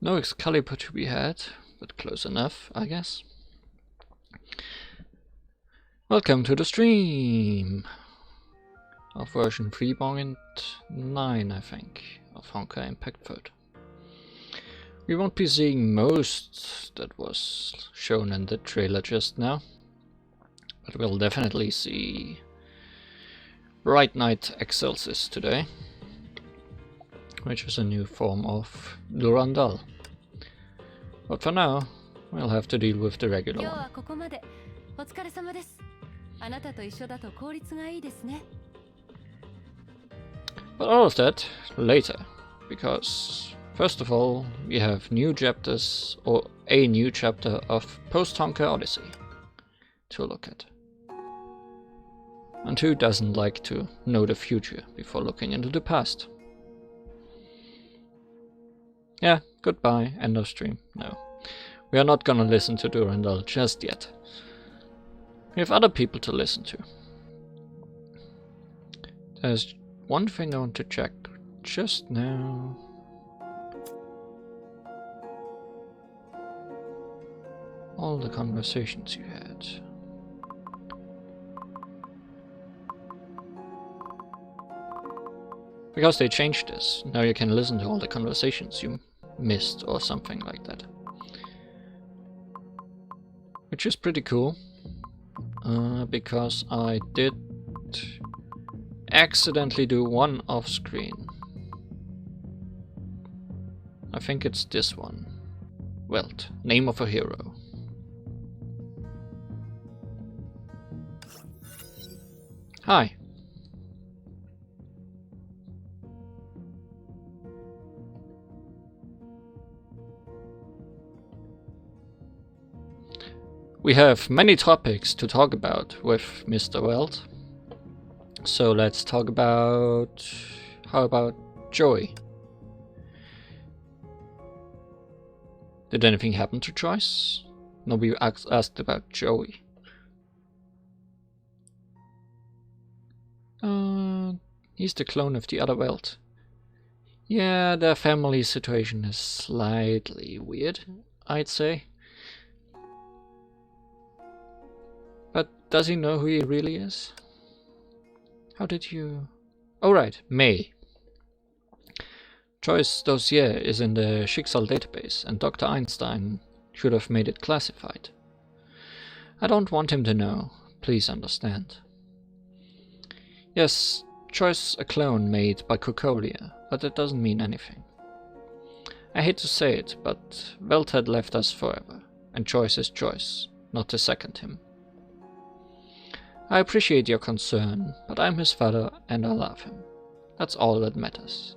No Excalibur to be had, but close enough, I guess. Welcome to the stream of version 3.9, I think, of Honkai Impact Third. We won't be seeing most that was shown in the trailer just now, but we'll definitely see Bright Knight Excelsis today, which is a new form of Durandal. But for now, we'll have to deal with the regular one. But all of that later, because first of all, we have new chapters, or a new chapter of Post-Honkai Odyssey to look at. And who doesn't like to know the future before looking into the past? Yeah, goodbye, end of stream. No, we are not gonna listen to Durandal just yet. We have other people to listen to. There's one thing I want to check just now. All the conversations you had. Because they changed this. Now you can listen to all the conversations you missed or something like that. Which is pretty cool. Because I did accidentally do one off screen. I think it's this one. Welt, name of a hero. Hi. We have many topics to talk about with Mr. Welt. So let's talk about... how about Joey? Did anything happen to Joyce? Nobody asked about Joey. He's the clone of the other Welt. Yeah, their family situation is slightly weird, I'd say. But does he know who he really is? How did you... Oh right, May. Joyce's dossier is in the Schicksal database, and Dr. Einstein should have made it classified. I don't want him to know, please understand. Yes, Joyce's a clone made by Cocolia, but that doesn't mean anything. I hate to say it, but Welt had left us forever, and Joyce is Joyce, not to second him. I appreciate your concern, but I'm his father and I love him. That's all that matters.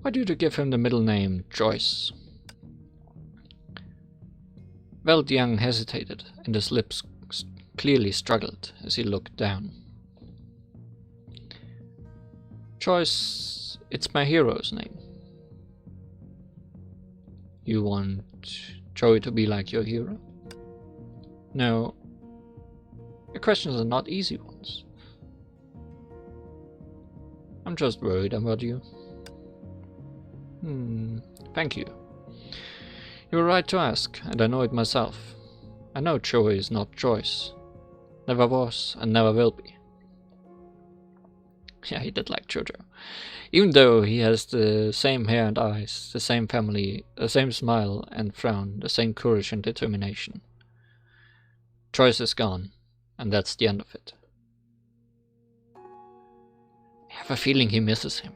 Why did you give him the middle name Joyce? Welt Young hesitated, and his lips clearly struggled as he looked down. Joyce, it's my hero's name. You want Joey to be like your hero? No. Your questions are not easy ones. I'm just worried about you. Thank you. You were right to ask, and I know it myself. I know Joey is not Joyce. Never was, and never will be. Yeah, he did like Jojo. Even though he has the same hair and eyes, the same family, the same smile and frown, the same courage and determination. Joyce is gone, and that's the end of it. I have a feeling he misses him.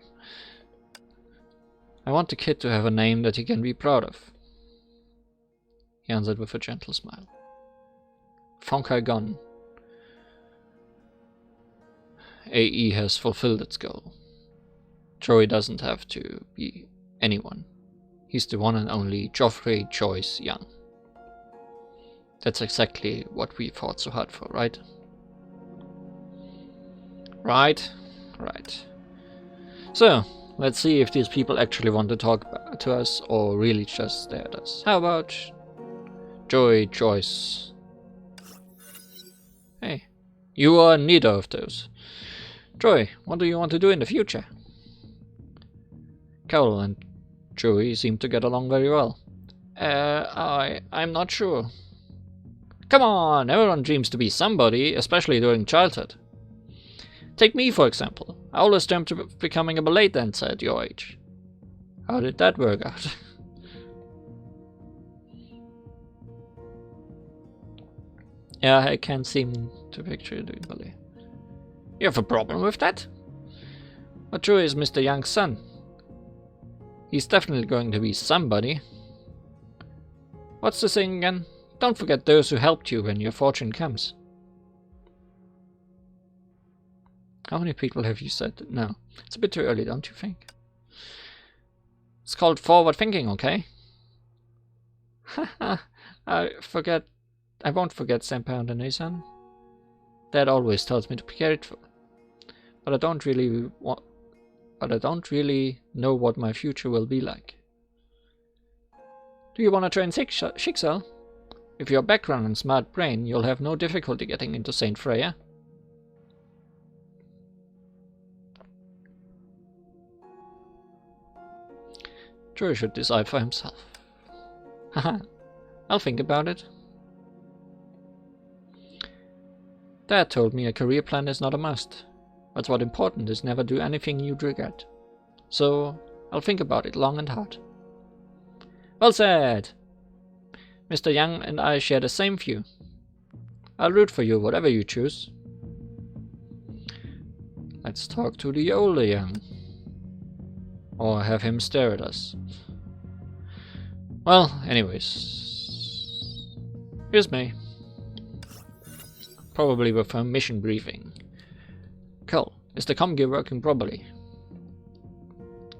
I want the kid to have a name that he can be proud of. He answered with a gentle smile. Honkai gone. AE has fulfilled its goal. Joey doesn't have to be anyone. He's the one and only Geoffrey Joyce Young. That's exactly what we fought so hard for, right? Right. So, let's see if these people actually want to talk to us or really just stare at us. How about Joey Joyce? Hey, you are neither of those. Joey, what do you want to do in the future? Carol and Joey seem to get along very well. I'm not sure. Come on, everyone dreams to be somebody, especially during childhood. Take me, for example. I always dreamt of becoming a ballet dancer at your age. How did that work out? Yeah, I can't seem to picture you doing ballet. You have a problem with that? But Joey is Mr. Young's son. He's definitely going to be somebody. What's the saying again? Don't forget those who helped you when your fortune comes. How many people have you said that? No. It's a bit too early, don't you think? It's called forward thinking, okay? Haha, I won't forget Senpai and Neisan. Dad always tells me to be careful. But I don't really know what my future will be like. Do you want to train Schicksal? With your background and smart brain, you'll have no difficulty getting into Saint Freya. Joey should decide for himself. Haha, I'll think about it. Dad told me a career plan is not a must, but what's important is never do anything you regret. So, I'll think about it long and hard. Well said! Mr. Young and I share the same view. I'll root for you, whatever you choose. Let's talk to the older Young. Or have him stare at us. Well, anyways. Here's May. Probably with her mission briefing. Cole, is the comm gear working properly?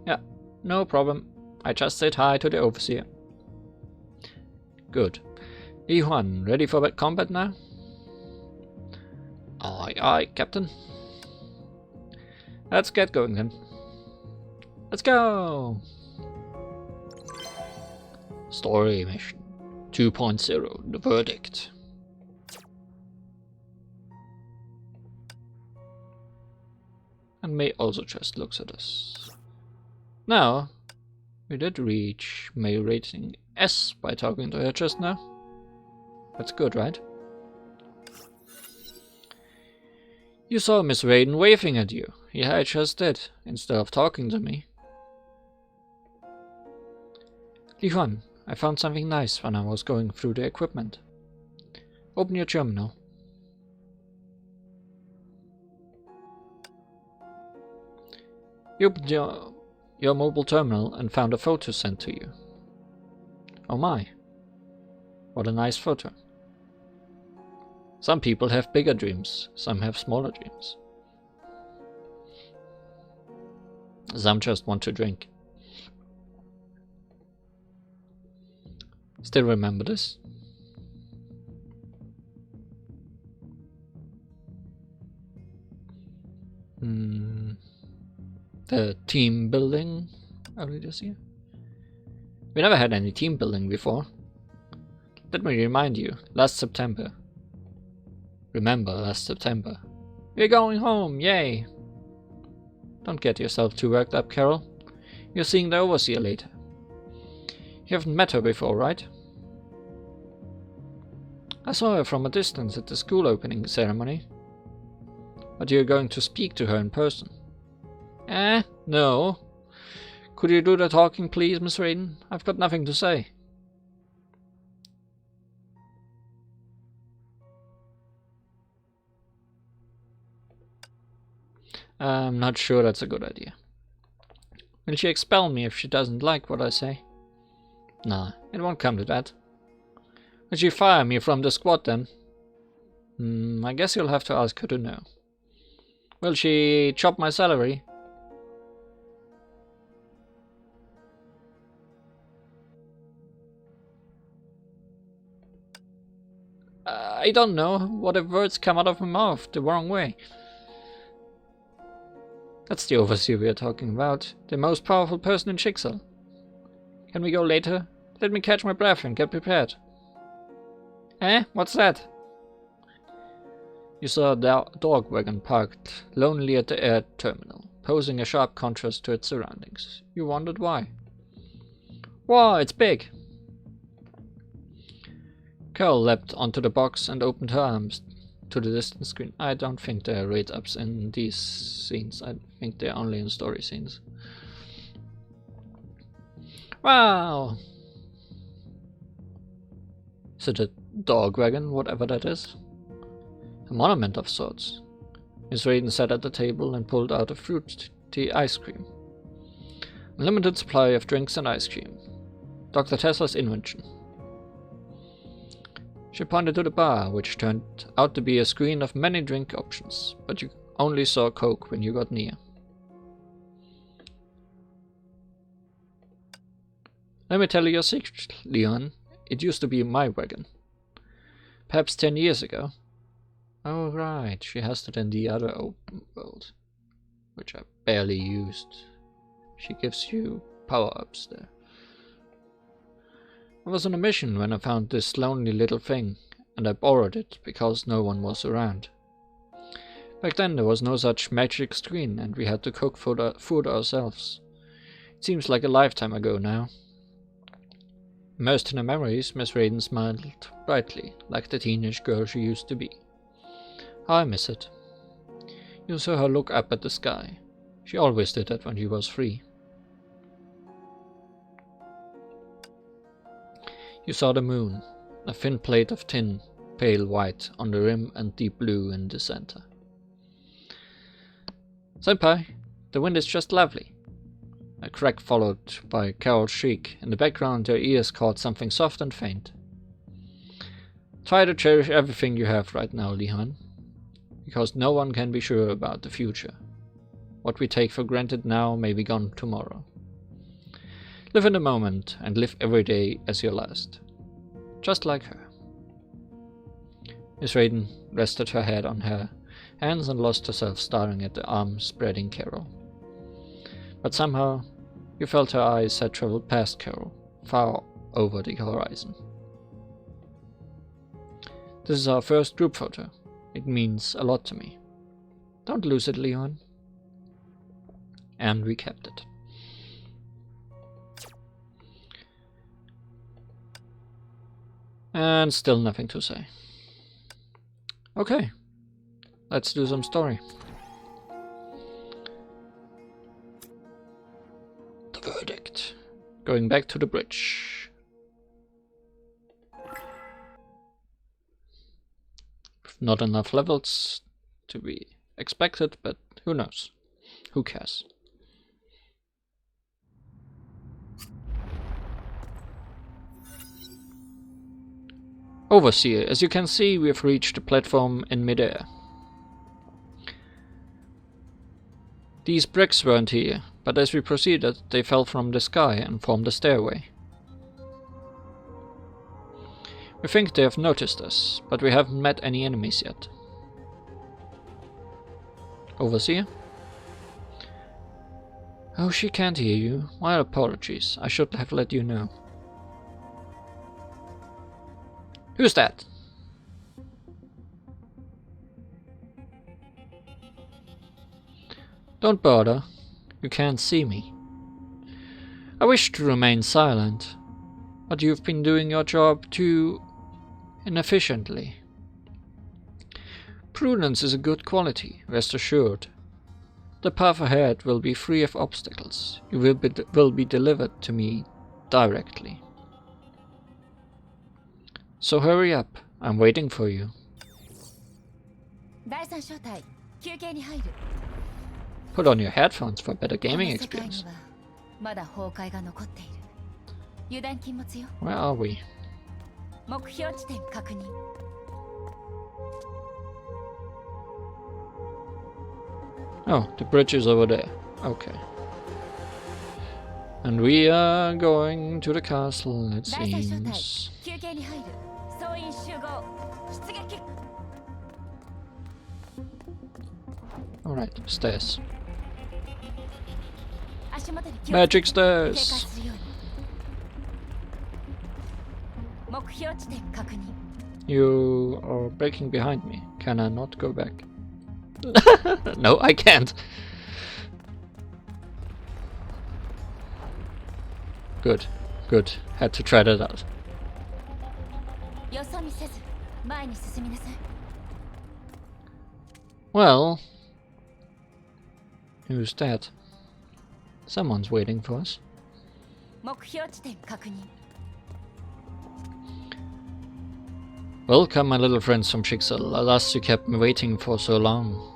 Yeah, no problem. I just said hi to the overseer. Good. Li Huan, ready for combat now? Aye, aye, Captain. Let's get going then. Let's go! Story mission 2.0, the verdict. And May also just looks at us. Now, we did reach May rating S by talking to her just now. That's good, right? You saw Miss Raiden waving at you. Yeah, I just did, instead of talking to me. Li Huan, I found something nice when I was going through the equipment. Open your terminal. You opened your mobile terminal and found a photo sent to you. Oh my, what a nice photo. Some people have bigger dreams, some have smaller dreams. Some just want to drink. Still remember this? The team building earlier this year? We never had any team building before. Let me remind you, last September. Remember last September. We're going home, yay! Don't get yourself too worked up, Carol. You're seeing the overseer later. You haven't met her before, right? I saw her from a distance at the school opening ceremony. But you're going to speak to her in person. No. Could you do the talking, please, Miss Raiden? I've got nothing to say. I'm not sure that's a good idea. Will she expel me if she doesn't like what I say? Nah, it won't come to that. Will she fire me from the squad then? I guess you'll have to ask her to know. Will she chop my salary? I don't know. What if words come out of my mouth the wrong way? That's the overseer we are talking about. The most powerful person in Schicksal. Can we go later? Let me catch my breath and get prepared. What's that? You saw a dog wagon parked lonely at the air terminal, posing a sharp contrast to its surroundings. You wondered why. Wow, it's big! Carol leapt onto the box and opened her arms to the distant screen. I don't think there are rate-ups in these scenes. I think they're only in story scenes. Wow! Is it a dog wagon, whatever that is? A monument of sorts. Miss Raiden sat at the table and pulled out a fruity ice cream. Unlimited supply of drinks and ice cream. Dr. Tesla's invention. She pointed to the bar, which turned out to be a screen of many drink options, but you only saw Coke when you got near. Let me tell you a secret, Leon. It used to be my wagon. Perhaps 10 years ago. Oh right, she has that in the other open world, which I barely used. She gives you power-ups there. I was on a mission when I found this lonely little thing, and I borrowed it because no one was around. Back then there was no such magic screen, and we had to cook food ourselves. It seems like a lifetime ago now. Immersed in her memories, Miss Raiden smiled brightly, like the teenage girl she used to be. How I miss it. You saw her look up at the sky. She always did that when she was free. You saw the moon, a thin plate of tin, pale white on the rim and deep blue in the center. Senpai, the wind is just lovely. A crack followed by Carol's shriek. In the background her ears caught something soft and faint. Try to cherish everything you have right now, Leon. Because no one can be sure about the future. What we take for granted now may be gone tomorrow. Live in the moment and live every day as your last. Just like her. Miss Raiden rested her head on her hands and lost herself staring at the arm-spreading Carol. But somehow you felt her eyes had traveled past Carol, far over the horizon. This is our first group photo. It means a lot to me. Don't lose it, Leon. And we kept it. And still nothing to say. Okay, let's do some story. The verdict. Going back to the bridge. Not enough levels to be expected, but who knows? Who cares? Overseer, as you can see, we have reached the platform in midair. These bricks weren't here, but as we proceeded, they fell from the sky and formed a stairway. We think they have noticed us, but we haven't met any enemies yet. Overseer? Oh, she can't hear you. My apologies. I should have let you know. Who's that? Don't bother. You can't see me. I wish to remain silent, but you've been doing your job too inefficiently. Prudence is a good quality, rest assured. The path ahead will be free of obstacles. You will be delivered to me directly. So hurry up, I'm waiting for you. Put on your headphones for better gaming experience. Where are we? Oh, the bridge is over there. Okay. And we are going to the castle, it seems. Alright, stairs. Magic stairs! You are breaking behind me. Can I not go back? No, I can't. Good, good. Had to try that out. Well, who's that? Someone's waiting for us. Welcome, my little friends from Schicksal. Alas, you kept me waiting for so long.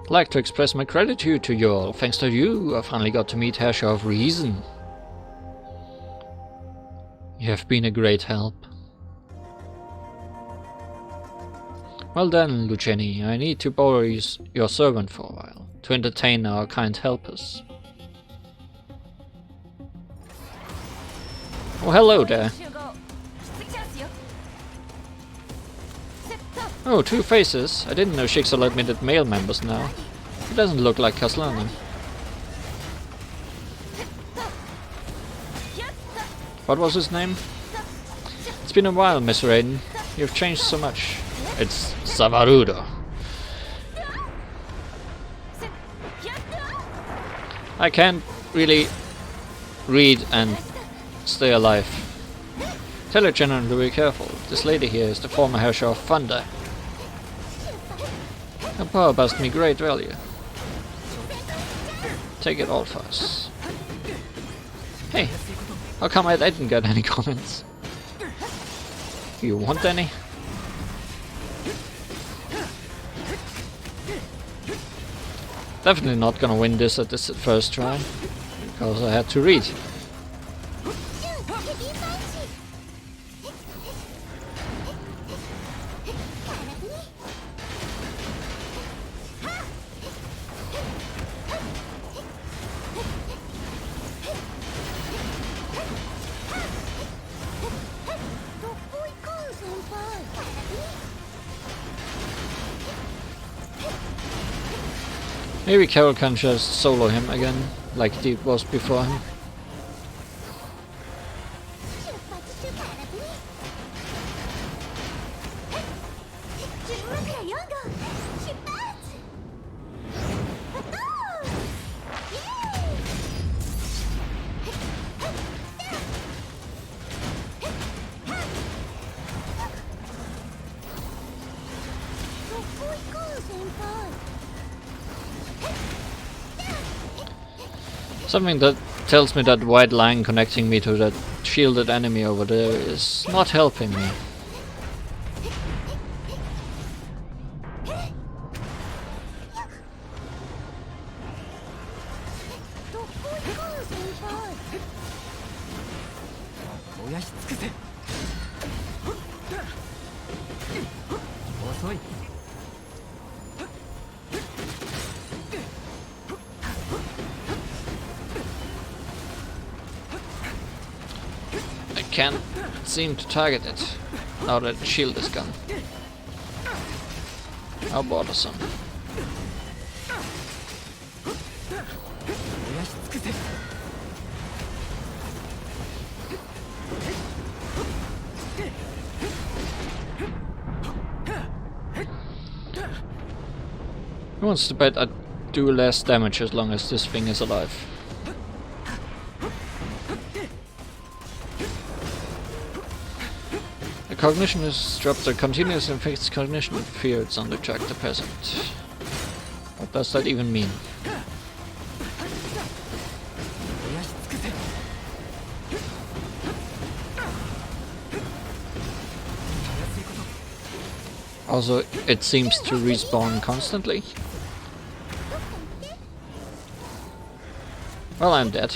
I'd like to express my gratitude to you all. Thanks to you, I finally got to meet Herrscher of Reason. You have been a great help. Well then, Luceni, I need to borrow your servant for a while, to entertain our kind helpers. Oh, hello there. Oh, 2 faces. I didn't know Schicksal admitted male members now. He doesn't look like Kaslana. What was his name? It's been a while, Miss Raiden. You've changed so much. It's Savarudo. I can't really read and stay alive. Tell your general to be careful. This lady here is the former Herrscher of Thunder. Her power bust me great value. Take it all for us. Hey, how come I didn't get any comments? You want any? Definitely not gonna win this at this first try, because I had to read. Maybe Carol can just solo him again, like it was before him. Something that tells me that white line connecting me to that shielded enemy over there is not helping me. Can't seem to target it now that the shield is gone. How bothersome. Who wants to bet I do less damage as long as this thing is alive? Cognition is dropped. The continuous inflicts cognition with fields on the track the peasant. What does that even mean? Also, it seems to respawn constantly. Well, I'm dead.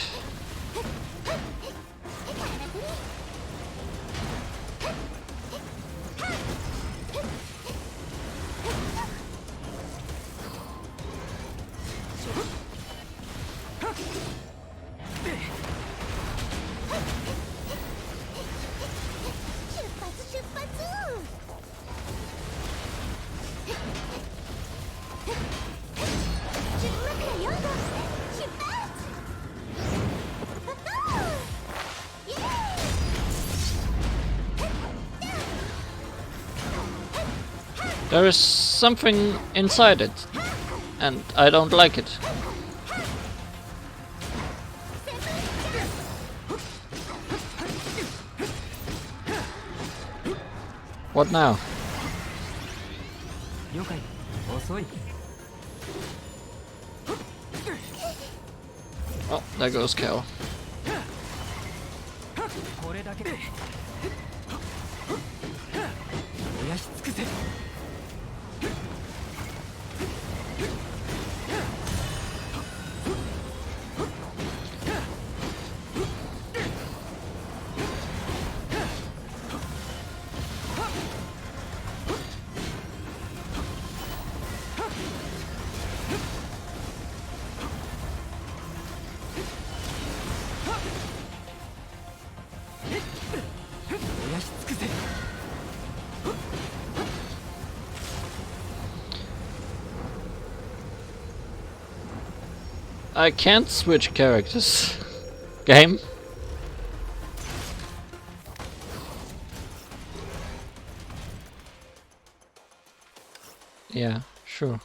There is something inside it, and I don't like it. What now? Oh, there goes Cal. I can't switch characters. Game? Yeah, sure.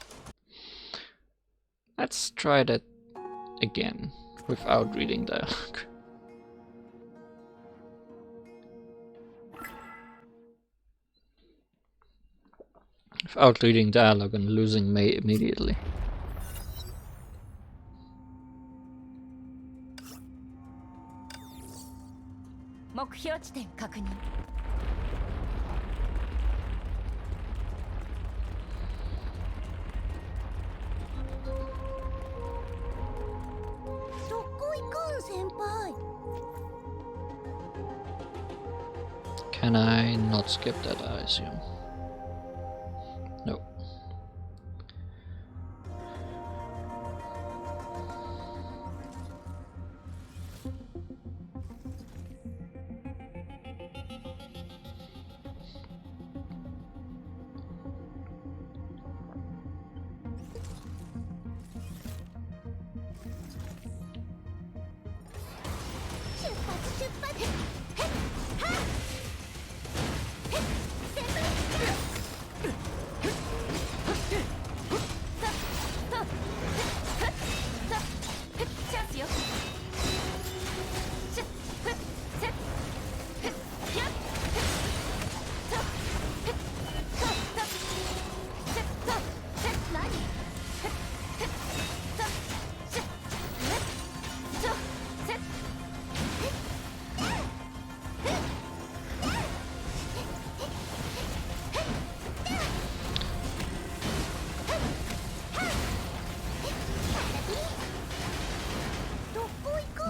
Let's try that again without reading dialogue. Without reading dialogue and losing May immediately. Can I not skip that, I assume? No.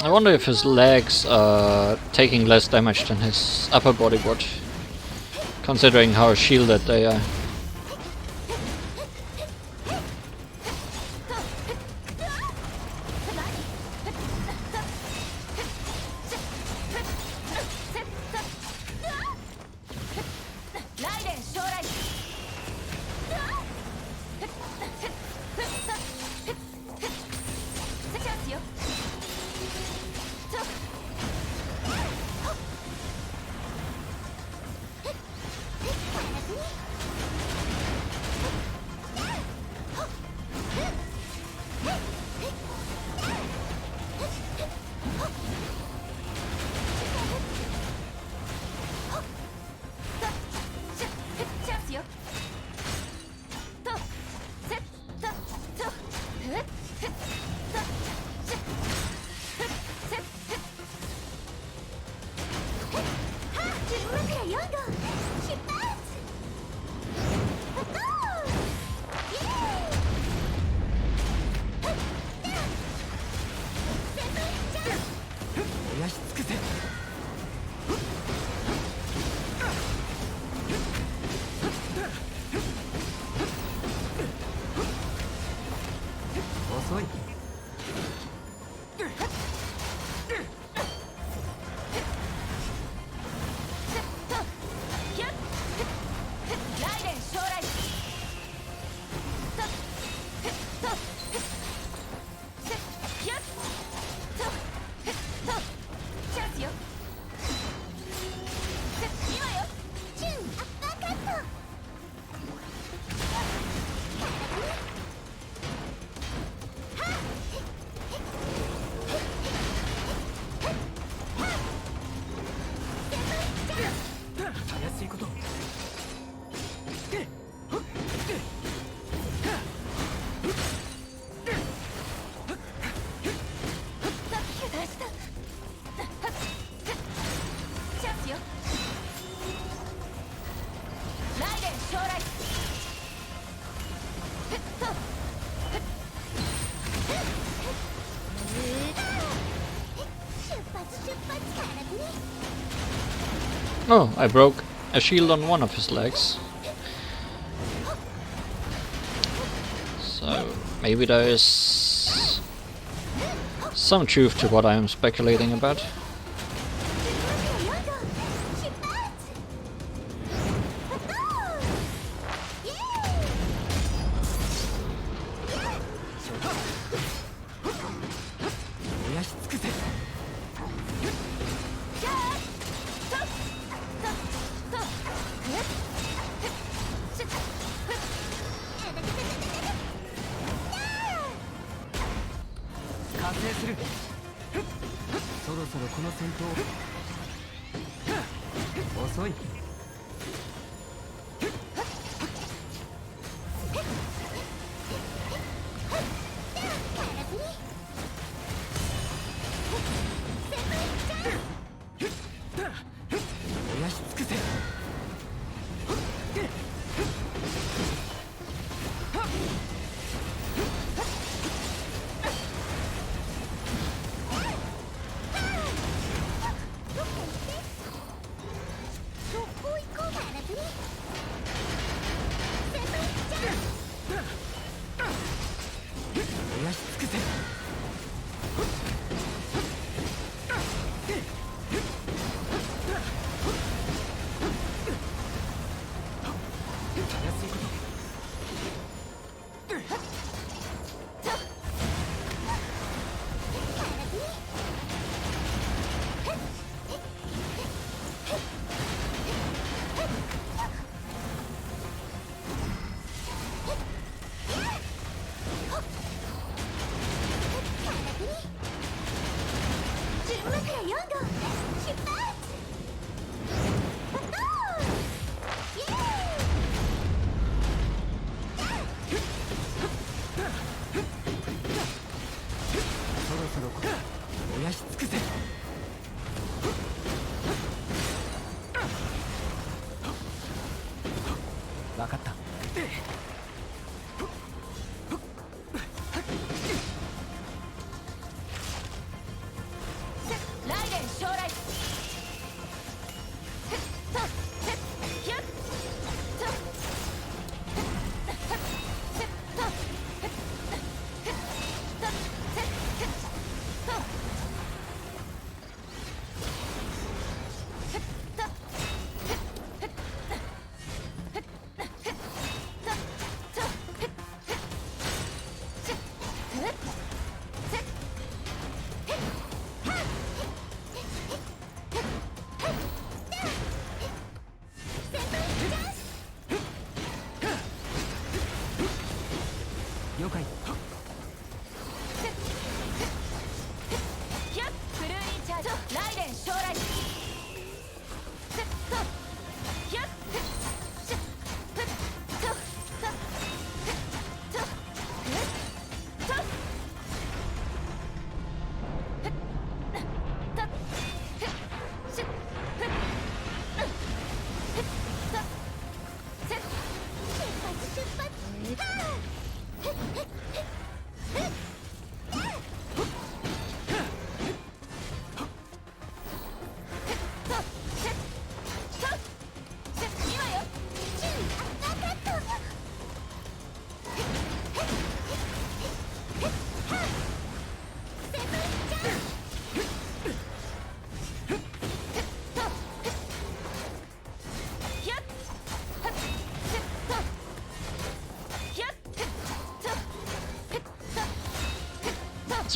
I wonder if his legs are taking less damage than his upper body would, considering how shielded they are. Oh, I broke a shield on one of his legs. So maybe there is some truth to what I am speculating about.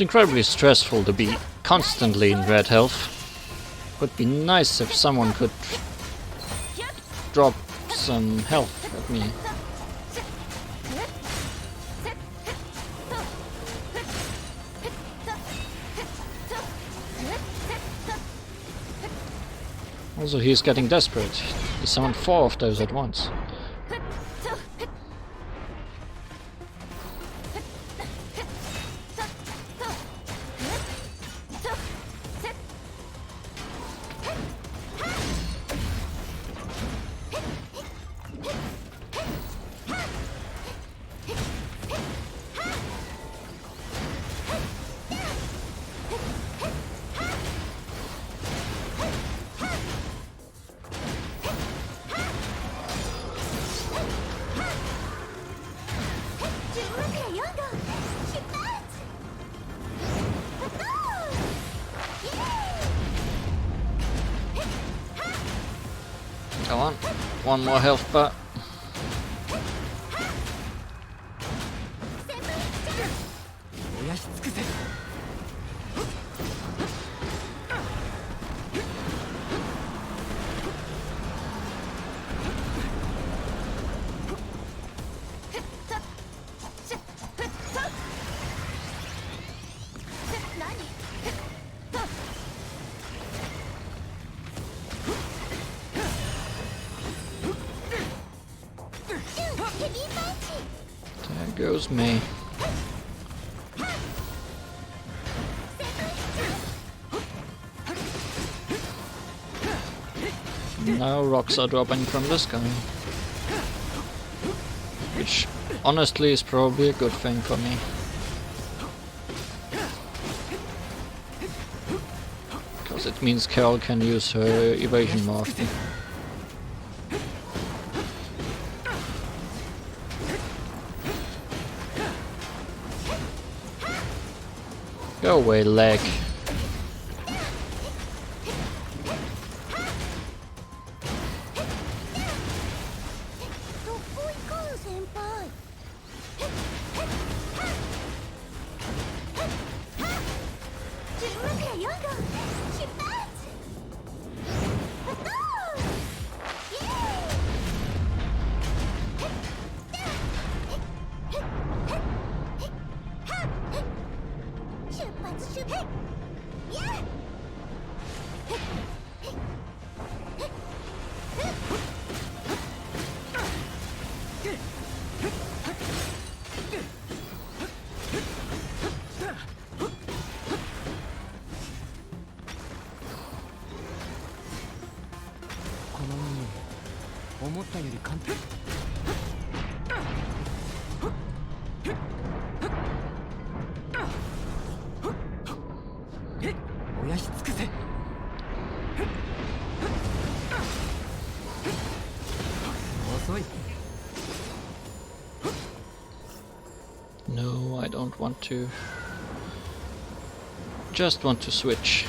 It's incredibly stressful to be constantly in red health. Would be nice if someone could drop some health at me. Also, he's getting desperate. He summoned 4 of those at once. one more health bar. There goes me. Now rocks are dropping from the sky. Which honestly is probably a good thing for me. Because it means Carol can use her evasion more often. Go away, leg. No, I don't want to. Just want to switch.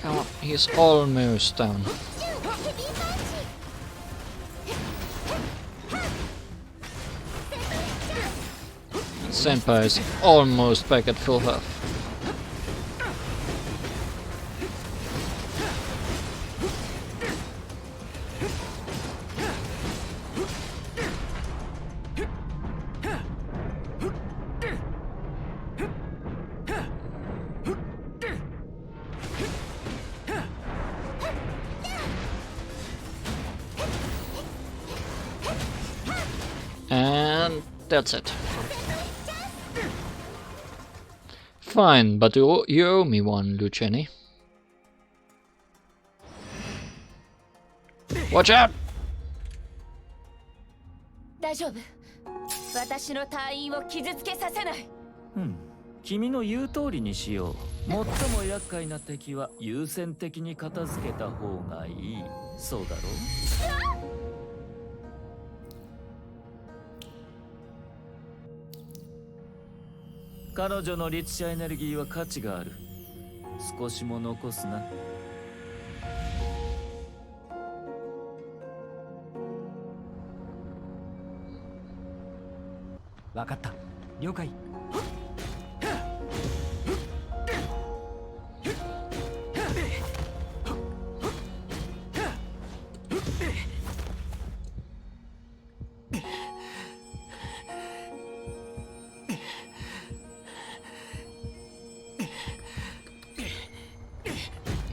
Come on, he's almost down. Senpai is almost back at full health. And that's it. Fine, but you owe me one, Luceni. Watch out! 大丈夫。私の隊員を傷つけさせない。君の言う通りにしよう。最も厄介な敵は優先的に片付けた方がいい。そうだろう？彼女の律者エネルギーは価値がある。少しも残すな。分かった。了解。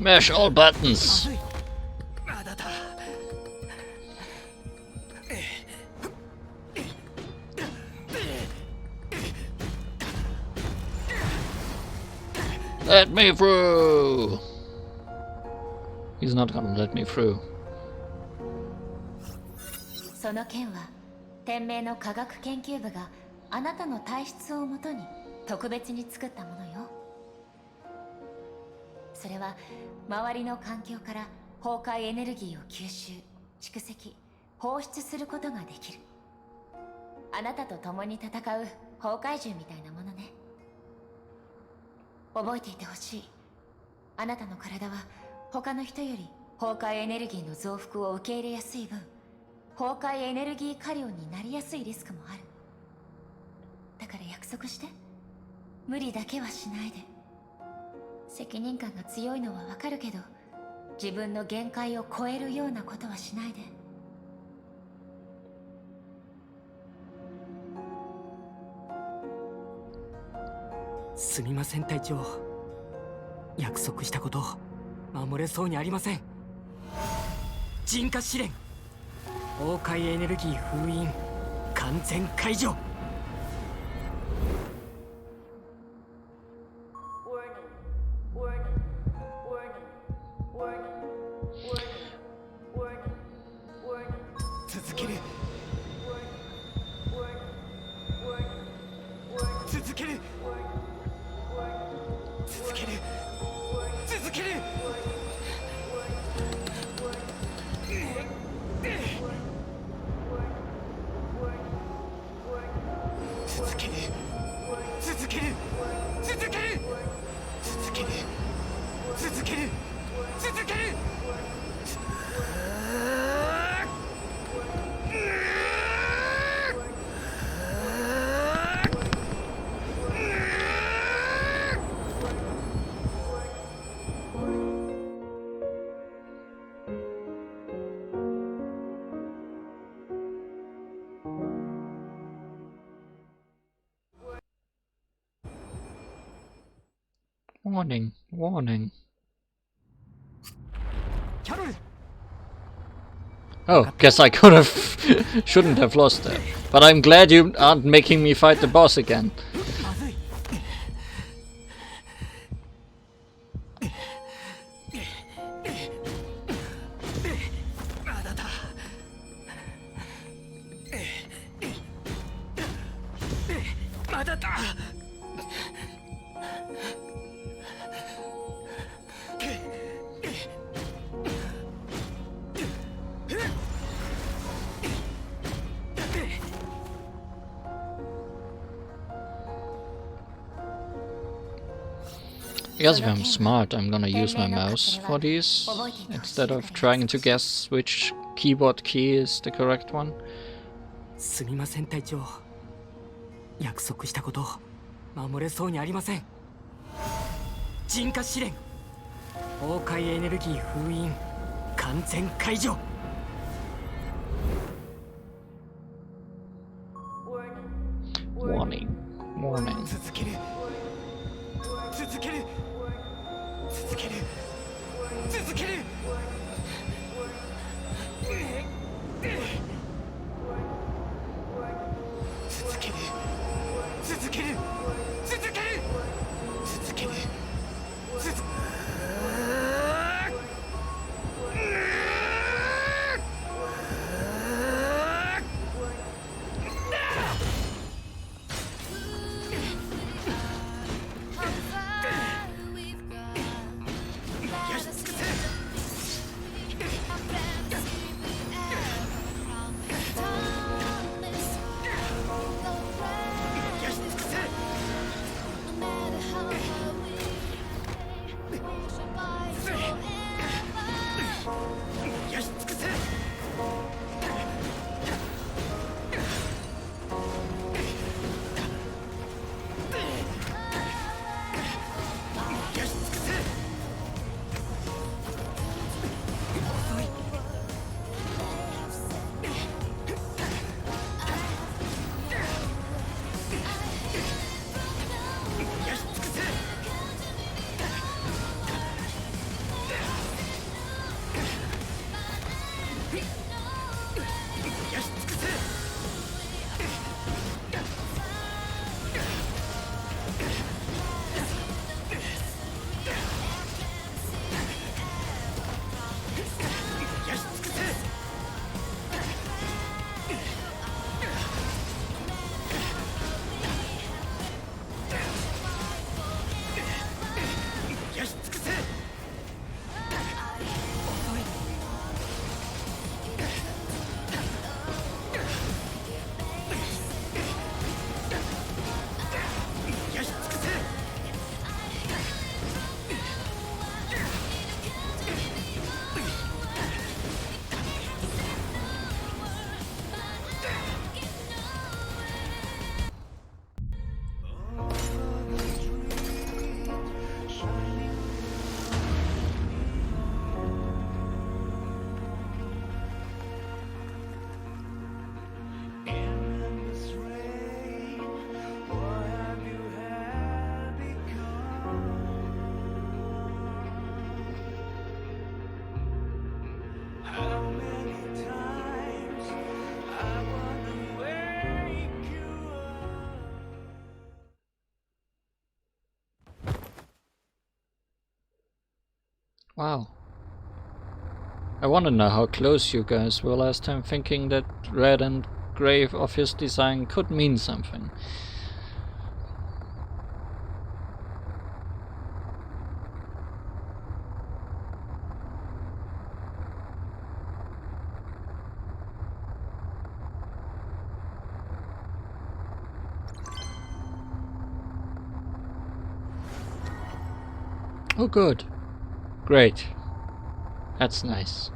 Mash all buttons. Let me through. He's not gonna let me through. その剣は天命の科学研究部があなたの体質をもとに特別に作ったものよ。それは周りの環境から崩壊エネルギーを吸収、蓄積、放出することができる。あなたと共に戦う崩壊獣みたいなものね。覚えていてほしい。あなたの体は他の人より崩壊エネルギーの増幅を受け入れやすい分、崩壊エネルギー過量になりやすいリスクもある。だから約束して、無理だけはしないで。責任感が強いのはわかるけど、自分の限界を超えるようなことはしないで。すみません隊長、約束したこと守れそうにありません。陣化試練、崩壊エネルギー封印完全解除。続ける、続ける、続ける、続ける。続ける、続ける、続ける、続ける、続ける、続ける。Warning, warning. Oh, guess I could have shouldn't have lost that. But I'm glad you aren't making me fight the boss again. まだだ。I guess if I'm smart, I'm gonna use my mouse for these, instead of trying to guess which keyboard key is the correct one. すみません隊長、約束したこと守れそうにありません。陣化試練、崩壊エネルギー封印完全解除。Warning, warning. 続ける、続ける、続ける、続ける。続ける、続ける、続ける、続ける、続ける。Wow. I want to know how close you guys were last time, thinking that red and grey of his design could mean something. Oh good. Great. That's nice.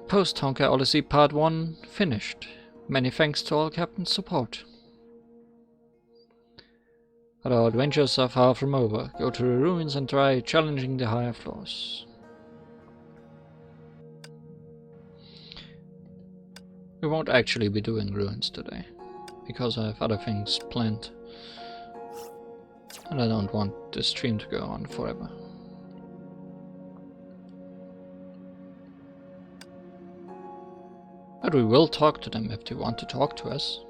Post-Honkai Odyssey Part 1 finished. Many thanks to all Captain's support. But our adventures are far from over. Go to the ruins and try challenging the higher floors. We won't actually be doing ruins today, because I have other things planned. And I don't want this stream to go on forever. But we will talk to them if they want to talk to us.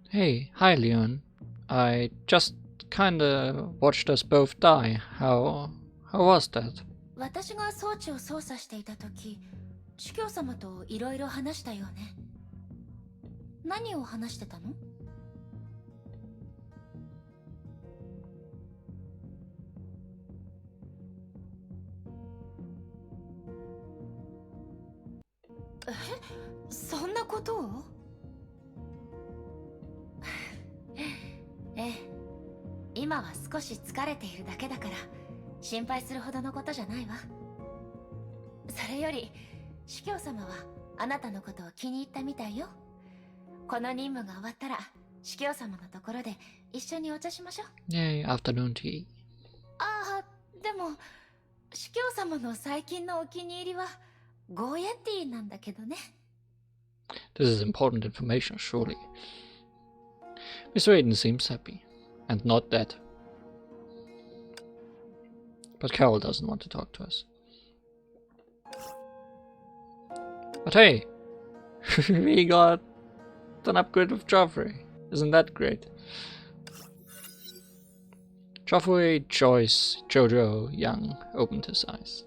Hey, hi Leon. I just kinda watched us both die. How was that? 私が装置を操作していた時、司教様といろいろ話したよね。何を話してたの？え、そんなことを？ええ、今は少し疲れているだけだから心配するほどのことじゃないわ。それより司教様はあなたのことを気に入ったみたいよ。この任務が終わったら司教様のところで一緒にお茶しましょう。Yay, afternoon tea. ああ、でも司教様の最近のお気に入りはゴーヤティーなんだけどね。This is important information, surely. Miss Raiden seems happy, and not dead. But Carol doesn't want to talk to us. But hey, we got an upgrade of Joffrey. Isn't that great? Joffrey, Joyce, Jojo, Young opened his eyes.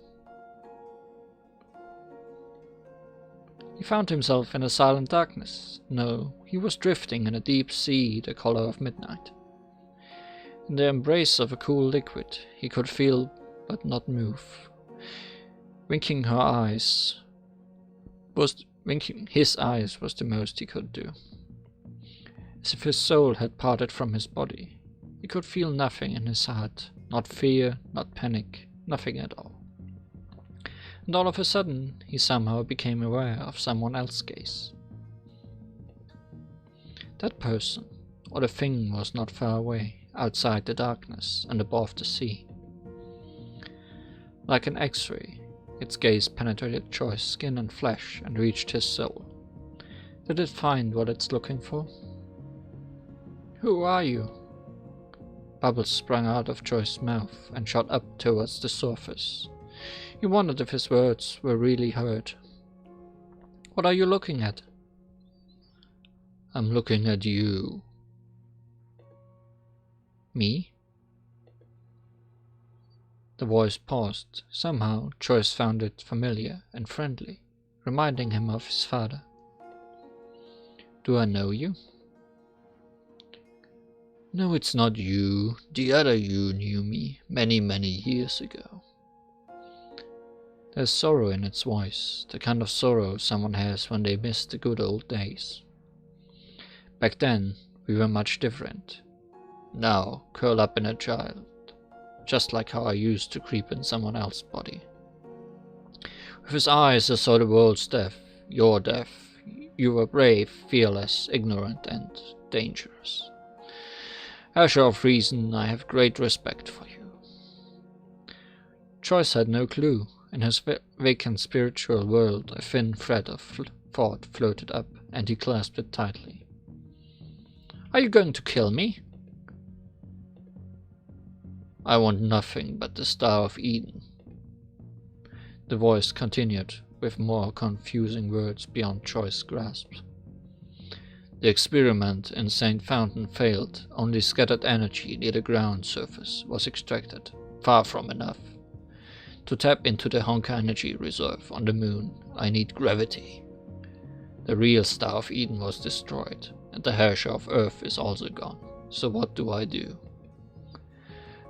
He found himself in a silent darkness. No, he was drifting in a deep sea the color of midnight. In the embrace of a cool liquid, he could feel but not move. Winking his eyes was the most he could do. As if his soul had parted from his body. He could feel nothing in his heart, not fear, not panic, nothing at all. And all of a sudden, he somehow became aware of someone else's gaze. That person, or the thing, was not far away, outside the darkness and above the sea. Like an X-ray, its gaze penetrated Joyce's skin and flesh and reached his soul. Did it find what it's looking for? Who are you? Bubbles sprang out of Joyce's mouth and shot up towards the surface. He wondered if his words were really heard. What are you looking at? I'm looking at you. Me? The voice paused. Somehow, Joyce found it familiar and friendly, reminding him of his father. Do I know you? No, it's not you. The other you knew me many, many years ago. There's sorrow in its voice, the kind of sorrow someone has when they miss the good old days. Back then, we were much different. Now, curl up in a child, just like how I used to creep in someone else's body. With his eyes I saw the world's death, your death. You were brave, fearless, ignorant, and dangerous. As of reason, I have great respect for you. Joyce had no clue. In his vacant spiritual world, a thin thread of thought floated up, and he clasped it tightly. Are you going to kill me? I want nothing but the Star of Eden. The voice continued, with more confusing words beyond Joyce's grasp. The experiment in St. Fountain failed. Only scattered energy near the ground surface was extracted. Far from enough. To tap into the Honkai energy reserve on the moon, I need gravity. The real Star of Eden was destroyed, and the Herrscher of Earth is also gone. So what do I do?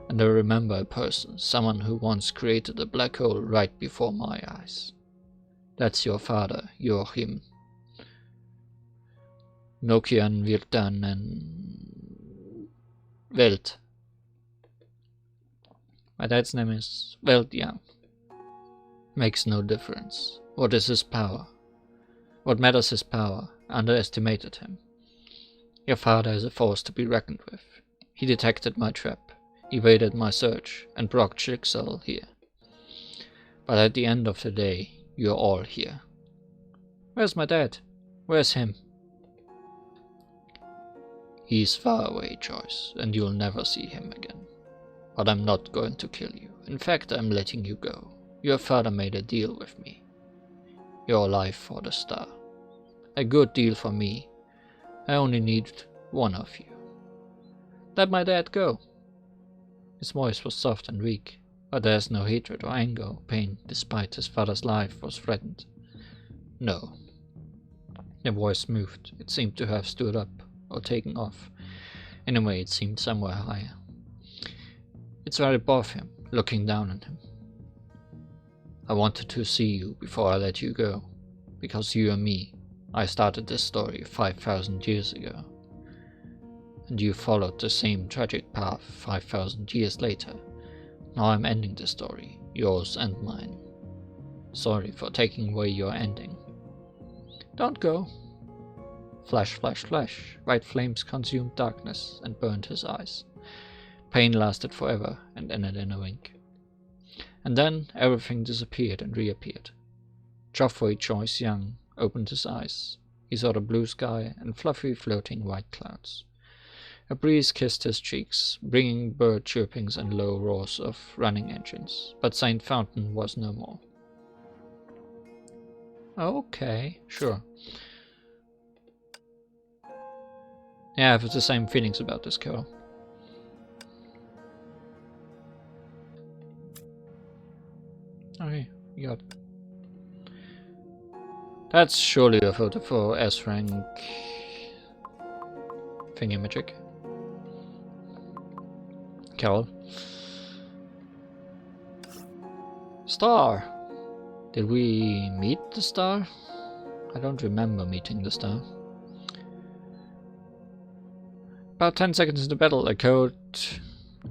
And I remember a person, someone who once created a black hole right before my eyes. That's your father, Joachim. Nokian wird dann Welt. My dad's name is Weltjang. Makes no difference. What is his power? What matters his power? Underestimated him. Your father is a force to be reckoned with. He detected my trap, evaded my search, and brought Jigsaw here. But at the end of the day, you're all here. Where's my dad? Where's him? He's far away, Joyce, and you'll never see him again. But I'm not going to kill you. In fact, I'm letting you go. Your father made a deal with me. Your life for the star. A good deal for me. I only need one of you. Let my dad go. His voice was soft and weak, but there's no hatred or anger or pain, despite his father's life was threatened. No. The voice moved. It seemed to have stood up, or taken off. Anyway, it seemed somewhere higher. It's right above him, looking down at him. I wanted to see you before I let you go, because you and me, I started this story 5,000 years ago. And you followed the same tragic path 5,000 years later. Now I'm ending the story, yours and mine. Sorry for taking away your ending. Don't go. Flash, flash, flash. White flames consumed darkness and burned his eyes. Pain lasted forever and ended in a wink. And then everything disappeared and reappeared. Geoffrey Joyce Young opened his eyes. He saw the blue sky and fluffy floating white clouds. A breeze kissed his cheeks, bringing bird chirpings and low roars of running engines, but St. Fountain was no more. Okay, sure. Yeah, I have the same feelings about this carol. Okay, we got... That's surely a photo for S-rank thingy-magic. Carol. Star! Did we meet the star? I don't remember meeting the star. About 10 seconds into battle, at code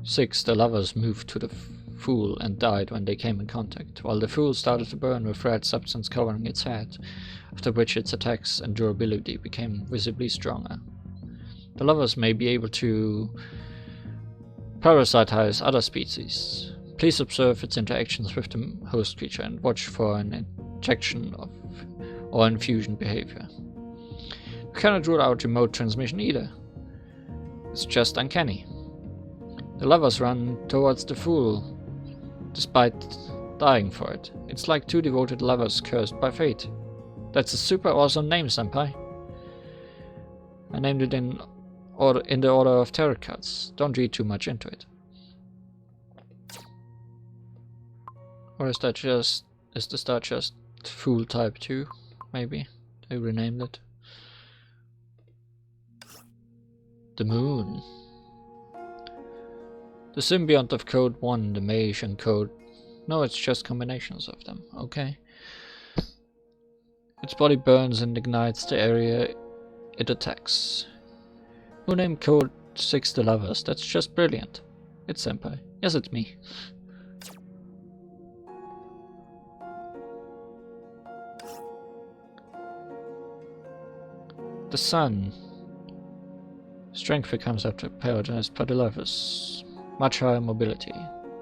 6, the lovers moved to the Fool and died when they came in contact, while the Fool started to burn with red substance covering its head, after which its attacks and durability became visibly stronger. The lovers may be able to parasitize other species. Please observe its interactions with the host creature and watch for an injection of or infusion behavior. You cannot rule out remote transmission either. It's just uncanny. The lovers run towards the Fool, despite dying for it. It's like two devoted lovers cursed by fate. That's a super awesome name, senpai. I named it in the order of tarot cards. Don't read too much into it. Or is that just... is the star just Fool type 2? Maybe. They renamed it. The moon. The symbiont of code 1, the mage and code... No, it's just combinations of them. Okay. Its body burns and ignites the area it attacks. Who named code 6 the lovers? That's just brilliant. It's senpai. Yes, it's me. The sun. Strength becomes paralyzed by the lovers. Much higher mobility.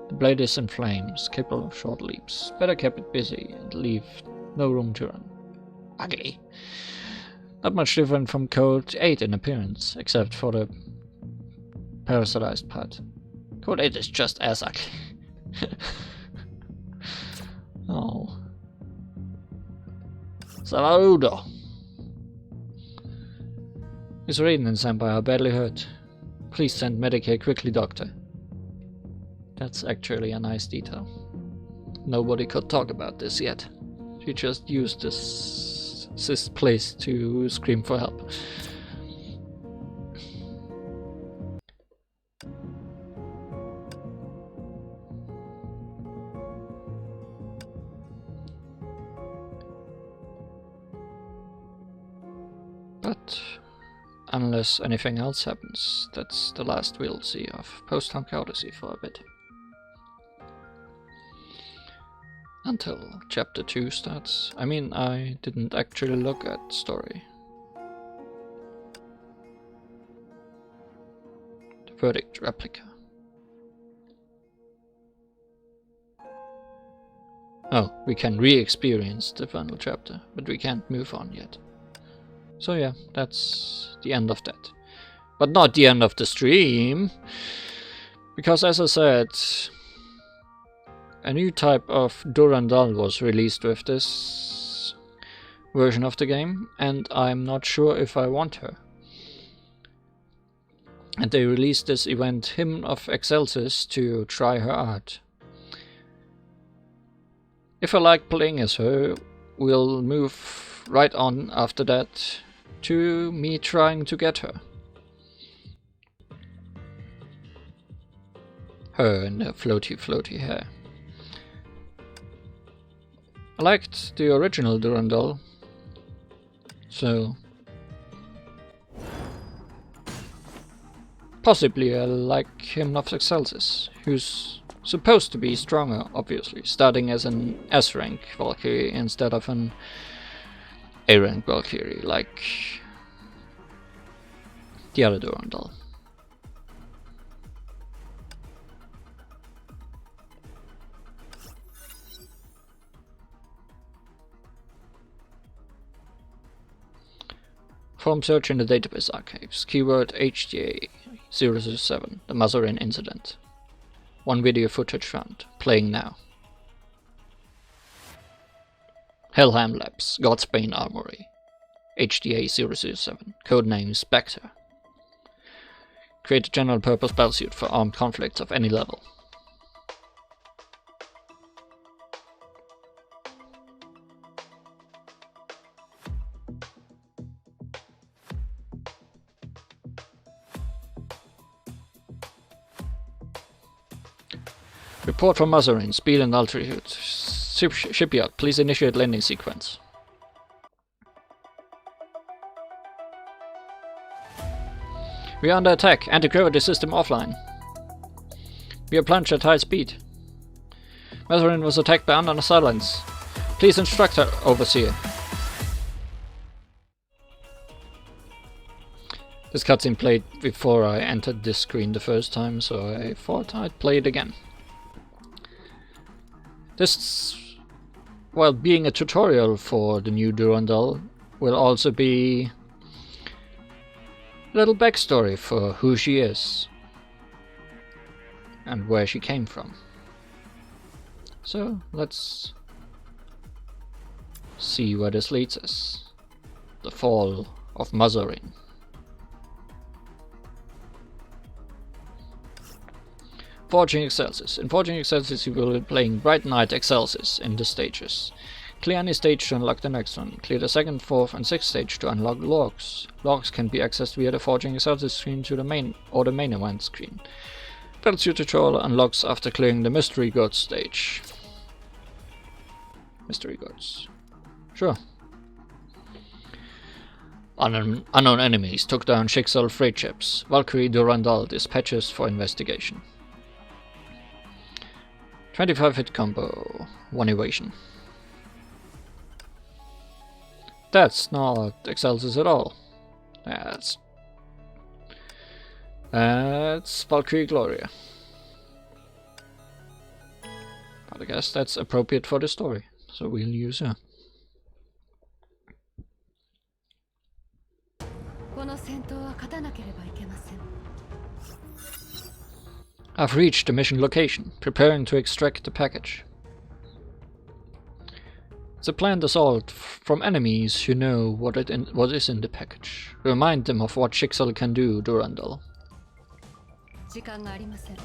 The blade is in flames, capable of short leaps. Better keep it busy and leave no room to run. Ugly. Not much different from code 8 in appearance, except for the parasitized part. Code 8 is just as ugly. Oh. Saludo! Miss Raiden and Senpai are badly hurt. Please send Medicare quickly, doctor. That's actually a nice detail. Nobody could talk about this yet. She just used this place to scream for help. But unless anything else happens, that's the last we'll see of Post-Honkai Odyssey for a bit. Until chapter 2 starts. I mean, I didn't actually look at story. The verdict replica. Oh, we can re-experience the final chapter, but we can't move on yet. So yeah, that's the end of that. But not the end of the stream, because as I said, a new type of Durandal was released with this version of the game, and I'm not sure if I want her. And they released this event, Hymn of Excelsis, to try her out. If I like playing as her, we'll move right on after that to me trying to get her. Her and her floaty hair. I liked the original Durandal, so possibly I like Hymn of Excelsis, who's supposed to be stronger, obviously, starting as an S-rank Valkyrie instead of an A-rank Valkyrie, like the other Durandal. Form search in the database archives. Keyword HTA-007, the Mazarin incident. One video footage found. Playing now. Helheim Labs, Godsbane Armory. HTA-007, codename Spectre. Create a general purpose battlesuit for armed conflicts of any level. Report from Mazarin, speed and altitude. Shipyard, please initiate landing sequence. We are under attack. Anti-gravity system offline. We are plunged at high speed. Mazarin was attacked by unknown assailants. Please instruct her, Overseer. This cutscene played before I entered this screen the first time, so I thought I'd play it again. This, while being a tutorial for the new Durandal, will also be a little backstory for who she is and where she came from. So let's see where this leads us. The fall of Mazarin. Forging Excelsis. In Forging Excelsis you will be playing Bright Knight Excelsis in the stages. Clear any stage to unlock the next one. Clear the 2nd, 4th and 6th stage to unlock logs. Logs can be accessed via the Forging Excelsis screen to the main event screen. Battlesuit tutorial unlocks after clearing the Mystery Gods stage. Mystery Gods. Sure. Unknown enemies took down Schicksal freight ships. Valkyrie Durandal dispatches for investigation. 25 hit combo, 1 evasion. That's not Excelsis at all. That's Valkyrie Gloria. But I guess that's appropriate for the story, so we'll use her. I've reached the mission location, preparing to extract the package. It's a planned assault from enemies who know what is in the package. Remind them of what Jigsaw can do, Durandal. 時間がありません。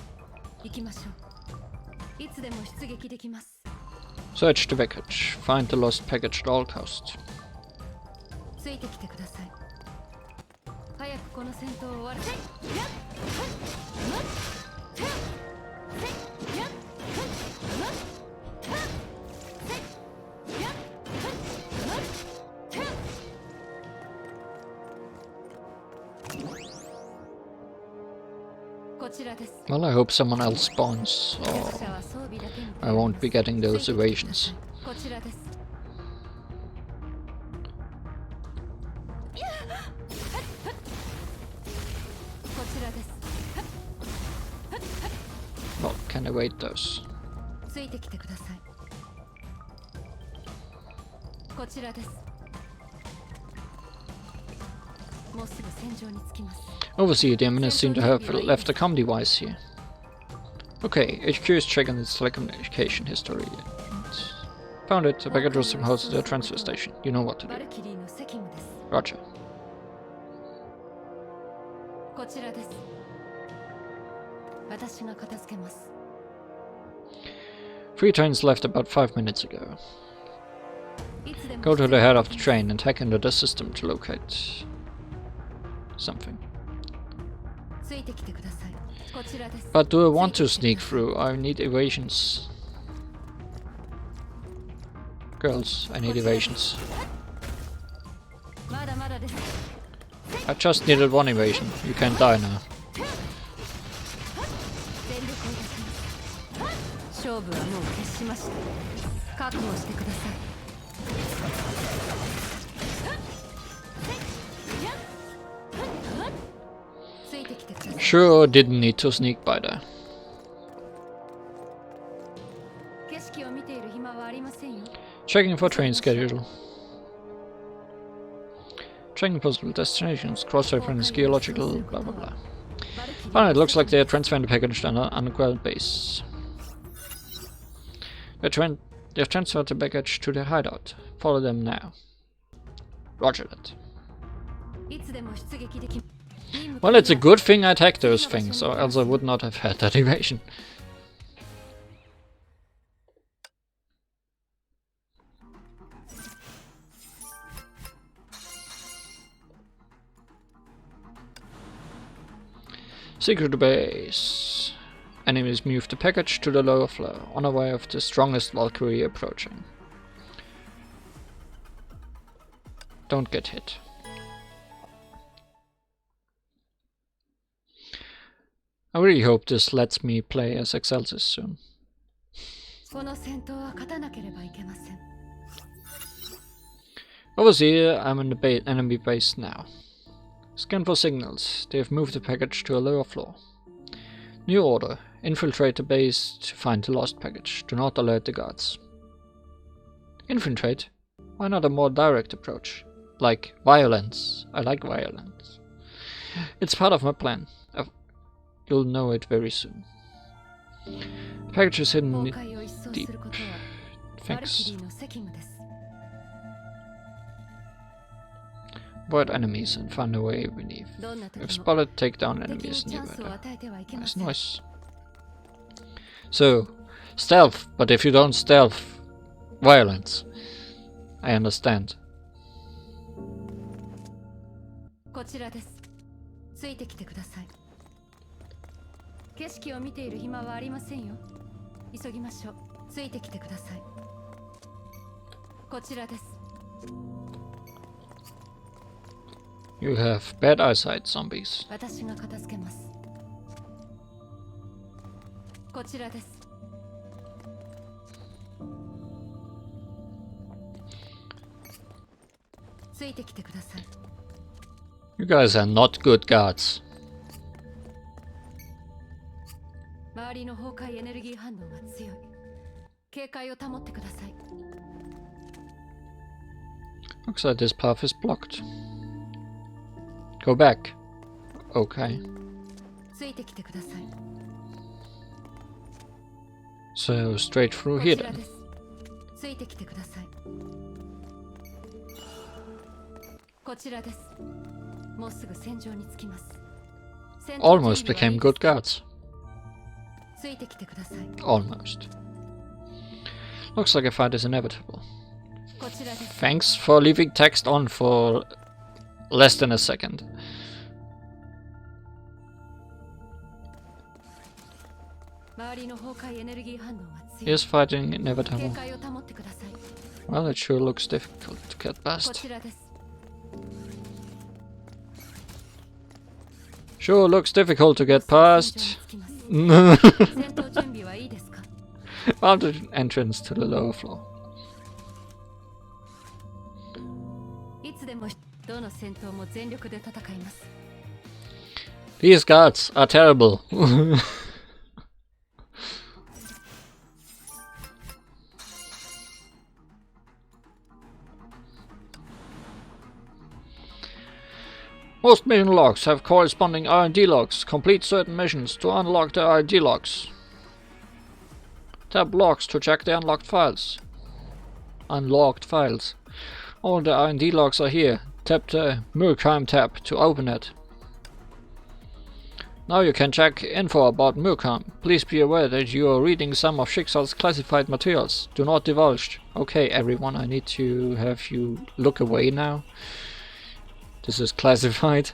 行きましょう。いつでも出撃できます。 Search the package. Find the lost package at all costs. ついてきてください。早くこの戦闘を終わらせ。Well, I hope someone else spawns, or I won't be getting those evasions. Well, can evade those. ついてきてください。こちらです。もうすぐ戦場に着きます。 Overseer, the enemies seem to have left a comm device here. Okay, HQ is checking its telecommunication history. Found it. The package was supposed to the transfer station. You know what to do. Roger. こちらです。私が片付けます。 3 trains left about 5 minutes ago. Go to the head of the train and hack into the system to locate something. But do I want to sneak through? I need evasions. Girls, I need evasions. I just needed 1 evasion. You can't die now. 勝負はもう決しました。覚悟してください。 Sure didn't need to sneak by there. 景色を見ている暇はありませんよ。 Checking for train schedule. Checking possible destinations. Cross-reference geological blah blah blah. Alright, looks like they are transferring the package to an underground base. They've transferred the package to their hideout. Follow them now. Roger that. Well, it's a good thing I attacked those things, or else I would not have had that evasion. Secret base. Enemies move the package to the lower floor, unaware of the strongest Valkyrie approaching. Don't get hit. I really hope this lets me play as Excelsis soon. Overseer, I'm in the enemy base now. Scan for signals. They have moved the package to a lower floor. New order. Infiltrate the base to find the lost package. Do not alert the guards. Infiltrate? Why not a more direct approach? Like violence. I like violence. It's part of my plan. You'll know it very soon. The package is hidden deep. Thanks. Avoid enemies and find a way beneath. If spotted, take down enemies nearby. Nice noise. So, stealth, but if you don't stealth, violence. I understand. こちらです。ついてきてください。景色を見ている暇はありませんよ。急ぎましょう。ついてきてください。こちらです。 You have bad eyesight, zombies. 私が片付けます。こちらです。ついてきてください。 You guys are not good guards. 周りの崩壊エネルギー反応が強い。警戒を保ってください。 Looks like this path is blocked. Go back. Okay. ついてきてください。 So straight through here then. ついてきてください。こちらです。もうすぐ戦場に着きます。 Almost became good guards. ついてきてください。 Almost. Looks like a fight is inevitable. こちらです。 Thanks for leaving text on for less than a second. 周りの崩壊エネルギー反応が強い。 Is fighting 警 inevitable? 戒を保ってください。 Well, it sure looks difficult to get こ past. ちらです。 Sure looks difficult to get past. 戦闘準備はいいですか？ Found an entrance to the lower floor. いつでもどの戦闘も全力で戦います。 These guards are terrible. Most mission logs have corresponding R&D logs. Complete certain missions to unlock the R&D logs. Tap logs to check the unlocked files. Unlocked files. All the R&D logs are here. Tap the Murkheim tab to open it. Now you can check info about Murkheim. Please be aware that you are reading some of Schicksal's classified materials. Do not divulge. Okay, everyone, I need to have you look away now. This is classified.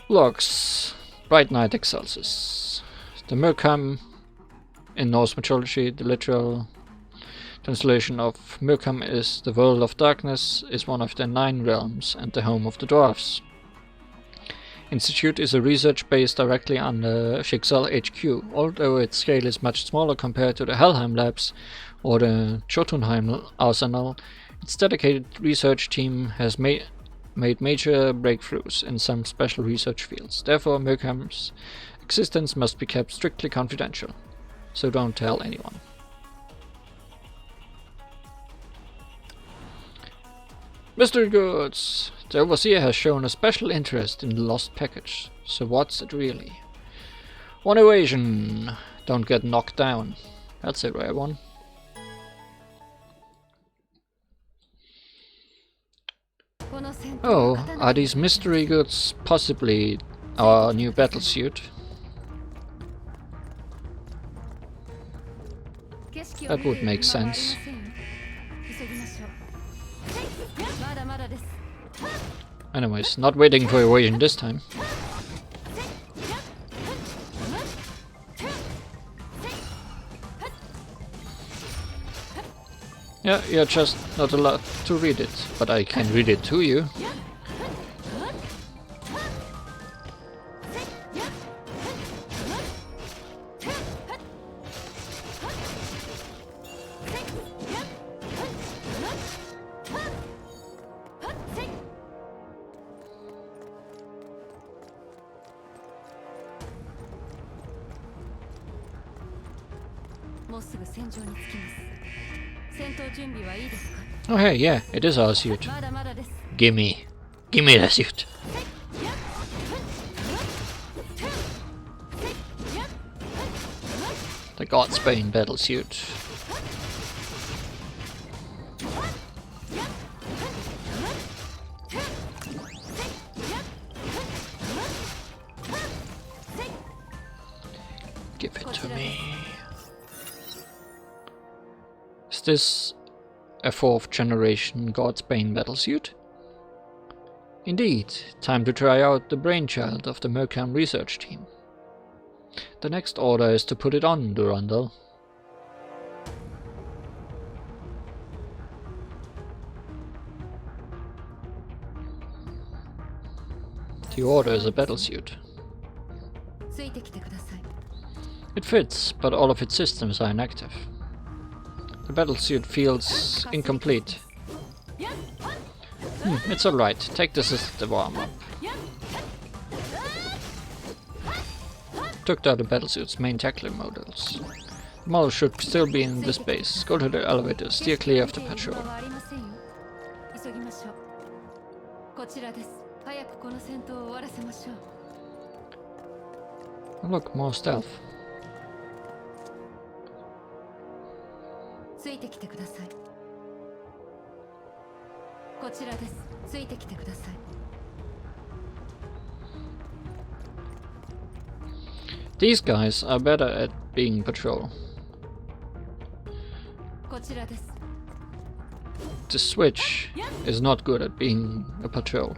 Logs. Bright Night Excelsis. The Murkheim, in Norse mythology, the literal translation of Murkheim is the world of darkness, is one of the 9 realms and the home of the dwarves. Institute is a research base directly under Schicksal HQ, although its scale is much smaller compared to the Helheim labs or the Jotunheim arsenal. Its dedicated research team has made major breakthroughs in some special research fields. Therefore, Murkheim's existence must be kept strictly confidential, so don't tell anyone. Mystery goods! The Overseer has shown a special interest in the lost package. So what's it really? One evasion! Don't get knocked down. That's a rare one. Oh, are these mystery goods possibly our new battlesuit? That would make sense. Anyways, not waiting for evasion this time. Yeah, you're just not allowed to read it, but I can read it to you. Oh hey, yeah, it is our suit. Gimme. Gimme the suit. The Godsbane battlesuit. Give it to me. Is this a 4th generation Godsbane battlesuit? Indeed, time to try out the brainchild of the Murkheim research team. The next order is to put it on, Durandal. The order is a battlesuit. It fits, but all of its systems are inactive. The battlesuit feels incomplete. It's alright, take this as the warm-up. Took down the battlesuit's main tackling models. The model should still be in this base. Go to the elevator, steer clear of the patrol. Oh, look, more stealth. ついてきてください。こちらです。ついてきてください。 These guys are better at being patrol. こちらです。 The Switch is not good at being a patrol.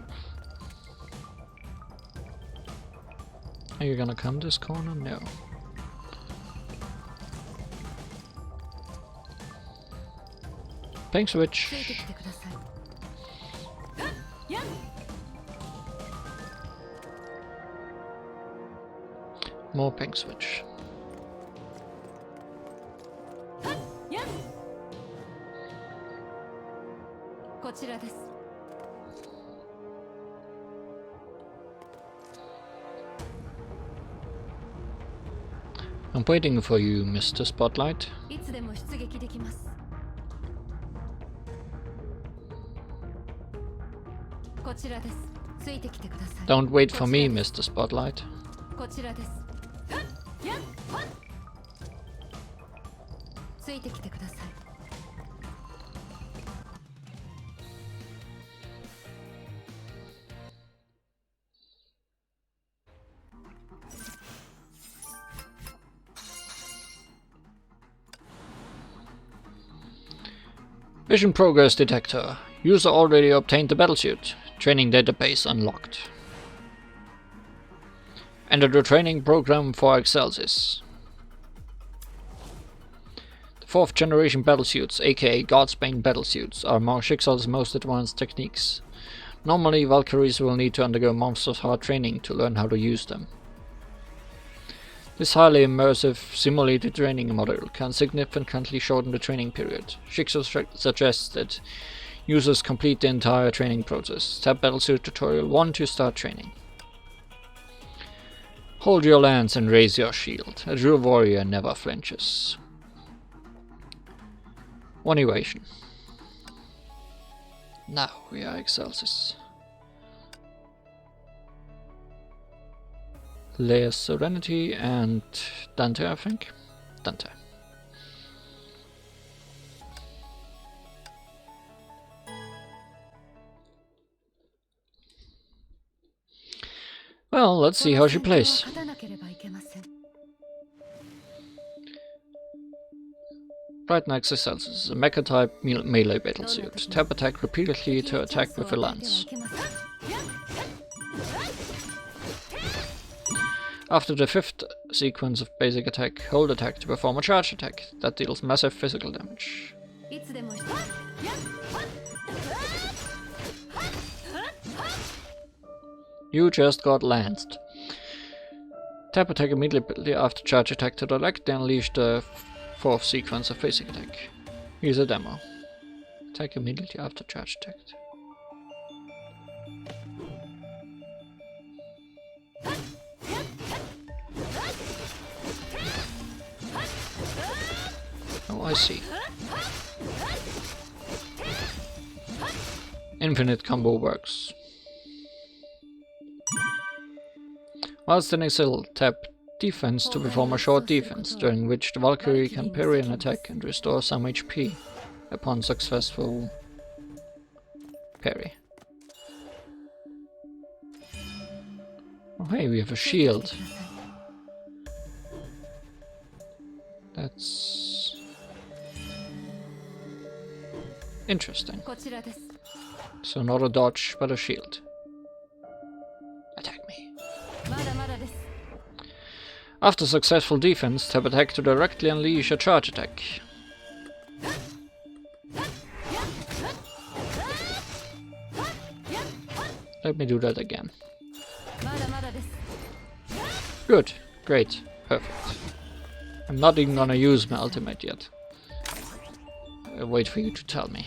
Are you gonna come this corner? No. Pink Switch. ついてきてください。 More pink switch. こちらです。 I'm waiting for you, Mr. Spotlight. いつでも出撃できます。こちらです。ついてきてください。 Don't wait for me, Mr. Spotlight. こちらです。ついてきてください。 Mission progress detector. User already obtained the Battlesuit. Training database unlocked. Enter the training program for Excelsis. The 4th generation Battlesuits, aka Godsbane Battlesuits, are among Schicksal's most advanced techniques. Normally, Valkyries will need to undergo months of hard training to learn how to use them. This highly immersive, simulated training module can significantly shorten the training period. Schicksal suggests that users complete the entire training process. Tap Battlesuit Tutorial 1 to start training. Hold your lance and raise your shield. A true warrior never flinches. 1 evasion. Now we are Excelsis. Leia's Serenity and Dante, I think. Dante. Well, let's see how she plays. Right next to Excelsis is a mecha-type melee battlesuit. Tap attack repeatedly to attack with a lance. After the 5th sequence of basic attack, hold attack to perform a charge attack that deals massive physical damage. You just got lanced. Tap attack immediately after charge attack to directly unleash the 4th sequence of basic attack. Here's a demo. Attack immediately after charge attack. Oh, I see. Infinite combo works. While standing still, tap defense to perform a short defense, during which the Valkyrie can parry an attack and restore some HP upon successful parry. Oh hey, we have a shield. That's interesting. So not a dodge, but a shield. Attack me. After successful defense, tap attack to directly unleash a charge attack. Let me do that again. Good, great, perfect. I'm not even gonna use my ultimate yet. I'll wait for you to tell me.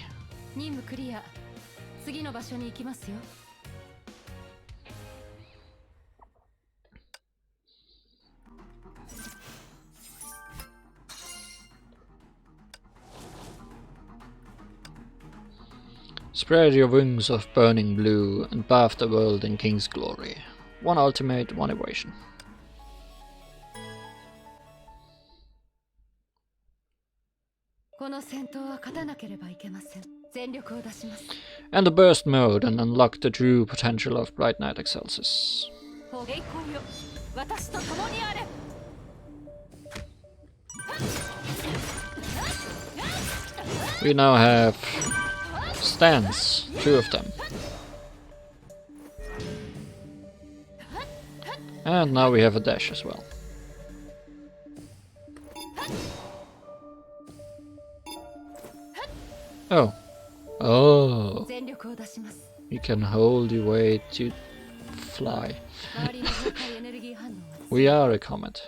Spread your wings of burning blue and bathe the world in king's glory. 1 ultimate, 1 evasion. And the burst mode and unlock the true potential of Bright Knight Excelsis. We now have stands, 2 of them. And now we have a dash as well. Oh. Oh. You can hold your way to fly. We are a comet.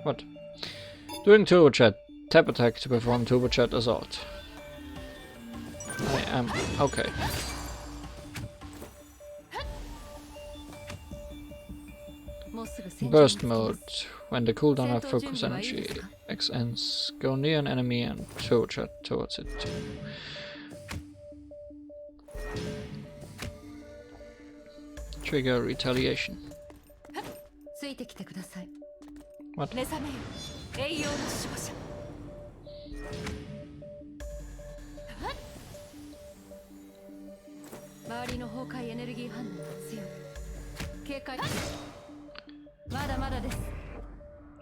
What? During turbo chat, tap attack to perform turbo chat assault. I am okay. Burst mode. When the cooldown of focus energy X ends, go near an enemy and turbo chat towards it. Trigger retaliation. What?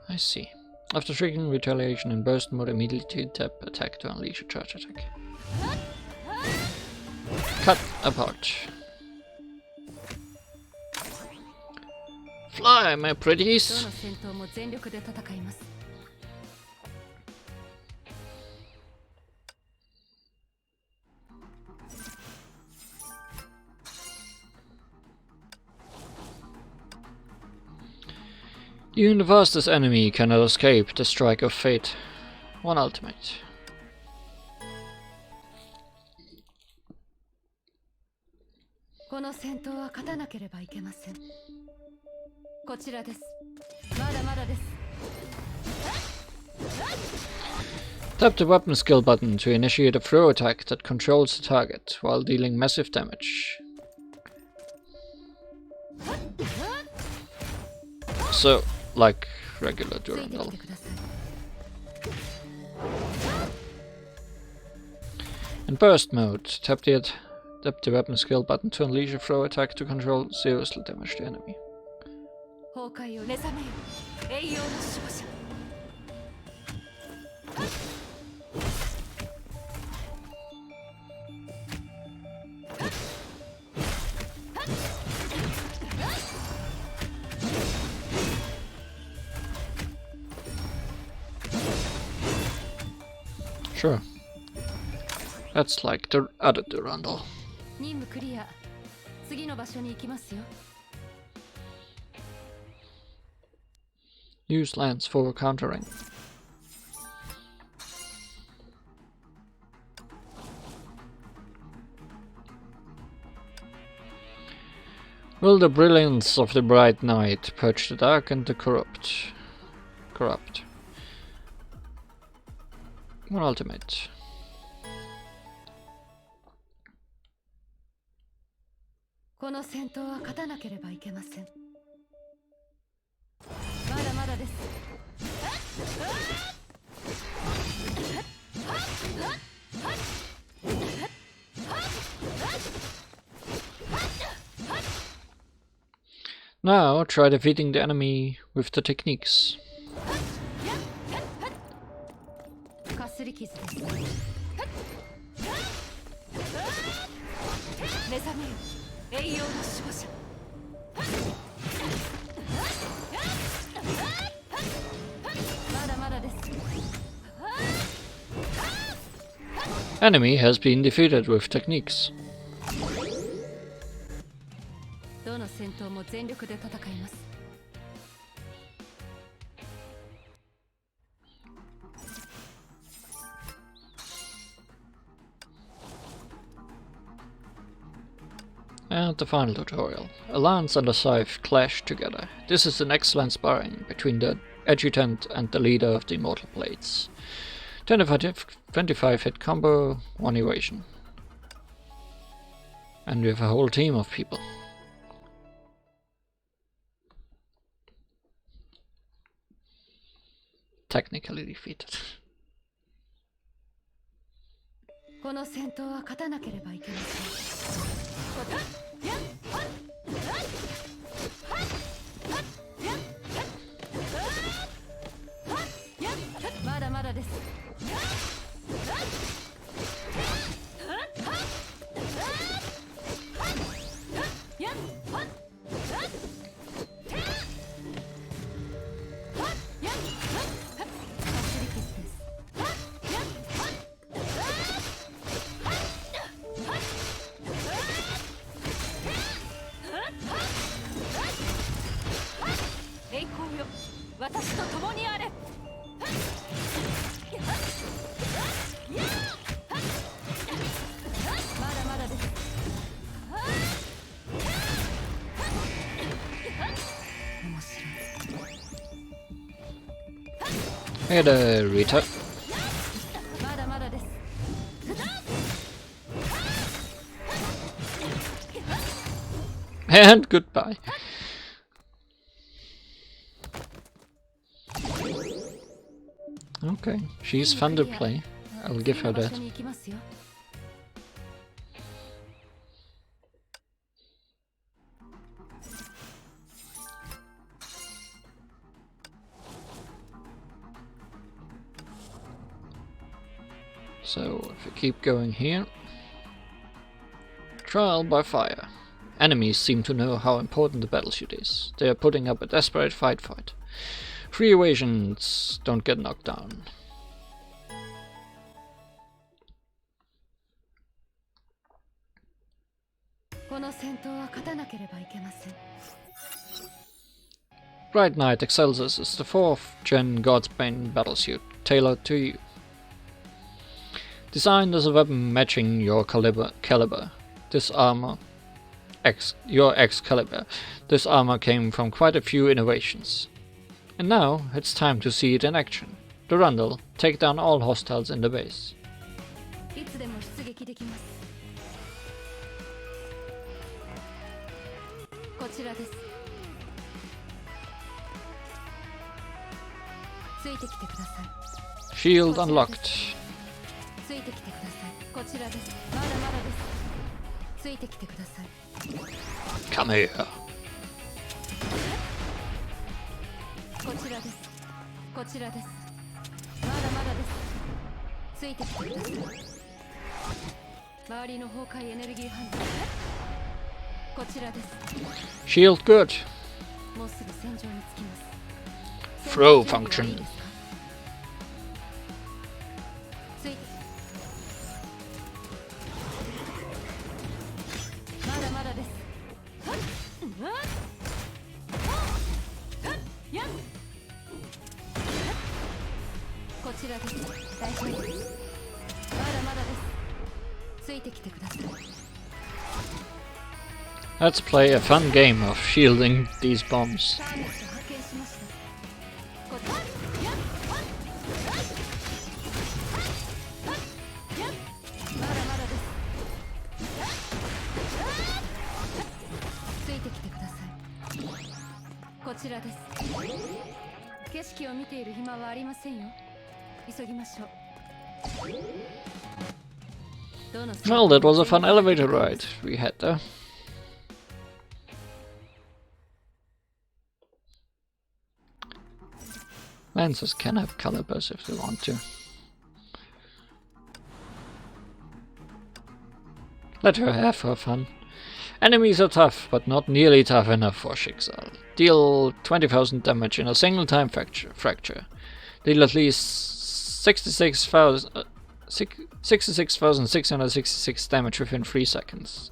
I see. After triggering retaliation in burst mode, immediately tap attack to unleash a charge attack. Cut apart. Fly, my pretties! Even the fastest enemy cannot escape the strike of fate. One ultimate. Tap the weapon skill button to initiate a throw attack that controls the target while dealing massive damage. So, like regular Durandal. In burst mode, tap the weapon skill button to unleash a throw attack to control seriously damage the enemy. Sure. That's like the other Durandal. Use lance for countering. Will the brilliance of the bright night purge the dark and the corrupt? One ultimate. Now try defeating the enemy with the techniques. Enemy has been defeated with techniques. And the final tutorial. A lance and a scythe clash together. This is an excellent sparring between the adjutant and the leader of the Immortal Blades. 25 hit combo, 1 evasion. And we have a whole team of people. Technically defeated. この戦闘は勝たなければいけません。まだまだです。栄光よ、私と共にあれ。まだまだです。面白い。Hey there, Rita. まだまだです。And goodbye. Okay, she's fun to play. I'll give her that. So, if we keep going here... Trial by fire. Enemies seem to know how important the battlesuit is. They are putting up a desperate fight for it. Free evasions don't get knocked down. Bright Knight Excelsis is the 4th gen Godsbane battlesuit, tailored to you. Designed as a weapon matching your caliber, this armor, your Excalibur, this armor came from quite a few innovations. And now, it's time to see it in action. Durandal, take down all hostiles in the base. Shield unlocked. Come here. Shield good. Throw function. Let's play a fun game of shielding these bombs. Well, that was a fun elevator ride we had there. Lancers can have calibers if they want to. Let her have her fun. Enemies are tough, but not nearly tough enough for Schicksal. Deal 20,000 damage in a single time fracture. Deal at least 66,666 damage within 3 seconds.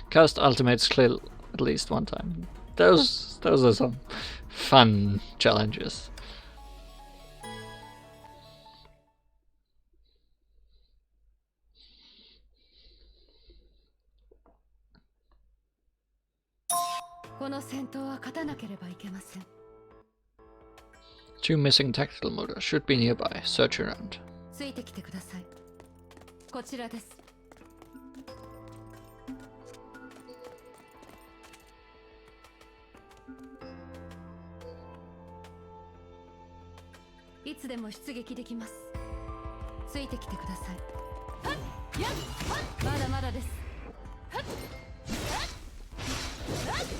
Cast ultimates kill at least one time. Those are some fun challenges. Two missing tactical motors should be nearby. Search around.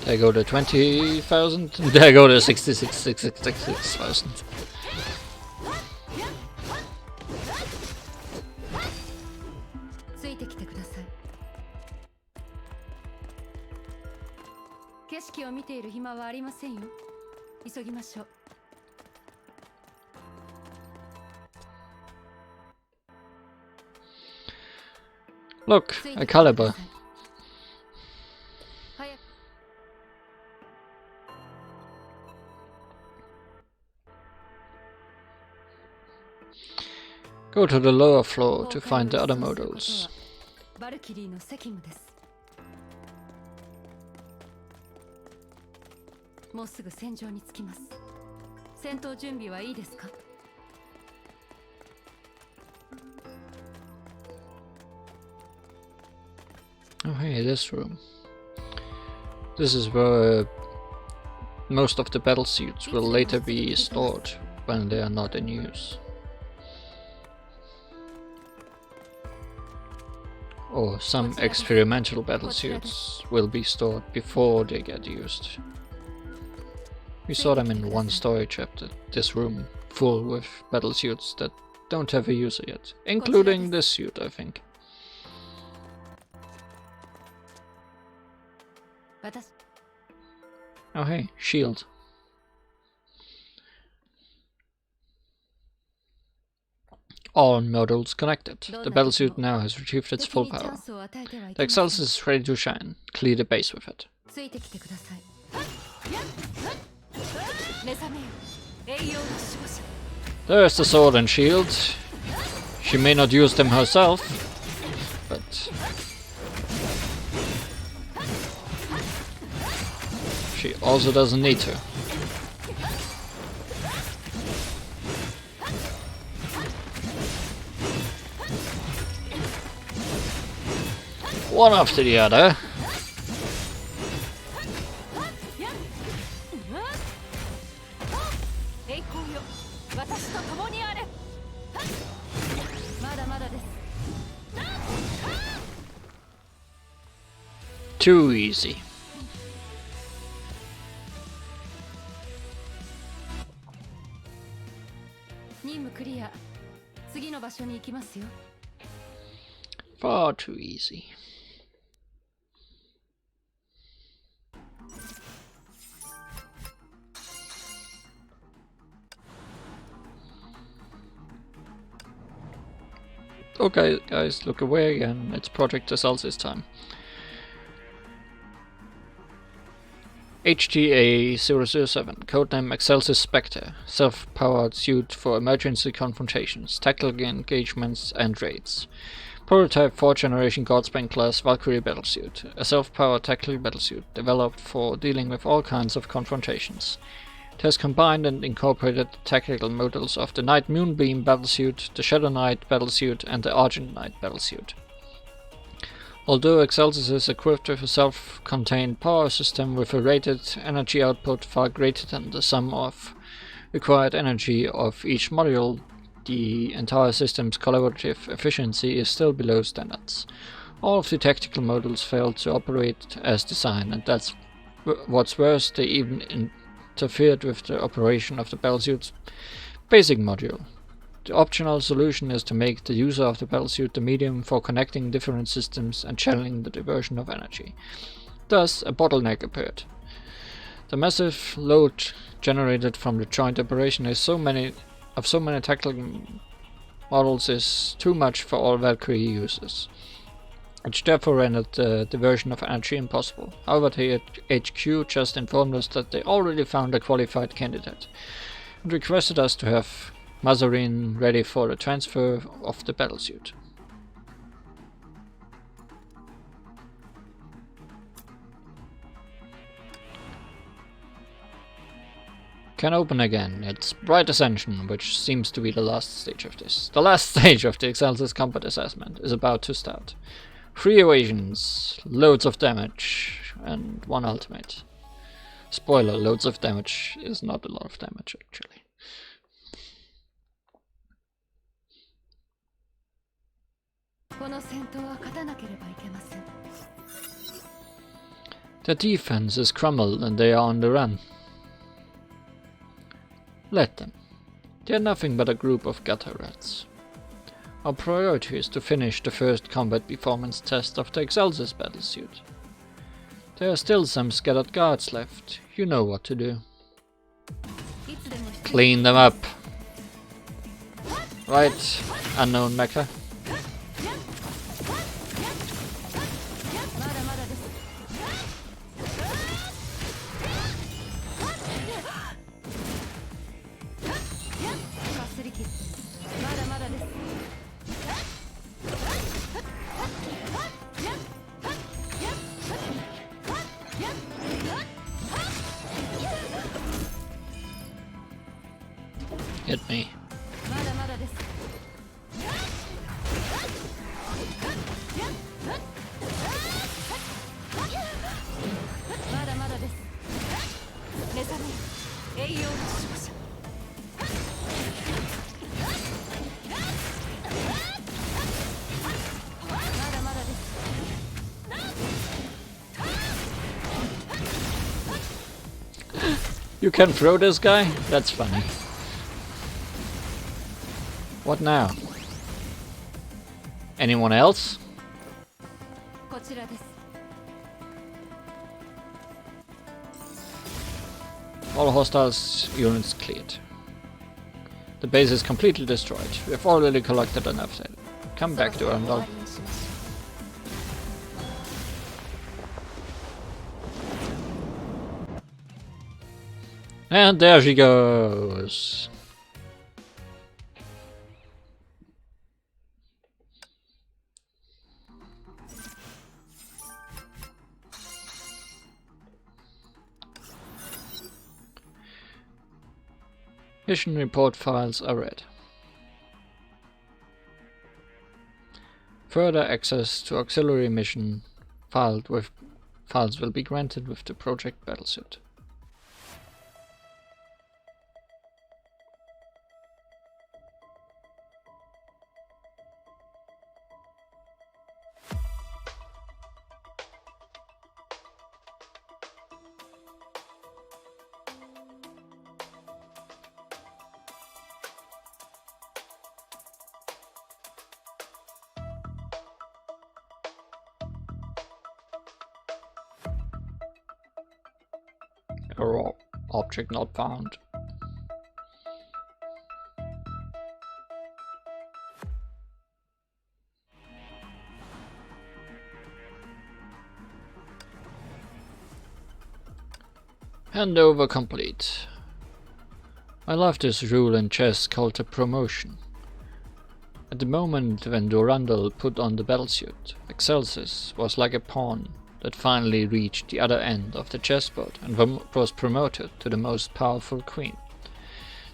There go the 20,000. There go the 66,000. Look, a caliber. Go to the lower floor to find the other models. Oh hey, this room. This is where most of the battlesuits will later be stored when they are not in use. Or some experimental battlesuits will be stored before they get used. We saw them in one story chapter, this room full with battlesuits that don't have a user yet, including this suit, I think. Oh hey, shield. All models connected. The battlesuit now has retrieved its full power. The Excelsis is ready to shine. Clear the base with it. There's the sword and shield. She may not use them herself, but she also doesn't need to. One after the other. Too easy. Far too easy. Okay, guys, look away again. It's Project Excelsis time. HTA-007, codename Excelsis Spectre, self-powered suit for emergency confrontations, tactical engagements and raids. Prototype 4th generation Godsbane class Valkyrie battlesuit, a self-powered tactical battlesuit developed for dealing with all kinds of confrontations. It has combined and incorporated the tactical models of the Knight Moonbeam battlesuit, the Shadow Knight battlesuit and the Argent Knight battlesuit. Although Excelsis is equipped with a self-contained power system with a rated energy output far greater than the sum of required energy of each module, the entire system's collaborative efficiency is still below standards. All of the tactical modules failed to operate as designed, and that's what's worse, they even interfered with the operation of the battlesuit's basic module. The optional solution is to make the user of the battlesuit the medium for connecting different systems and channeling the diversion of energy. Thus, a bottleneck appeared. The massive load generated from the joint operation of so many tactical models is too much for all Valkyrie users, which therefore rendered the diversion of energy impossible. However, the HQ just informed us that they already found a qualified candidate, and requested us to have Mazarin ready for the transfer of the battlesuit. Can open again. It's Bright Ascension, which seems to be the last stage of this. The last stage of the Excelsis combat assessment is about to start. 3 evasions, loads of damage, and 1 ultimate. Spoiler, loads of damage is not a lot of damage actually. Their defense is crumbled and they are on the run. Let them. They are nothing but a group of gutter rats. Our priority is to finish the first combat performance test of the Excelsis Battlesuit. There are still some scattered guards left. You know what to do. Clean them up. Right, unknown mecha. Hit me. You can throw this guy? That's funny. What now? Anyone else? All hostiles units cleared. The base is completely destroyed. We have already collected enough data. Come back, Durandal. And there she goes. Mission report files are read. Further access to auxiliary mission files will be granted with the Project Battlesuit. Error, object not found. Handover complete. I love this rule in chess called a promotion. At the moment when Durandal put on the battlesuit, Excelsis was like a pawn that finally reached the other end of the chessboard and was promoted to the most powerful queen.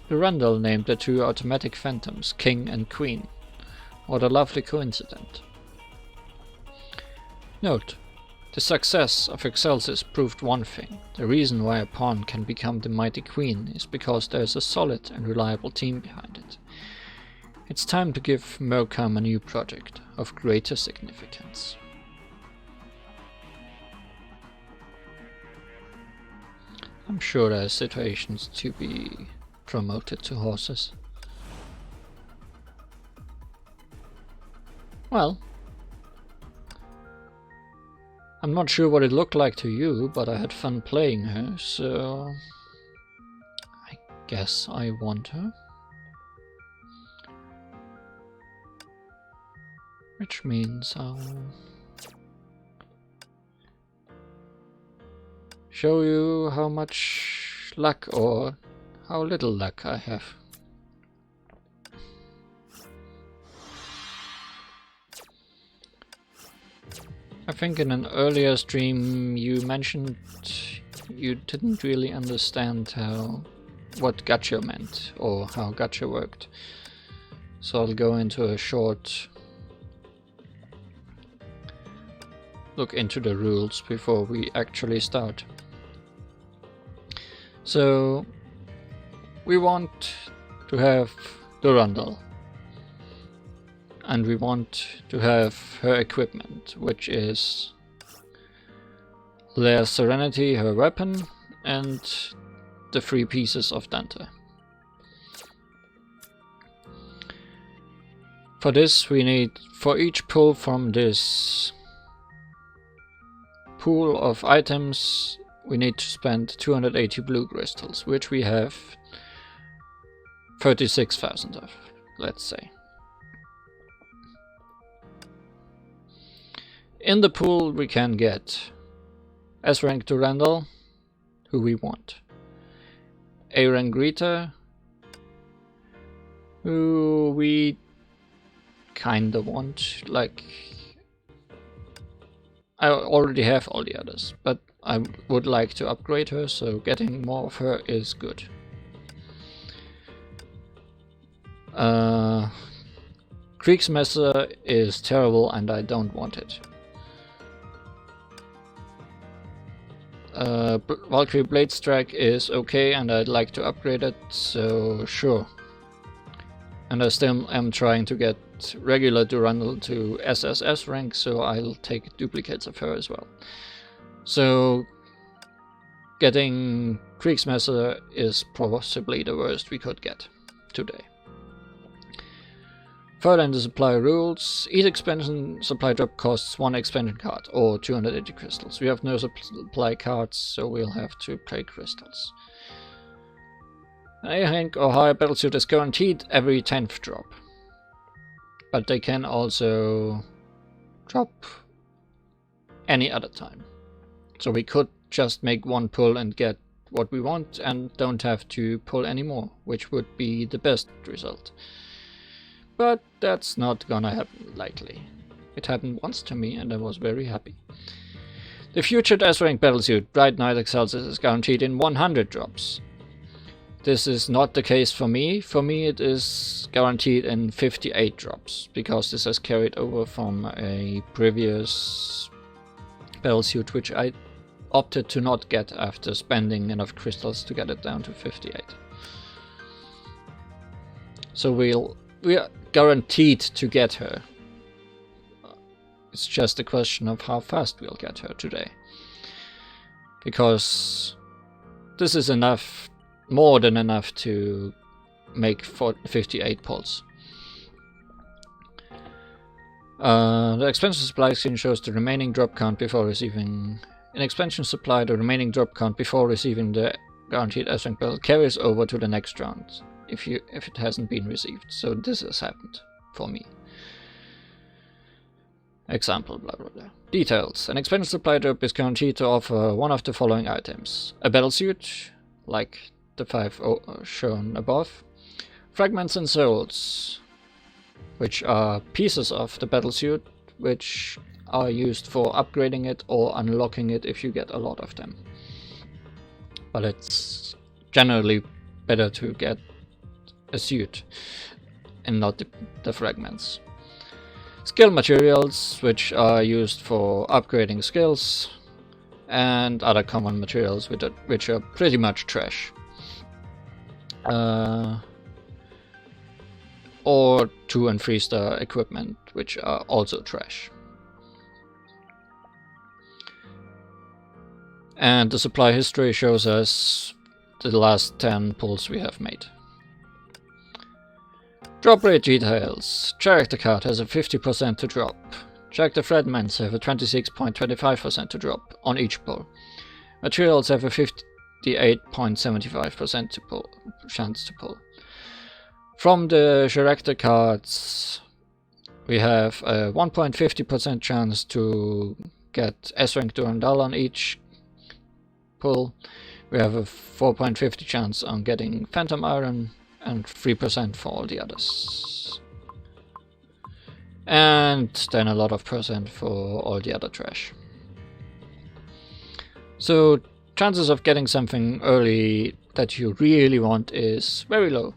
Durandal named the two automatic phantoms King and Queen. What a lovely coincidence. Note, the success of Excelsis proved one thing. The reason why a pawn can become the mighty queen is because there is a solid and reliable team behind it. It's time to give Mercam a new project of greater significance. I'm sure there are situations to be promoted to horses. Well, I'm not sure what it looked like to you, but I had fun playing her, so I guess I want her. Which means I'll show you how much luck or how little luck I have. I think in an earlier stream you mentioned you didn't really understand what gacha meant or how gacha worked. So I'll go into a short look into the rules before we actually start. So we want to have Durandal. and we want to have her equipment, which is their Serenity, her weapon, and the 3 pieces of Dante. For this we need, for each pull from this pool of items, we need to spend 280 blue crystals, which we have 36,000 of, let's say. In the pool we can get S-rank Durandal, who we want. A-rank Rita, who we kinda want. Like, I already have all the others, but I would like to upgrade her, so getting more of her is good. Kriegsmesser is terrible and I don't want it. Valkyrie Blade Strike is okay and I'd like to upgrade it, so sure. And I still am trying to get regular Durandal to SSS rank, so I'll take duplicates of her as well. So getting Kriegsmesser is possibly the worst we could get today. Further in the supply rules, each expansion supply drop costs 1 expansion card or 280 crystals. We have no supply cards, so we'll have to pay crystals. An A-rank or higher battlesuit is guaranteed every 10th drop, but they can also drop any other time. So we could just make one pull and get what we want and don't have to pull anymore, which would be the best result. But that's not gonna happen likely. It happened once to me and I was very happy. The future S-rank battlesuit Bright Knight Excelsis is guaranteed in 100 drops. This is not the case for me. For me it is guaranteed in 58 drops, because this has carried over from a previous battlesuit which I opted to not get after spending enough crystals to get it down to 58. So we are guaranteed to get her. It's just a question of how fast we'll get her today. Because this is enough, more than enough to make 58 pulls. The expansion supply screen shows the remaining drop count before receiving. In expansion supply, the remaining drop count before receiving the guaranteed S-rank battle carries over to the next round if it hasn't been received. So this has happened for me. Example, blah blah blah. Details. An expansion supply drop is guaranteed to offer one of the following items: a battlesuit, like the 5 shown above, fragments and souls, which are pieces of the battlesuit which are used for upgrading it or unlocking it if you get a lot of them. But it's generally better to get a suit and not the fragments. Skill materials, which are used for upgrading skills, and other common materials which are pretty much trash. Or 2 and 3 star equipment, which are also trash. And the supply history shows us the last 10 pulls we have made. Drop rate details. Character card has a 50% to drop. Character fragments have a 26.25% to drop on each pull. Materials have a 58.75% chance to pull. From the character cards, we have a 1.50% chance to get S-rank Durandal on each pull. We have a 4.50 chance on getting Phantom Iron, and 3% for all the others. And then a lot of percent for all the other trash. So chances of getting something early that you really want is very low.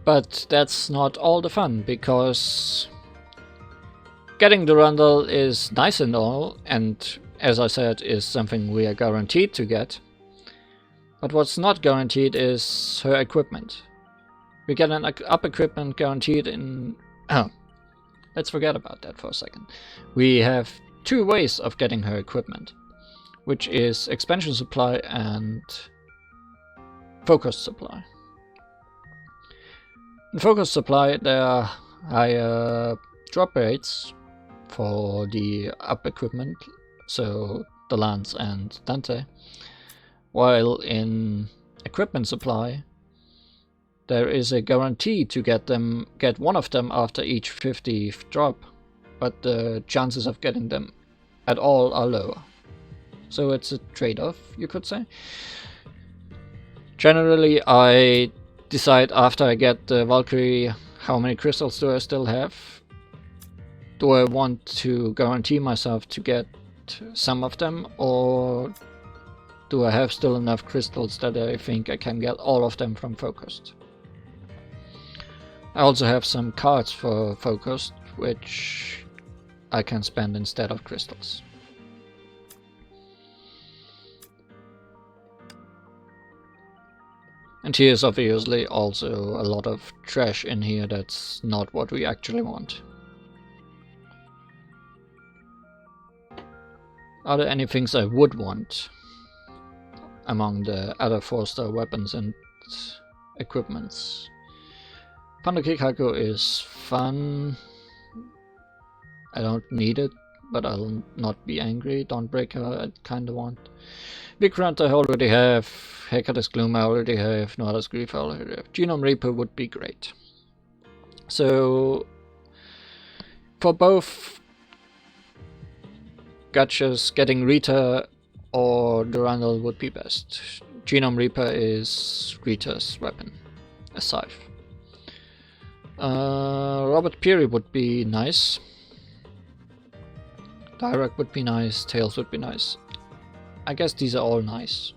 But that's not all the fun, because getting the Durandal is nice and all, and as I said, is something we are guaranteed to get. But what's not guaranteed is her equipment. We get an up equipment guaranteed in... Oh, let's forget about that for a second. We have two ways of getting her equipment, which is expansion supply and focus supply. In focus supply there are higher drop rates for the up equipment, so the Lance and Dante, while in equipment supply there is a guarantee to get one of them after each 50th drop, but the chances of getting them at all are lower. So it's a trade-off, you could say. Generally I decide after I get the Valkyrie how many crystals do I still have. Do I want to guarantee myself to get some of them, or do I have still enough crystals that I think I can get all of them from Focused? I also have some cards for Focused, which I can spend instead of crystals. And here's obviously also a lot of trash in here that's not what we actually want. Are there any things I would want among the other 4-star weapons and equipments? Panda Kikaku is fun. I don't need it, but I'll not be angry. Dawnbreaker I kinda want. Big Grunt I already have. Hecate's Gloom I already have. Noada's Grief I already have. Genome Reaper would be great. So for both gachas, getting Rita or Durandal would be best. Genome Reaper is Rita's weapon, a scythe. Robert Peary would be nice. Dirac would be nice. Tails would be nice. I guess these are all nice.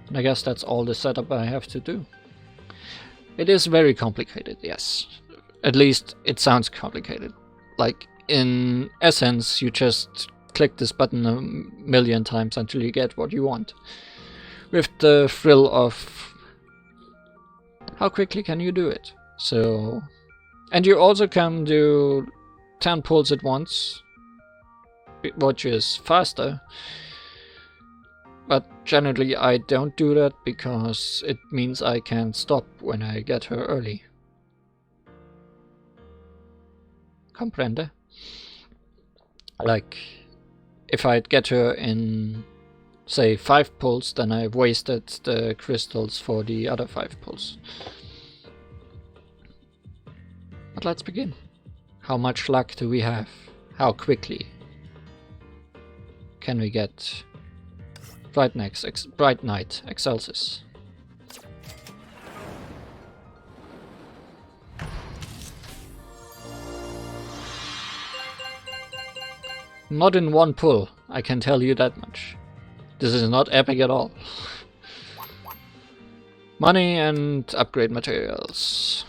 And I guess that's all the setup I have to do. It is very complicated, yes. At least it sounds complicated. Like in essence, you just click this button a million times until you get what you want. With the thrill of how quickly can you do it? So, and you also can do 10 pulls at once, which is faster. But generally I don't do that because it means I can stop when I get her early. Comprende? Like, if I'd get her in, say, 5 pulls, then I've wasted the crystals for the other 5 pulls. But let's begin. How much luck do we have? How quickly can we get Bright Knight Excelsis? Not in one pull, I can tell you that much. This is not epic at all. Money and upgrade materials.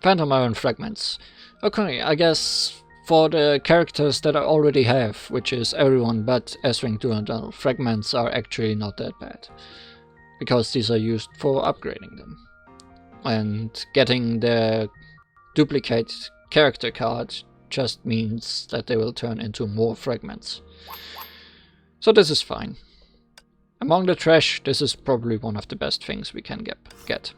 Phantom Iron Fragments. Okay, I guess for the characters that I already have, which is everyone but S-Ring Durandal, fragments are actually not that bad. Because these are used for upgrading them. And getting the duplicate character card just means that they will turn into more fragments. So this is fine. Among the trash, this is probably one of the best things we can get.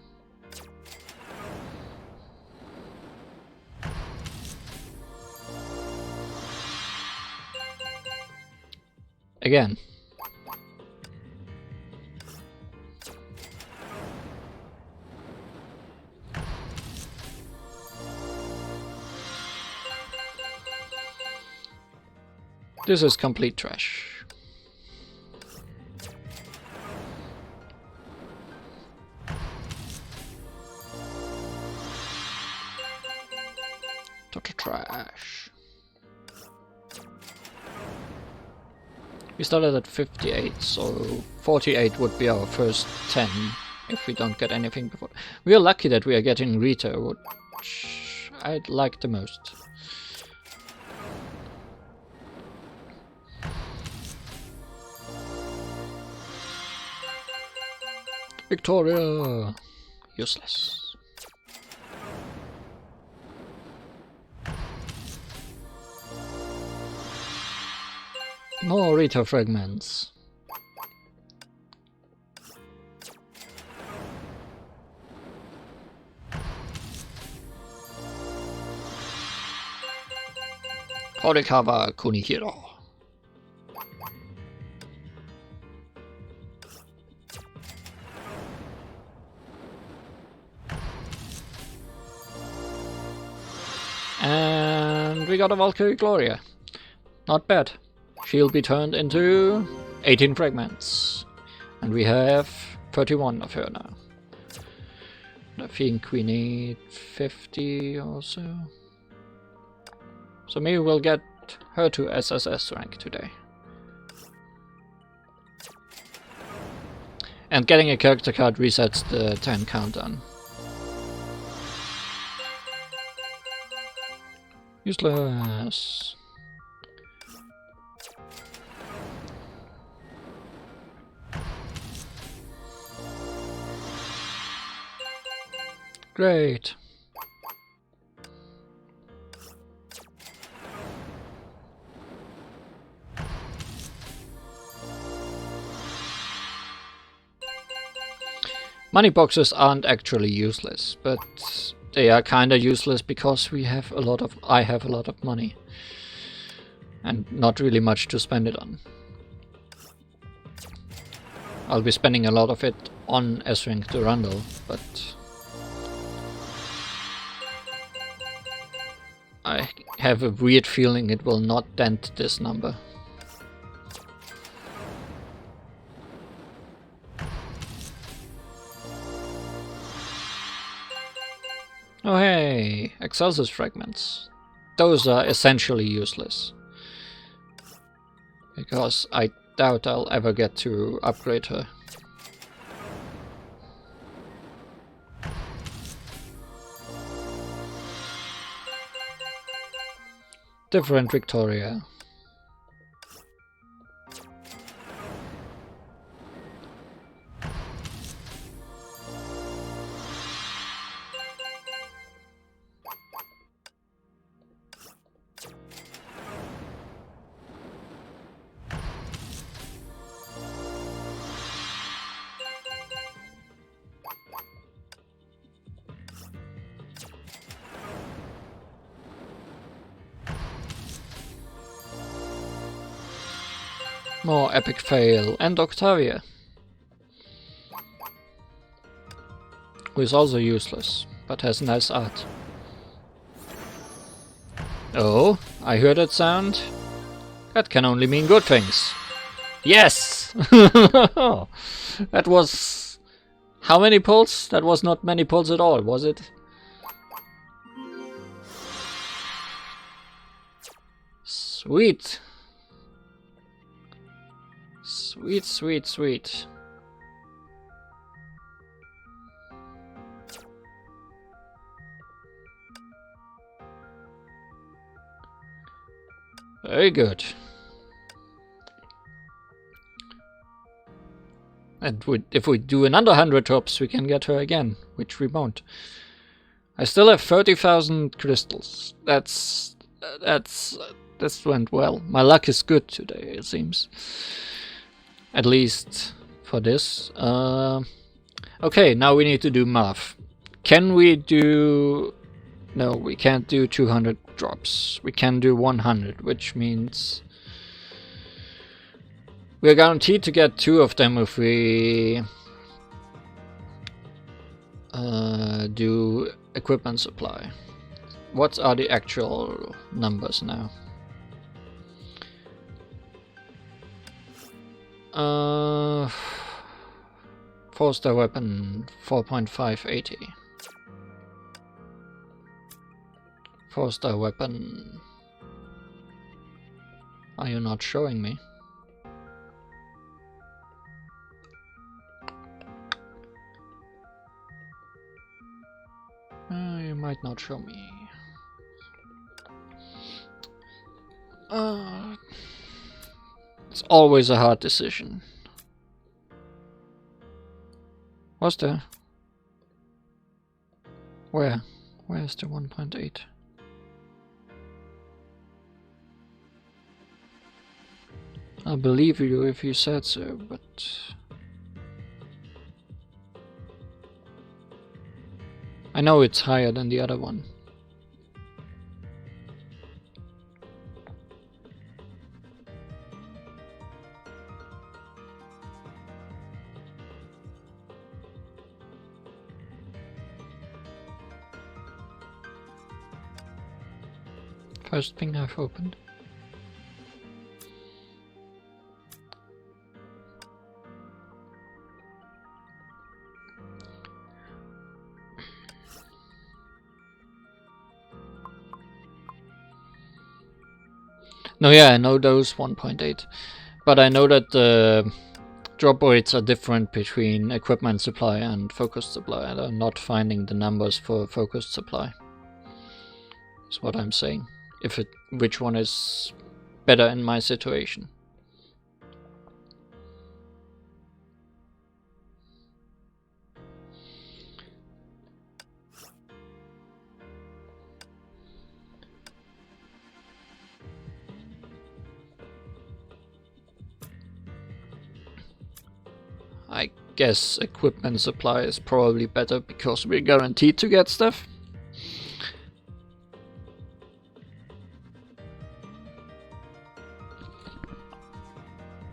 Again. This is complete trash. Total trash. We started at 58, so 48 would be our first 10 If we don't get anything before. We are lucky that we are getting Rita, which I'd like the most. Victoria! Useless. More Rita fragments. Horikawa Kunihiro. And we got a Valkyrie Gloria. Not bad. She'll be turned into 18 fragments. And we have 31 of her now. I think we need 50 or so. So maybe we'll get her to SSS rank today. And getting a character card resets the 10 countdown. Useless. Great. Money boxes aren't actually useless, but they are kinda useless because I have a lot of money. And not really much to spend it on. I'll be spending a lot of it on S-Rank Durandal, but I have a weird feeling it will not dent this number. Oh hey, Excelsis fragments. Those are essentially useless. Because I doubt I'll ever get to upgrade her. Different Victoria. More epic fail, and Octavia, who is also useless, but has nice art. Oh, I heard that sound. That can only mean good things. Yes! That was... how many pulls? That was not many pulls at all, was it? Sweet. Sweet, sweet, sweet. Very good. And if we do another 100 tops, we can get her again, which we won't. I still have 30,000 crystals. That went well. My luck is good today, it seems. At least for this. Okay, now we need to do math. Can we do... No, we can't do 200 drops. We can do 100, which means... we're guaranteed to get 2 of them if we... do equipment supply. What are the actual numbers now? Four-star weapon 4.580. 4-star weapon. Are you not showing me? You might not show me. It's always a hard decision. Was there? Where? Where's the 1.8? I'll believe you if you said so, but... I know it's higher than the other one. First thing I've opened. No, yeah, I know those 1.8, but I know that the drop rates are different between equipment supply and focused supply, and I'm not finding the numbers for focused supply. Is what I'm saying. Which one is better in my situation. I guess equipment supply is probably better because we're guaranteed to get stuff.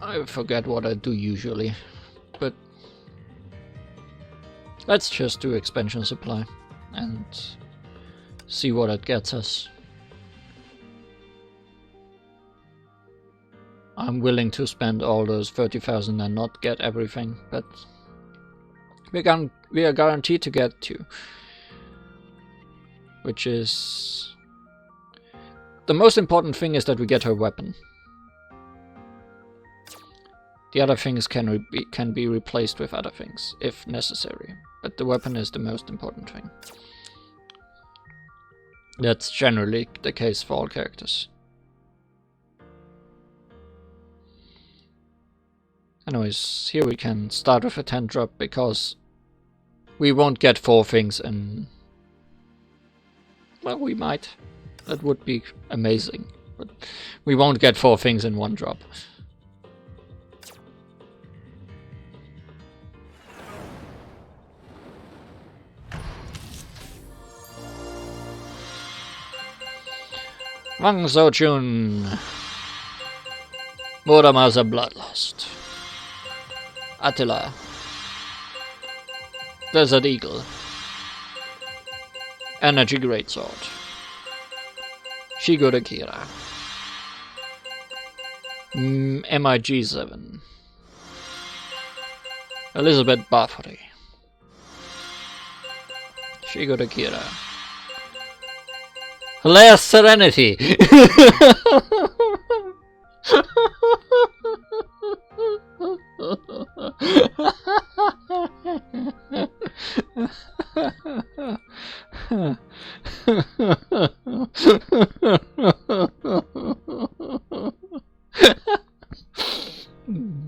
I forget what I do usually, but let's just do expansion supply and see what it gets us. I'm willing to spend all those 30,000 and not get everything, but we are guaranteed to get 2, which is the most important thing is that we get her weapon. The other things can be replaced with other things, if necessary. But the weapon is the most important thing. That's generally the case for all characters. Anyways, here we can start with a 10 drop, because we won't get 4 things and... well, we might. That would be amazing. But we won't get 4 things in 1 drop. Wang Zhou-Jun, Muramasa Bloodlust, Attila, Desert Eagle, Energy Greatsword, Shigure Kira, MIG-7, Elizabeth Bathory, Shigure Kira, Last Serenity.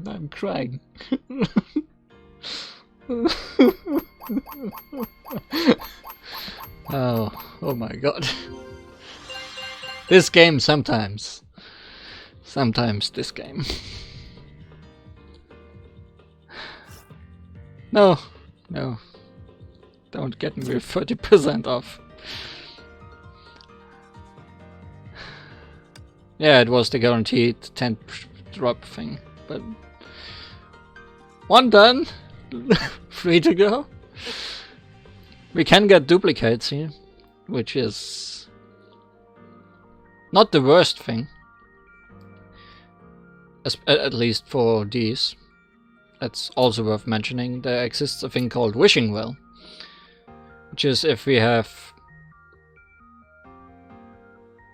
I'm crying. Oh my god. This game sometimes this game. No, don't get me with 30% off. Yeah, it was the guaranteed 10 drop thing, but 1 done, 3 to go. We can get duplicates here, which is not the worst thing, at least for these. That's also worth mentioning. There exists a thing called Wishing Well, which is if we have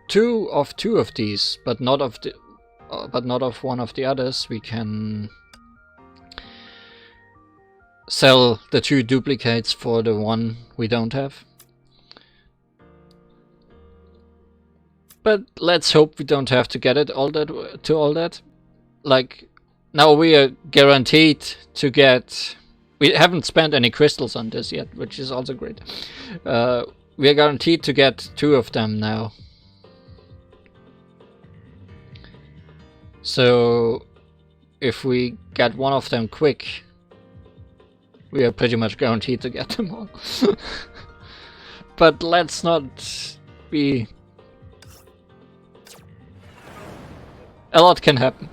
two of these, but not of one of the others, we can sell the 2 duplicates for the one we don't have. But let's hope we don't have to get it all that. Like, now we are guaranteed to get... We haven't spent any crystals on this yet, which is also great. We are guaranteed to get 2 of them now. So, if we get one of them quick, we are pretty much guaranteed to get them all. But let's not be... A lot can happen.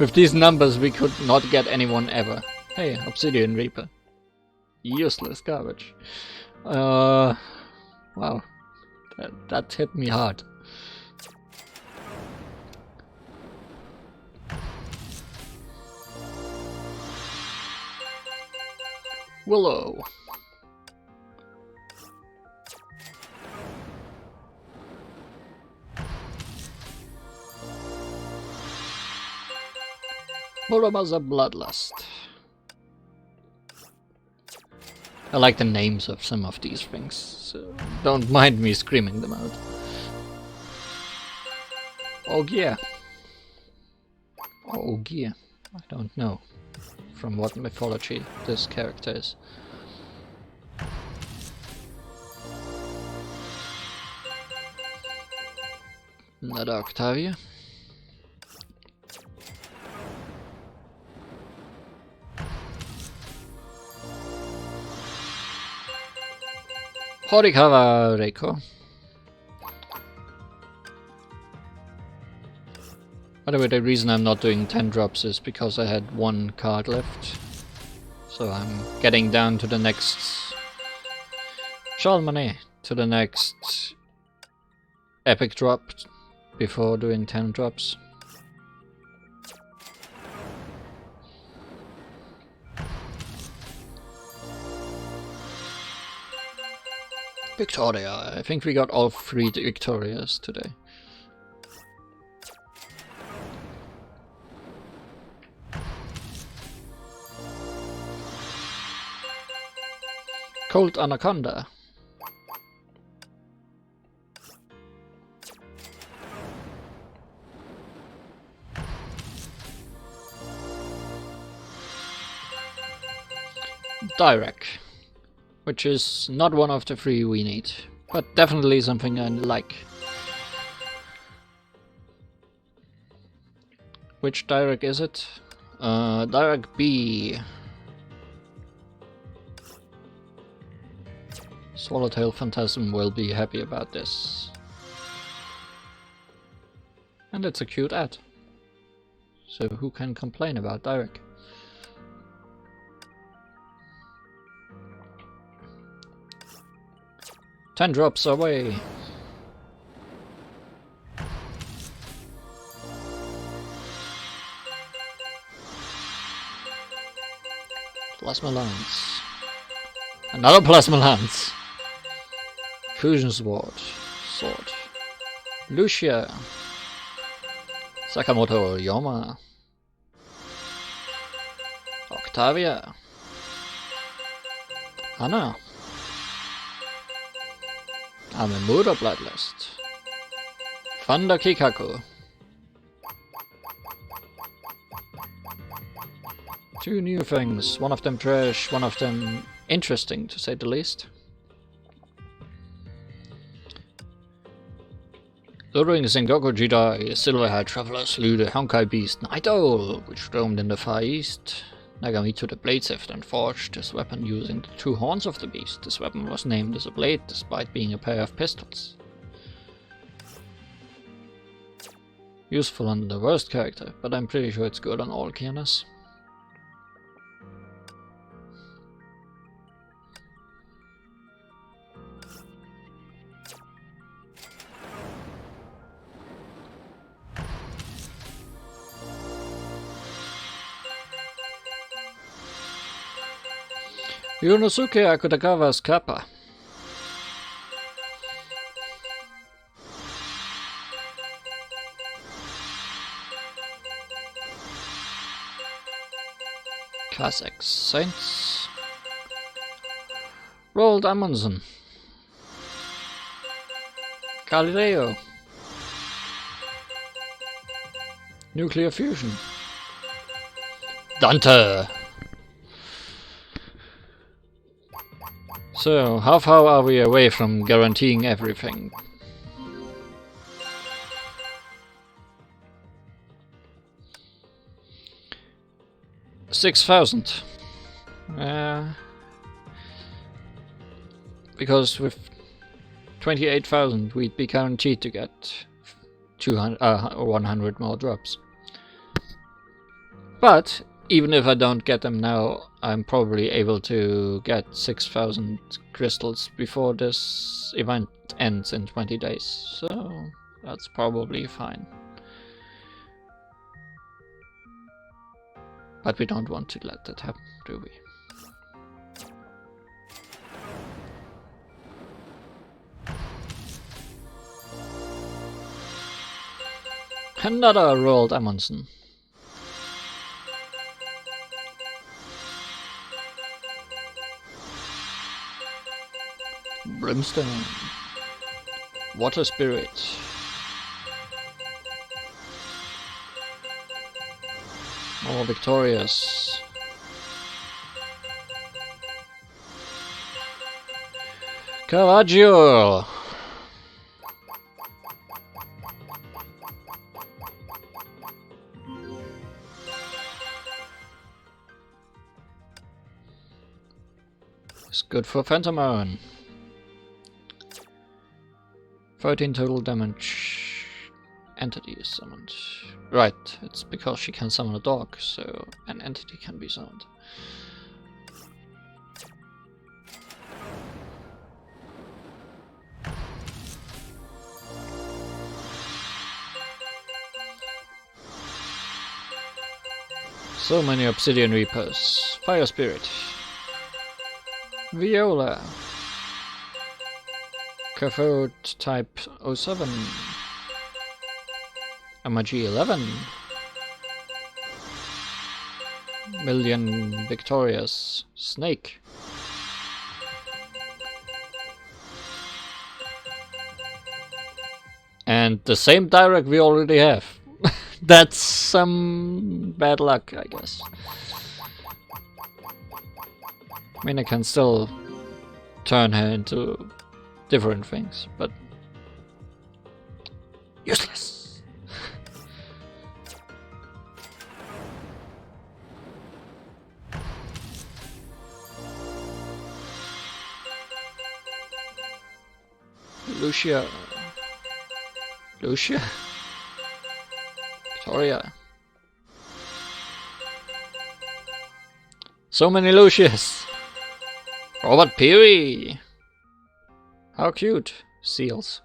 With these numbers we could not get anyone ever. Hey, Obsidian Reaper. Useless garbage. Wow. That hit me hard. Willow. Murama's a Bloodlust. I like the names of some of these things, so don't mind me screaming them out. Ogier. Ogier. I don't know from what mythology this character is. Another Octavia. Horikawa Reiko. By the way, the reason I'm not doing 10 drops is because I had 1 card left. So I'm getting down to the next... Charlemagne, to the next epic drop before doing 10 drops. Victoria. I think we got all 3 Victorias today. Cold Anaconda. Direct. Which is not one of the 3 we need, but definitely something I like. Which direct is it? Direct B. Swallowtail Phantasm will be happy about this. And it's a cute ad. So who can complain about direct? Ten drops away. Plasma Lance. Another Plasma Lance. Fusion Sword. Lucia. Sakamoto Yoma. Octavia. Hana. Amemura Bloodlust. Thunder Kikaku. 2 new things, one of them trash, one of them interesting to say the least. During the Sengoku Jidai, Silverhaired Traveler slew the Honkai beast Night Owl, which roamed in the Far East. Nagamitsu the Bladesmith then forged this weapon using the 2 horns of the beast. This weapon was named as a blade, despite being a pair of pistols. Useful on the worst character, but I'm pretty sure it's good on all Kianas. Yunosuke Akutagawa's Kappa. Kazakh Saints. Roald Amundsen. Galileo. Nuclear fusion. Dante. So, how far are we away from guaranteeing everything? $6,000. Because with 28,000 we'd be guaranteed to get 100 more drops. But even if I don't get them now, I'm probably able to get 6,000 crystals before this event ends in 20 days. So that's probably fine. But we don't want to let that happen, do we? Another Roald Amundsen. Brimstone. Water Spirit. More victorious. Caravaggio. It's good for Phantomon. 13 total damage. Entity is summoned. Right, it's because she can summon a dog, so an entity can be summoned. So many Obsidian Reapers. Fire Spirit. Viola. Cathode type 07. Amaji 11. Million Victorious. Snake. And the same direct we already have. That's some bad luck, I guess. I mean, I can still turn her into different things, but useless. Lucia. Victoria. So many Lucius. Robert Peary. How cute. Seals.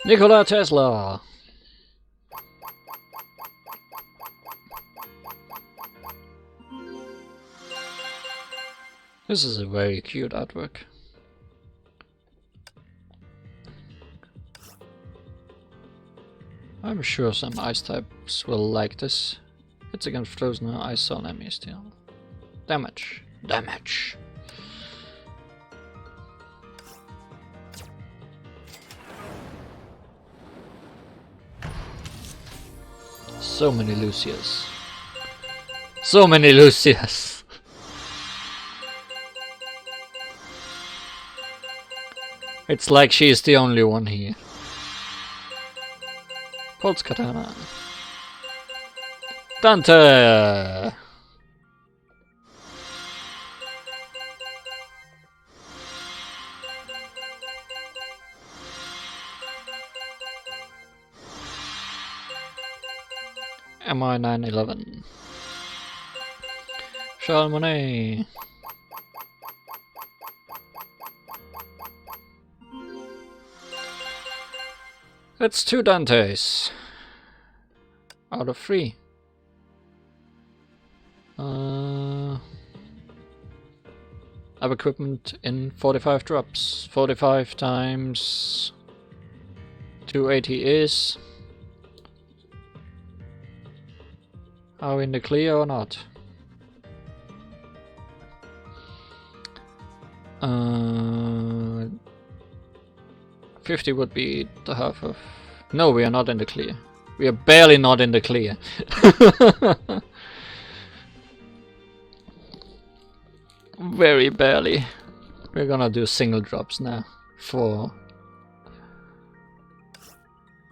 Nikola Tesla. This is a very cute artwork. I'm sure some ice types will like this. It's against frozen or ice zone enemies still. Damage. Damage. So many Lucius. So many Lucius. It's like she's the only one here. Pulse Katana. Dante! MI 911. Charles Monet. That's 2 Dantes out of 3. Have equipment in 45 drops. 45 times 280 is. Are we in the clear or not? 50 would be the half of... No, we are not in the clear. We are barely not in the clear. Very barely. We're gonna do single drops now. For...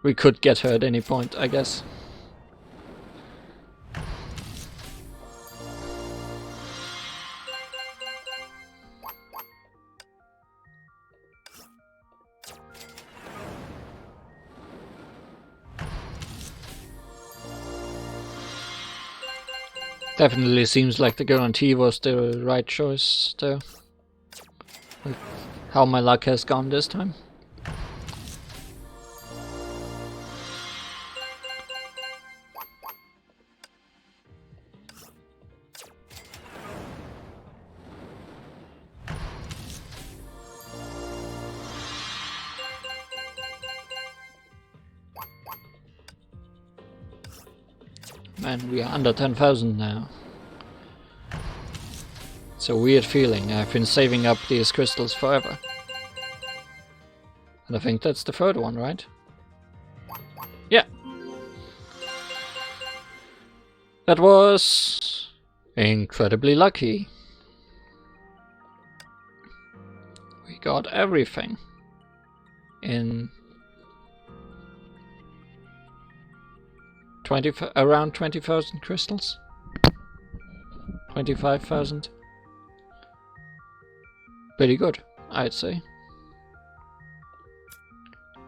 We could get her at any point, I guess. Definitely seems like the guarantee was the right choice there. With how my luck has gone this time. Man, we are under 10,000 now. It's a weird feeling. I've been saving up these crystals forever. And I think that's the third one, right? Yeah. That was incredibly lucky. We got everything in around 20,000 crystals. 25,000. Pretty good, I'd say.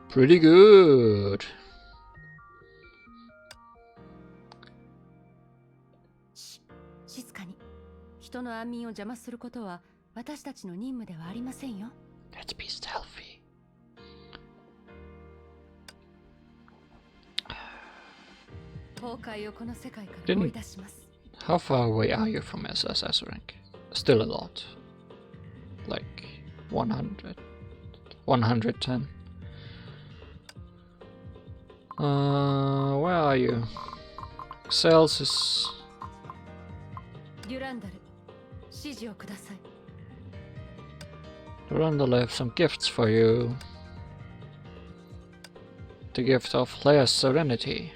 Pretty good. Let's be stealthy. How far away are you from SSS rank? Still a lot. Like 100. 110. Where are you? Excelsis. Durandal, I have some gifts for you. The gift of Leia's Serenity.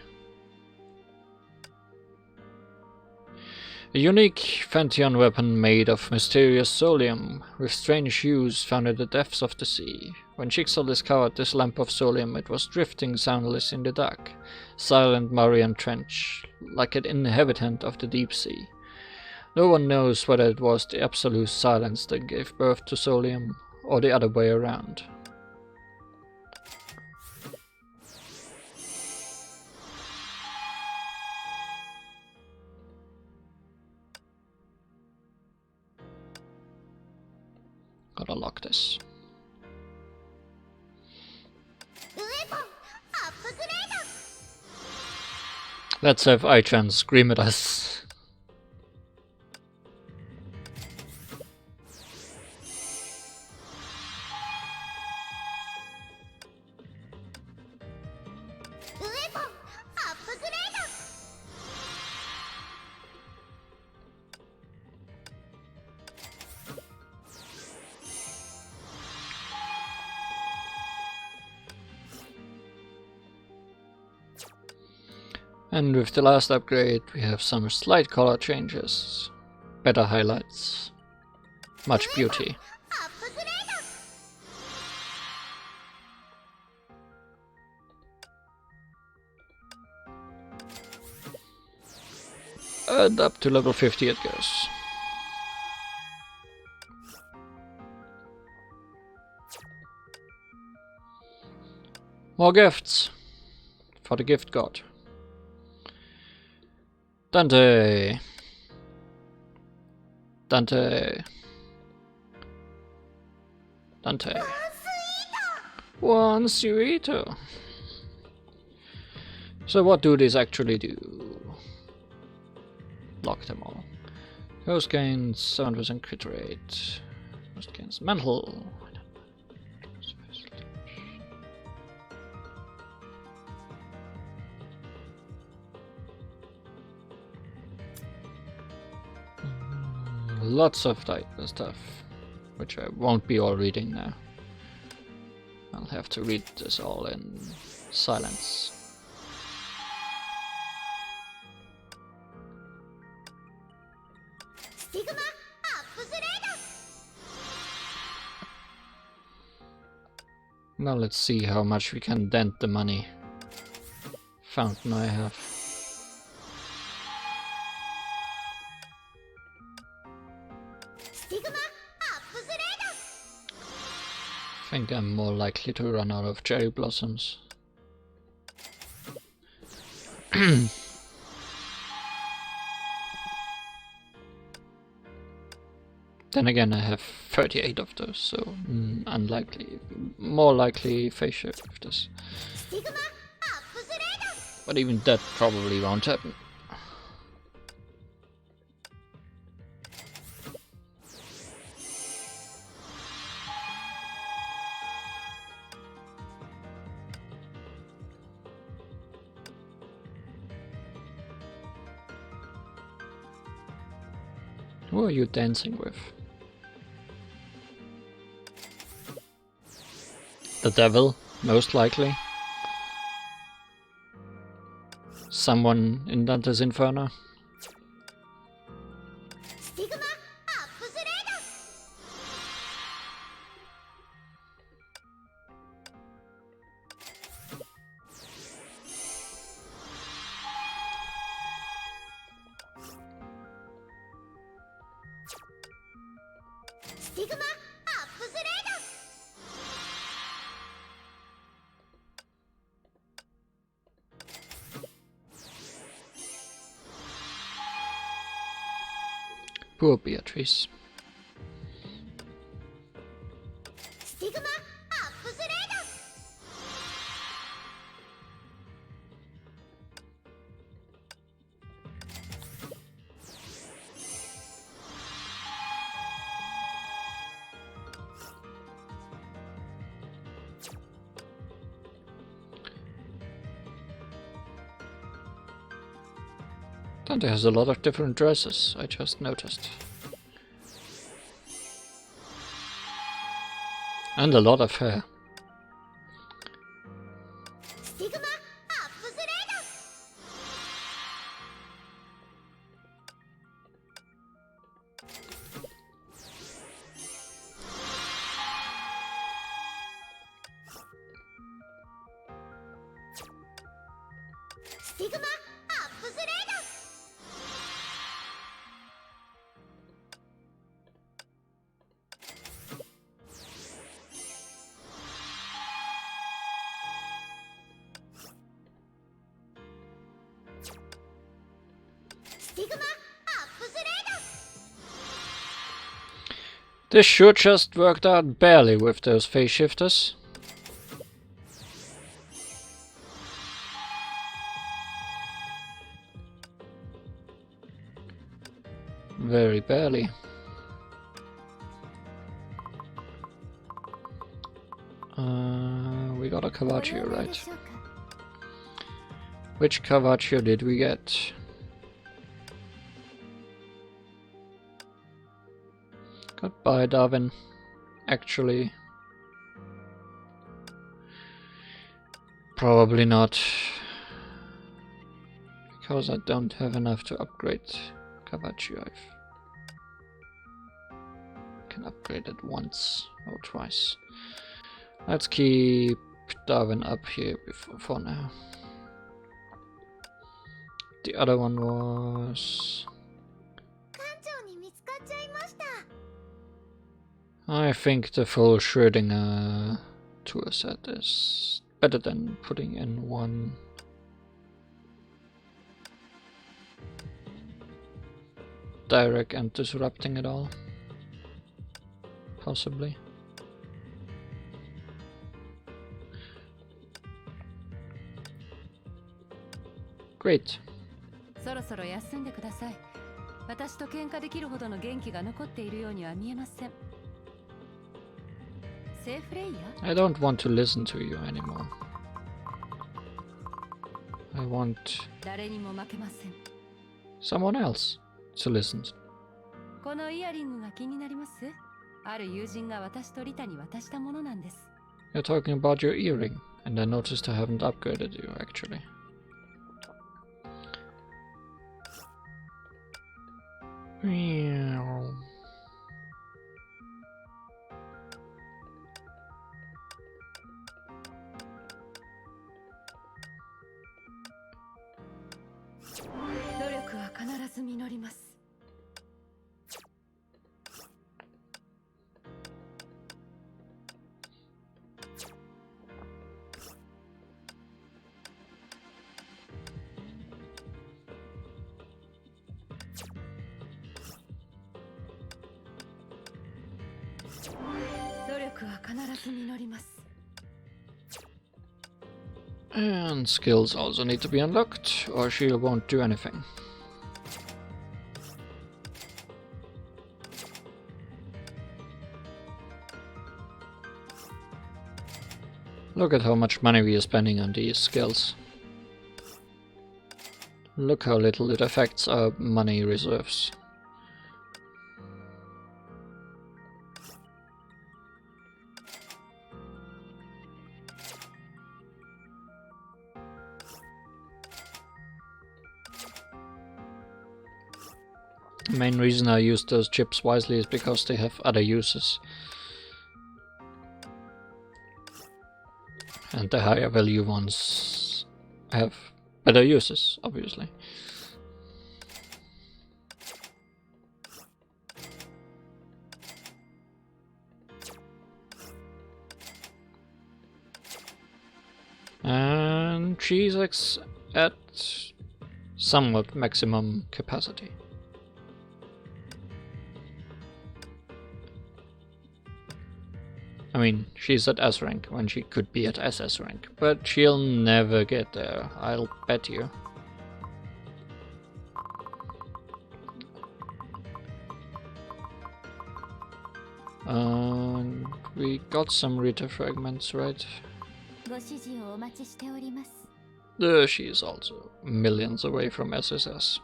A unique Fanthian weapon made of mysterious solium, with strange hues found in the depths of the sea. When Jigsaw discovered this lamp of solium, it was drifting soundless in the dark, silent Marian trench, like an inhabitant of the deep sea. No one knows whether it was the absolute silence that gave birth to solium, or the other way around. Gotta lock this. Let's have Aichan scream at us. And with the last upgrade we have some slight color changes, better highlights, much beauty. And up to level 50 it goes. More gifts for the gift god. Dante. Dante. Dante. One sweeter. So what do these actually do? Lock them all. Ghost gains 7% crit rate. Ghost gains mental. Lots of stuff, which I won't be all reading now. I'll have to read this all in silence. Now let's see how much we can dent the money fountain I have. I think I'm more likely to run out of cherry blossoms. Then again, I have 38 of those, so unlikely. More likely face shifters. But even that probably won't happen. Who are you dancing with? The devil, most likely. Someone in Dante's Inferno. Poor Beatrice. Dante has a lot of different dresses, I just noticed. And a lot of hair. This should just worked out barely with those phase shifters. Very barely. We got a Caravaggio, right? Which Caravaggio did we get? Goodbye, Darwin. Actually, probably not, because I don't have enough to upgrade Caravaggio. I can upgrade it once or twice. Let's keep Darwin up here for now. The other one was... I think the full Schrödinger tour set is better than putting in one. Direct and disrupting it all. Possibly. Great. そろそろ休んでください。私と喧嘩できるほどの元気が残っているようには見えません。セーフレイヤー? I don't want to listen to you anymore. I want 誰にも負けません。 someone else to listen このイヤリングが気になります？ある友人が私とリタに渡したものなんです。 You're talking about your earring, and I noticed I haven't upgraded you actually. Meow. And skills also need to be unlocked, or she won't do anything. Look at how much money we are spending on these skills. Look how little it affects our money reserves. The main reason I use those chips wisely is because they have other uses. And the higher value ones have better uses, obviously. And she's at somewhat maximum capacity. I mean, she's at S rank when she could be at SS rank, but she'll never get there, I'll bet you. We got some Rita fragments, right? She is also millions away from SSS.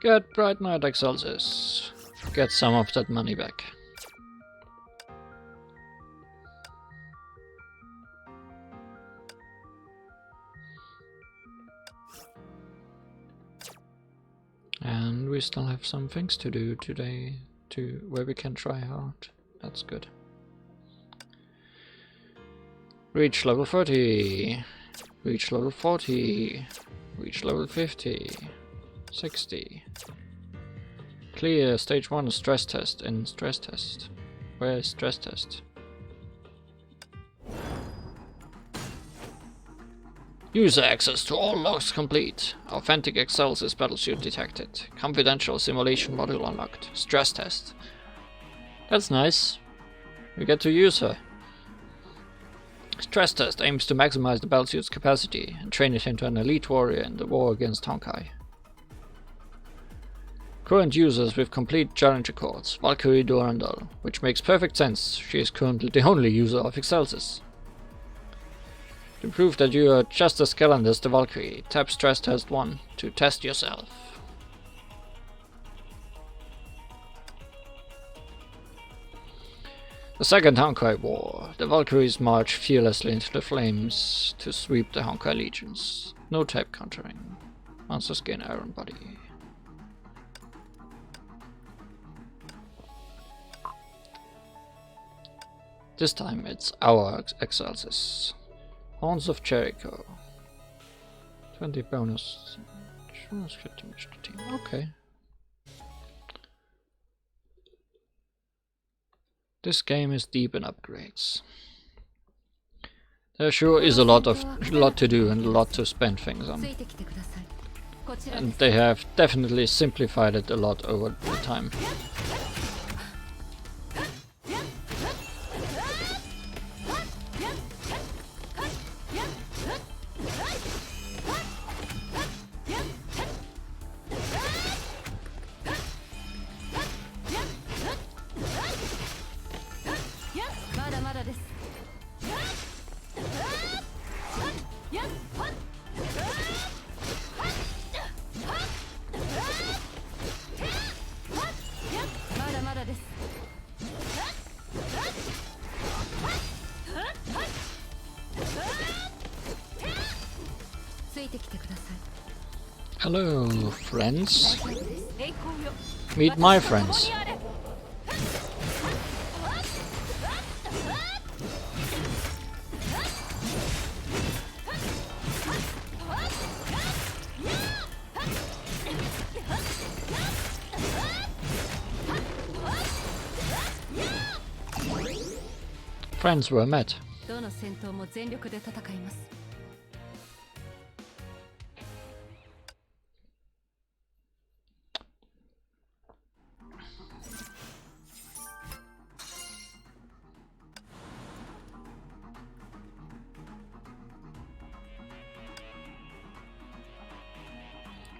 Get Bright Knight Excelsis. Get some of that money back. And we still have some things to do today where we can try hard. That's good. Reach level 30. Reach level 40. Reach level 50. 60. Clear stage 1 stress test in stress test. Where is stress test? User access to all logs complete. Authentic Excelsis Battlesuit detected. Confidential simulation module unlocked. Stress test. That's nice. We get to use her. Stress test aims to maximize the Battlesuit's capacity and train it into an elite warrior in the war against Honkai. Current users with complete challenge accords, Valkyrie Durandal, which makes perfect sense, she is currently the only user of Excelsis. To prove that you are just as skilled as the Valkyrie, tap Stress Test 1 to test yourself. The Second Honkai War. The Valkyries march fearlessly into the flames to sweep the Honkai legions. No type countering. Monsters gain Iron Body. This time it's our Excelsis. Horns of Jericho. 20 bonus. Okay. This game is deep in upgrades. There sure is a lot to do and a lot to spend things on. And they have definitely simplified it a lot over the time. Hello, friends. 栄光よ Meet my friends. Friends were met. どの戦闘も全力で戦います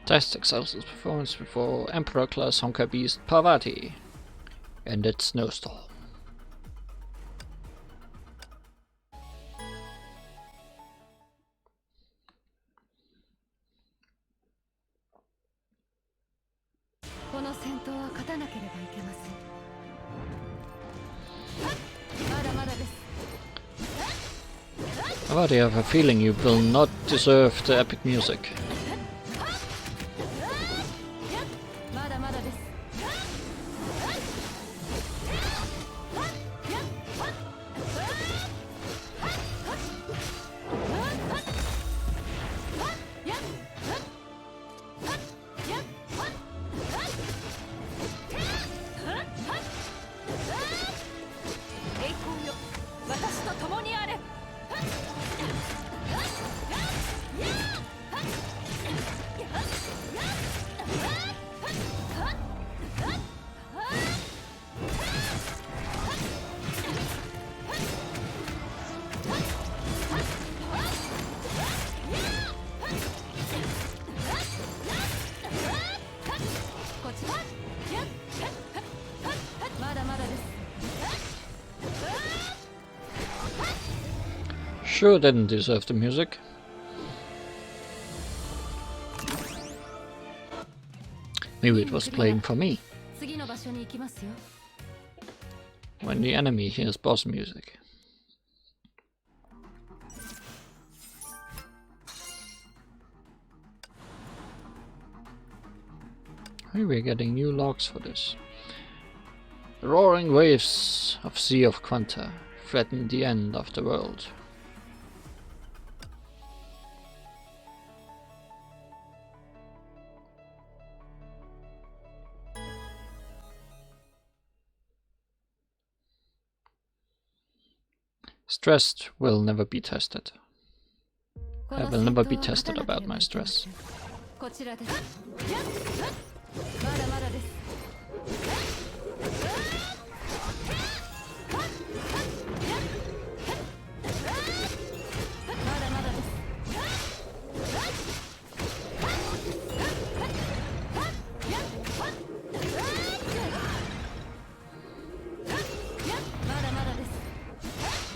Test Excelsis performance before Emperor class Honkai Beast Parvati. Ended snowstorm. But I have a feeling you will not deserve the epic music. Sure didn't deserve the music. Maybe it was playing for me. 次の場所に行きますよ When the enemy hears boss music. Maybe we're getting new logs for this. The roaring waves of Sea of Quanta threaten the end of the world. Stressed will never be tested. I will never be tested about my stress. こちらですまだまだですまだまだです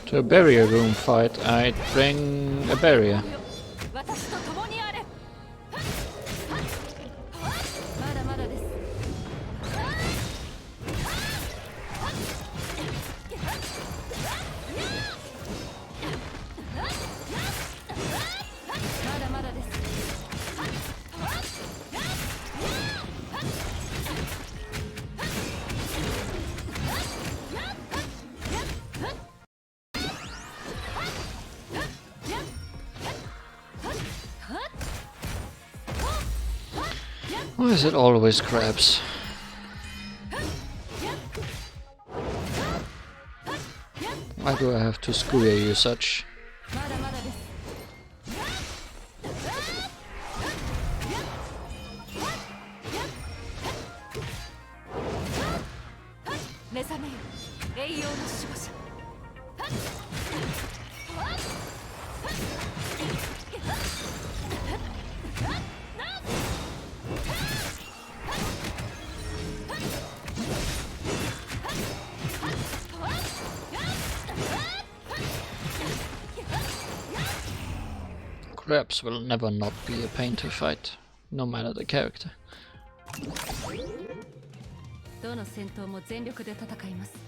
To a barrier room fight, I'd bring a barrier. 私と共にあれまだまだです まだまだです Why is it always crabs? Why do I have to skewer you such? まだまだです 目覚めよ栄養の守護者 Crabs will never not be a pain to fight, no matter the character. どの戦闘も全力で戦います 「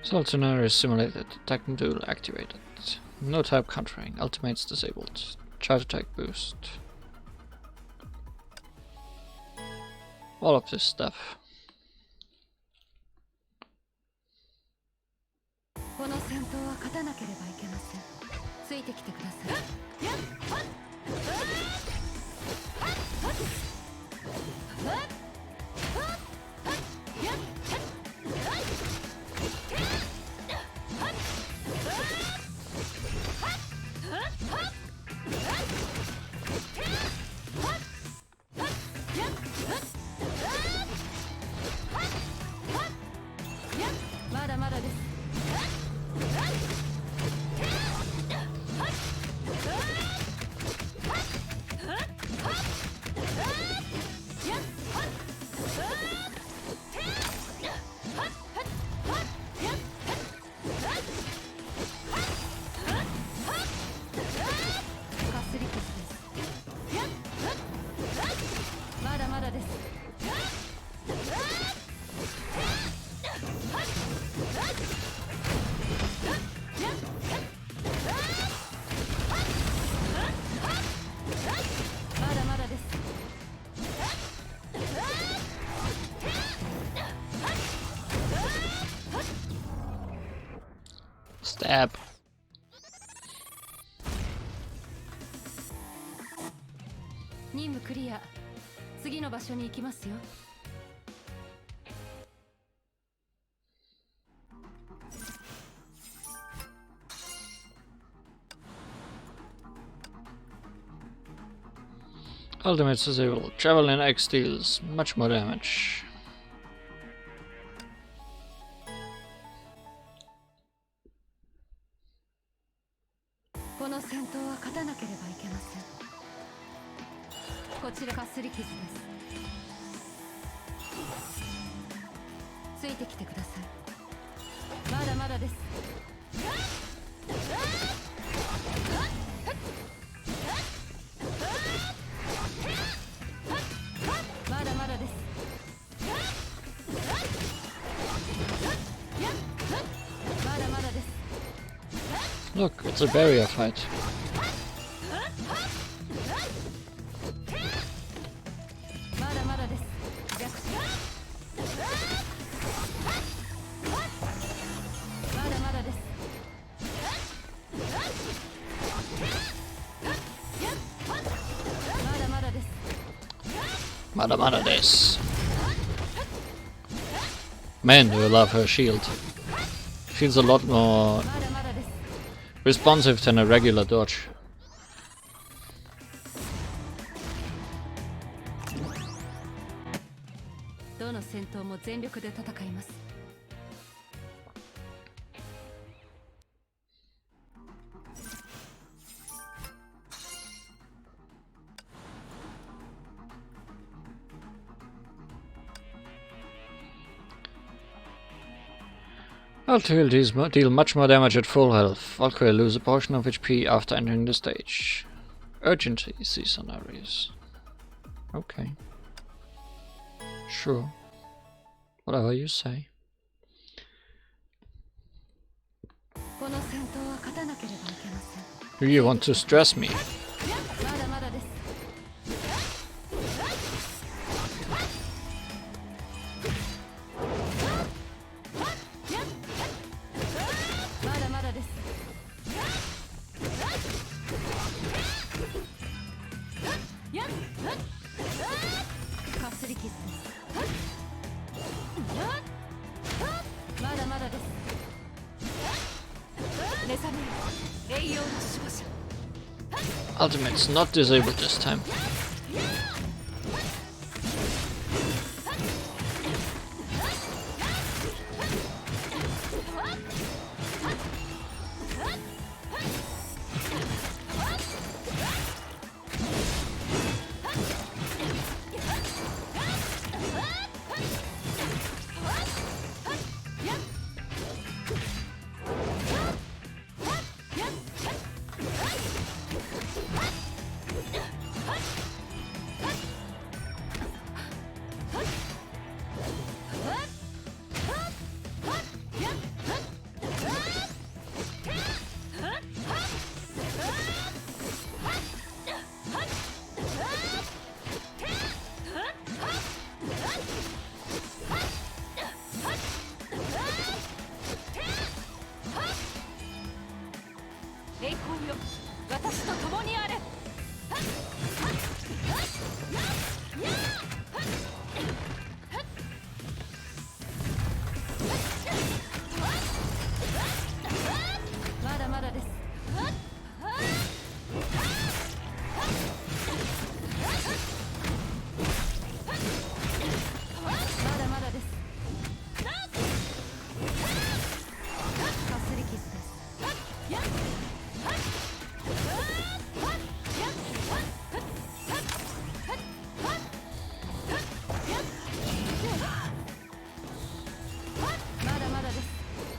Sultanary simulated. Attack module activated. No type countering. Ultimates disabled. Charge attack boost. All of this stuff. この戦闘は勝たなければいけません。ついてきてください。まだまだです。まだまだです。まだまだです。Stab. 任務クリア。次の場所に行きますよ。Ultimates disabled. Travel in X deals much more damage. この戦闘は勝たなければいけません。こちらかすり傷です。ついてきてください。まだまだです。まだまだです。まだまだです。 Look, it's a barrier fight. まだまだです。逆襲。まだまだです。まだまだです。 Mada this. Man, do I love her shield. Feels a lot more まだまだです。 responsive than a regular dodge. どの戦闘も全力で戦います。 Ultimates deal much more damage at full health. Valkyrie lose a portion of HP after entering the stage. Urgency scenarios. Okay. Sure. Whatever you say. この戦闘は勝たなければいけません。 Do you want to stress me? まだまだです。まだまだです。かすり傷です。まだまだです。目覚めよ、栄養の守護者。 Ultimate's not disabled this time.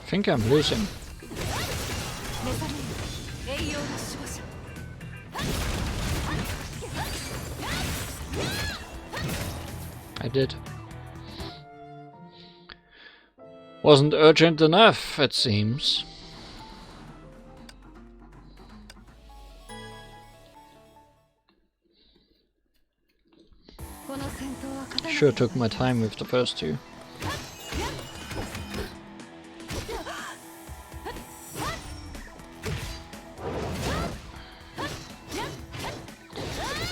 think I'm losing. I did. Wasn't urgent enough, it seems. Sure took my time with the first two.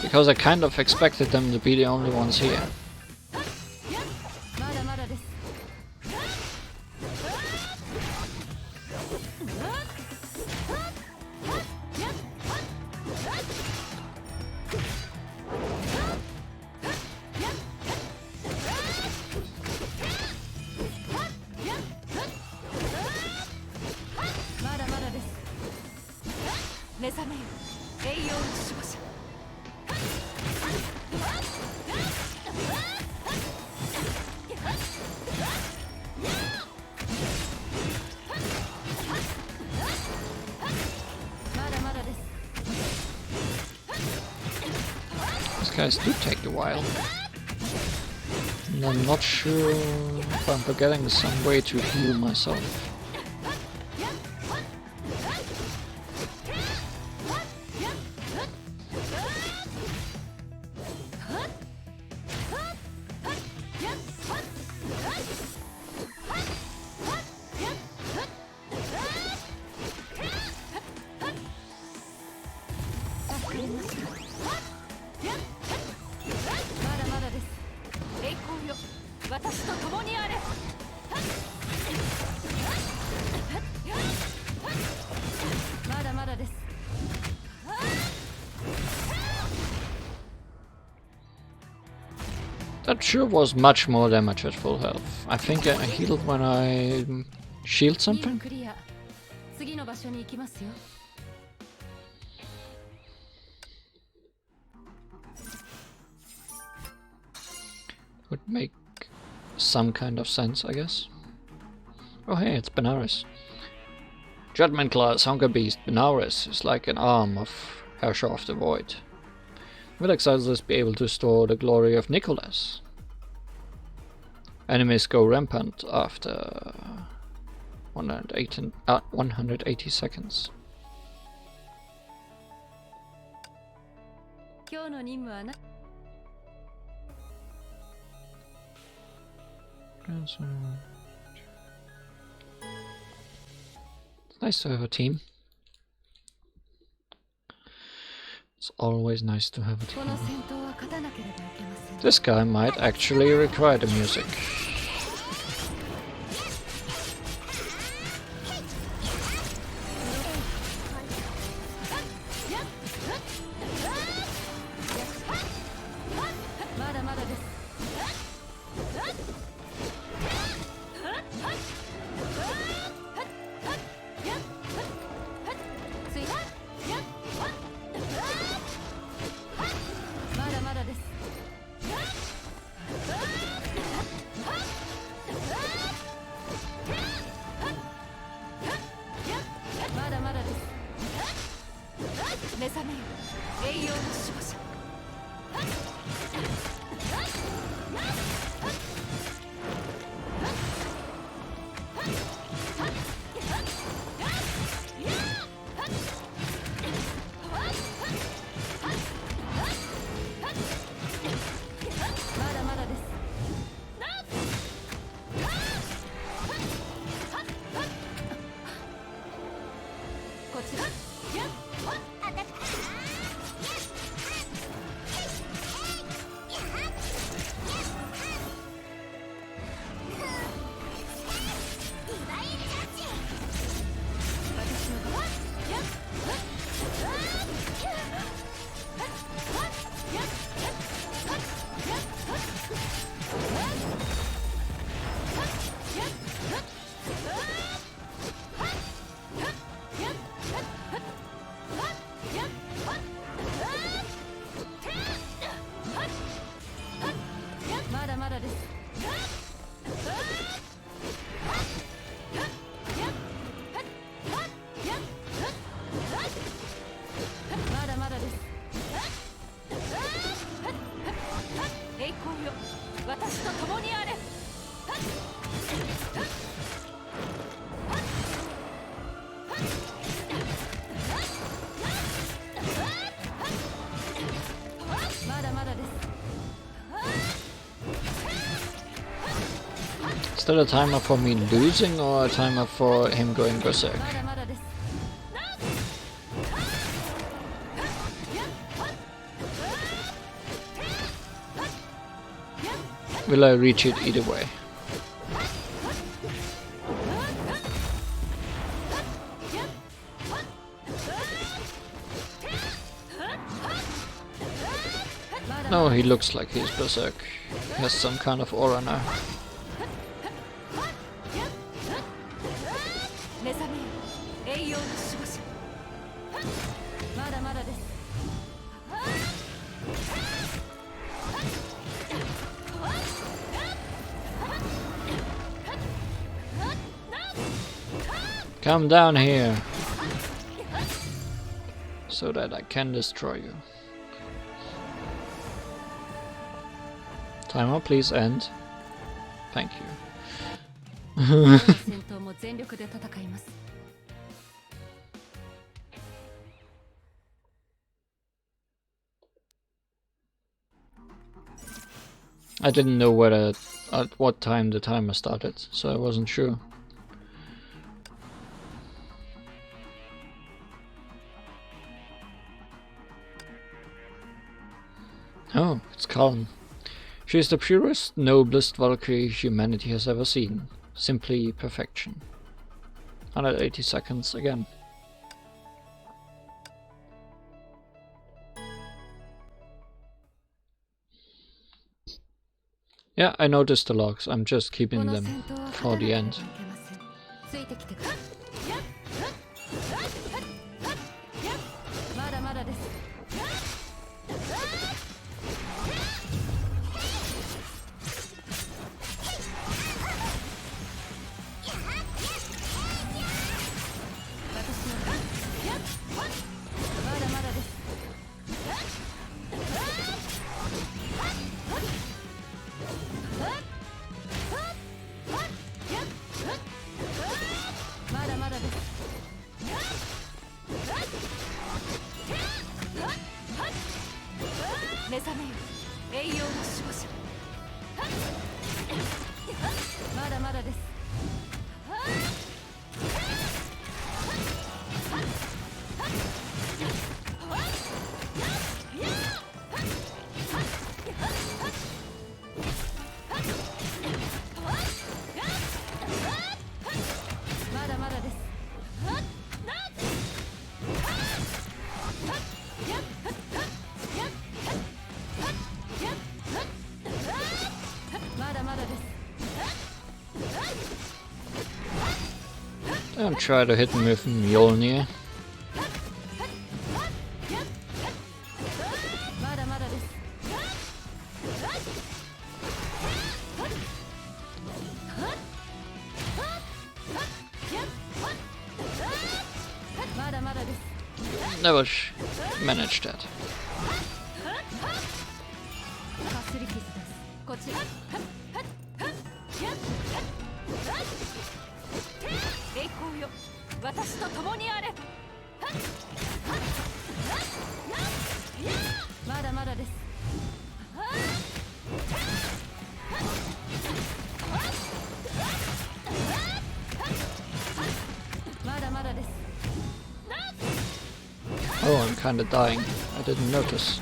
Because I kind of expected them to be the only ones here. Guys do take a while. And I'm not sure if I'm forgetting some way to heal myself. That sure was much more damage at full health. I think I healed when I shield something. Would make some kind of sense, I guess. Oh hey, it's Benares. Judgment class, Honkai Beast, Benares is like an arm of Herrscher of the Void. Will Excelsis be able to store the glory of Nicholas? Enemies go rampant after 180 seconds. It's nice to have a team. It's always nice to have a team. This guy might actually require the music. 私と共にあれ。 Is that a timer for me losing or a timer for him going berserk? Will I reach it either way? No, he looks like he's berserk. He has some kind of aura now. Come down here, so that I can destroy you. Timer, please end. Thank you. I didn't know whether at what time the timer started, so I wasn't sure. Oh, it's calm. She is the purest, noblest Valkyrie humanity has ever seen. Simply perfection. 180 seconds again. Yeah, I noticed the logs. I'm just keeping them for the end. Don't try to hit me with Mjolnir. Never managed that. Oh, I'm kinda dying. I didn't notice.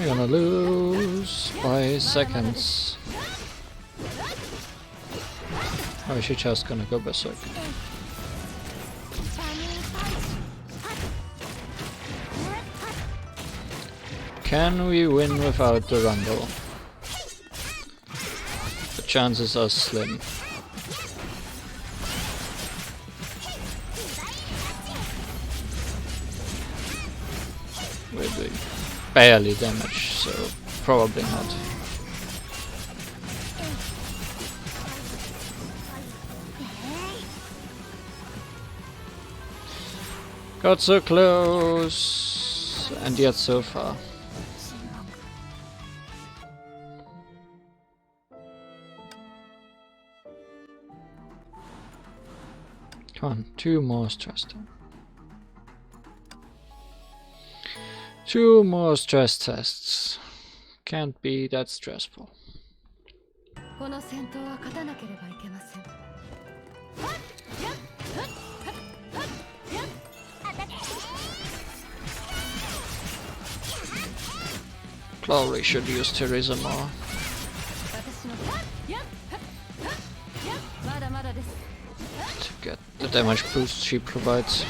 We're gonna lose by seconds. Or is she just gonna go berserk? Can we win without Durandal? The chances are slim. We're doing barely damage, so probably not. Got so close, and yet so far. Come on, 2 more stress tests. 2 more stress tests. Can't be that stressful. この戦闘は勝たなければいけません。 Probably should use Teresa more. 私のまだまだです。 To get the damage boost she provides.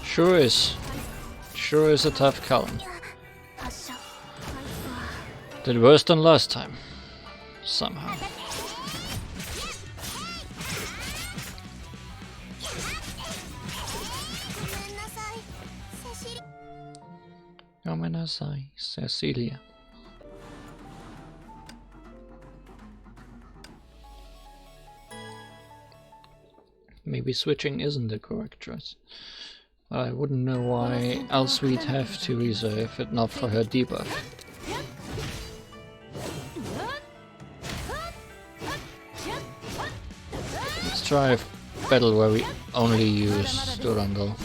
Sure is. Sure is a tough column. Did worse than last time. Somehow. Gomenasai, Cecilia. maybe switching isn't the correct choice. I wouldn't know why else we'd have Teresa if it not for her debuff. Let's try a battle where we only use Durandal.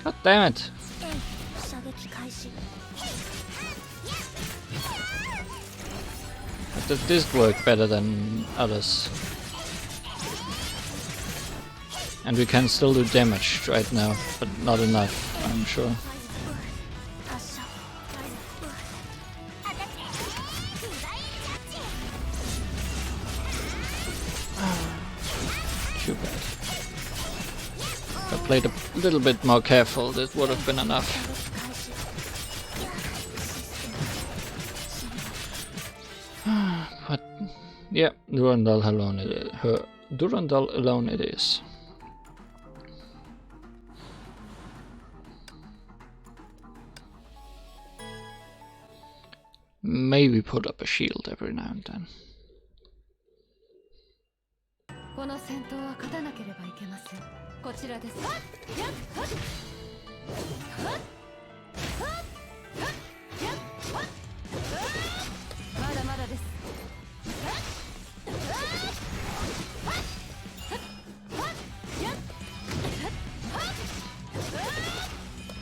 God damn it! But this worked better than others. And we can still do damage right now, but not enough, I'm sure. Too bad. If I played a little bit more careful, this would have been enough. But yeah, Durandal alone it is. Durandal alone it is. Maybe put up a shield every now and then. この戦闘は勝たなければいけません。こちらです。まだまだです。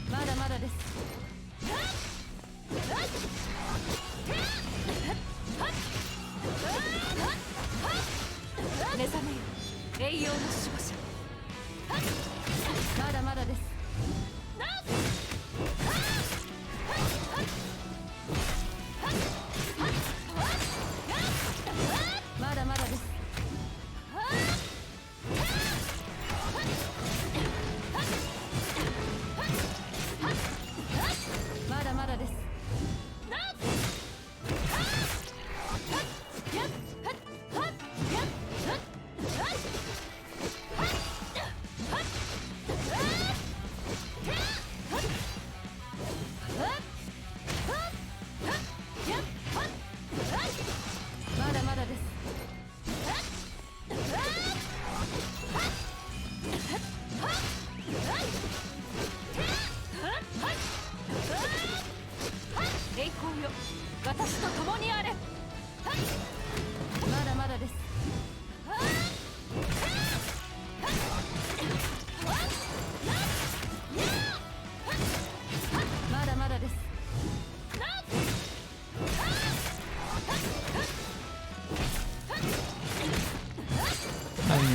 まだまだです。目覚めよ、栄養の守護者。まだまだです。まだまだです。まだまだです。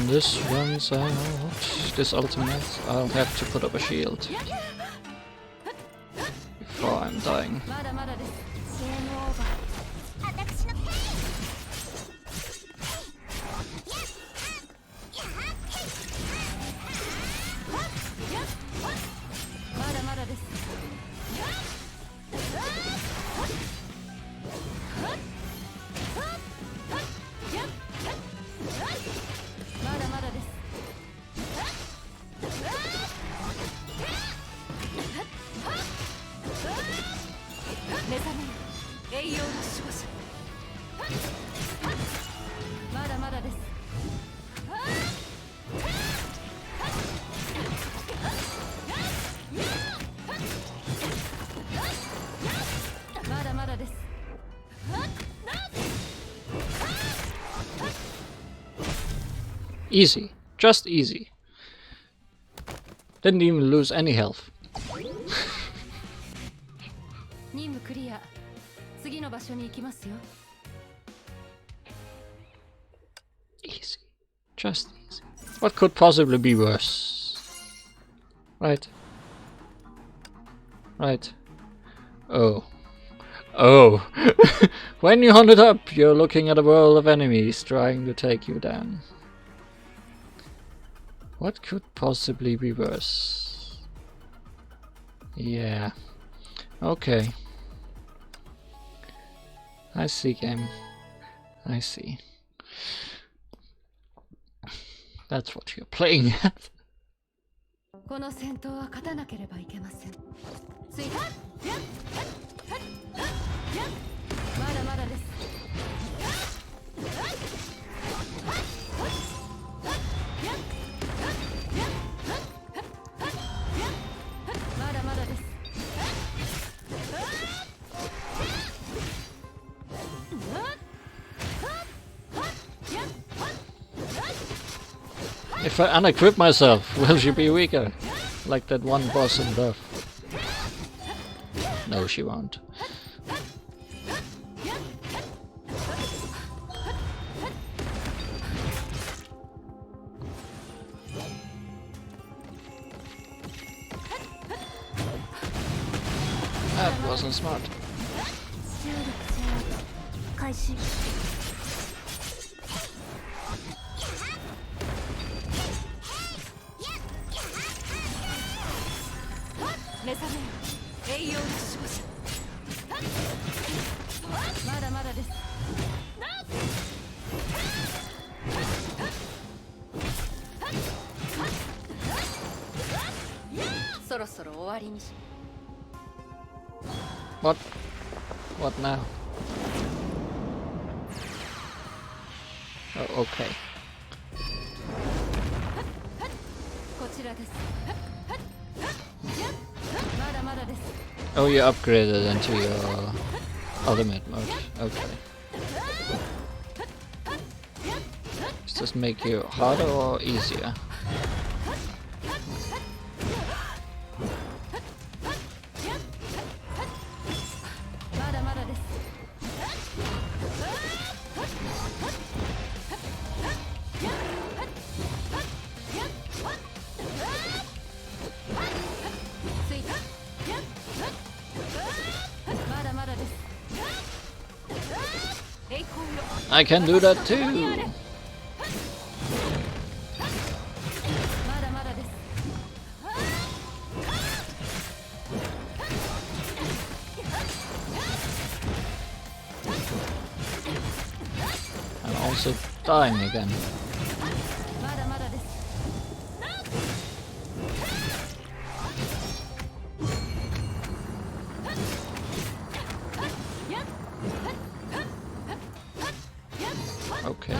When this runs out, this ultimate, I'll have to put up a shield before I'm dying. まだまだです。ゲームオーバー。私のペまだまだです。まだまだです。目覚めよ、栄養の守護者。まだまだです。まだまだです。Easy. Just easy. Didn't even lose any health. 任務クリア。次の場所に行きますよ。Easy. Just easy. What could possibly be worse? Right. Right. Oh. Oh. When you hunt it up, you're looking at a world of enemies trying to take you down. What could possibly be worse? Yeah. Okay. I see, game. I see. That's what you're playing at. この戦闘は勝たなければいけません。ついた。まだまだです。まだまだです。If I unequip myself, will she be weaker? Like that one boss in Buff. No, she won't. That wasn't smart. 開始。目覚めよ、栄養の守護者。まだまだです。そろそろ終わりにし。What? What now? Oh, okay. こちらです。まだまだです。 Oh, you upgraded into your ultimate mode. Okay. Does this make you harder or easier? I can do that too! I'm also dying again. Okay.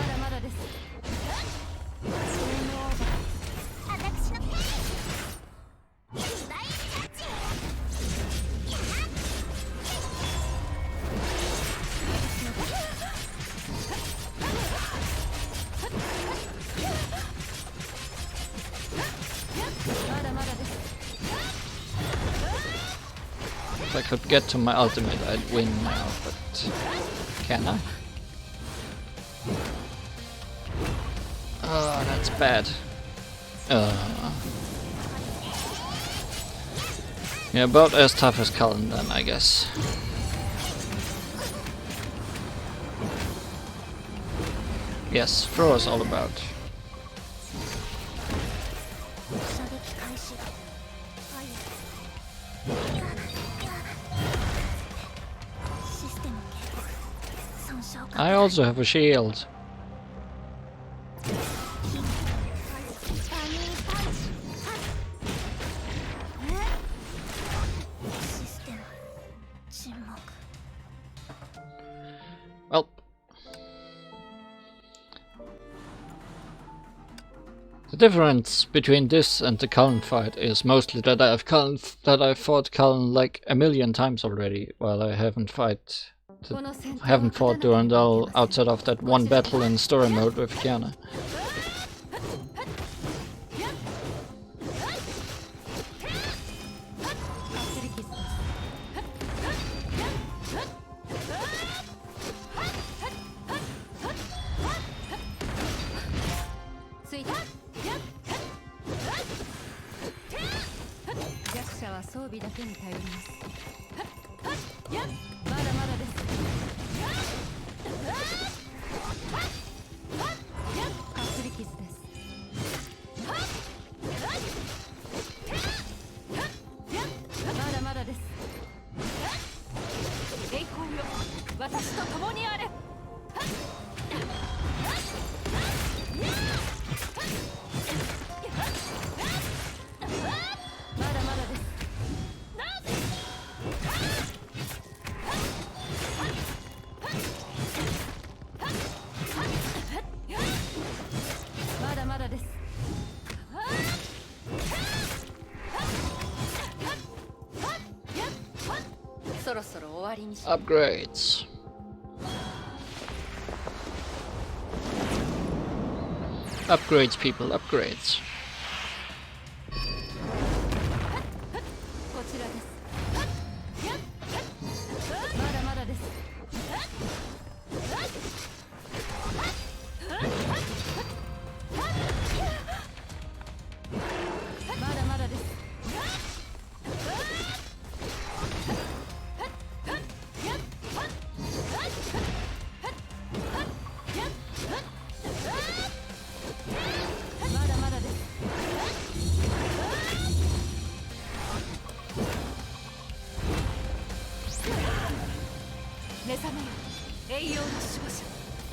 If I could get to my ultimate, I'd win now, but can I? Oh, that's bad. Yeah, about as tough as Cullen then, I guess. Yes, throw us all about. I also have a shield. Well, the difference between this and the Cullen fight is mostly that I've fought Cullen like a million times already, while I haven't fought Durandal outside of that one battle in story mode with Kiana. Upgrades. Upgrades, people, upgrades.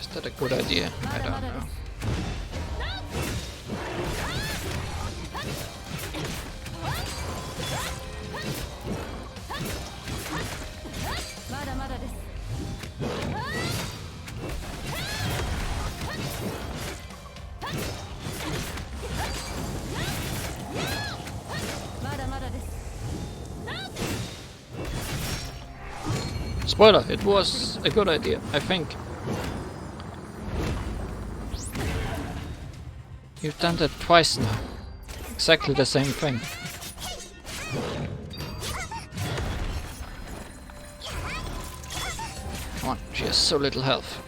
Is that a good idea? I don't know. Spoiler, it was a good idea, I think. You've done that twice now. Exactly the same thing. Come on, she has so little health.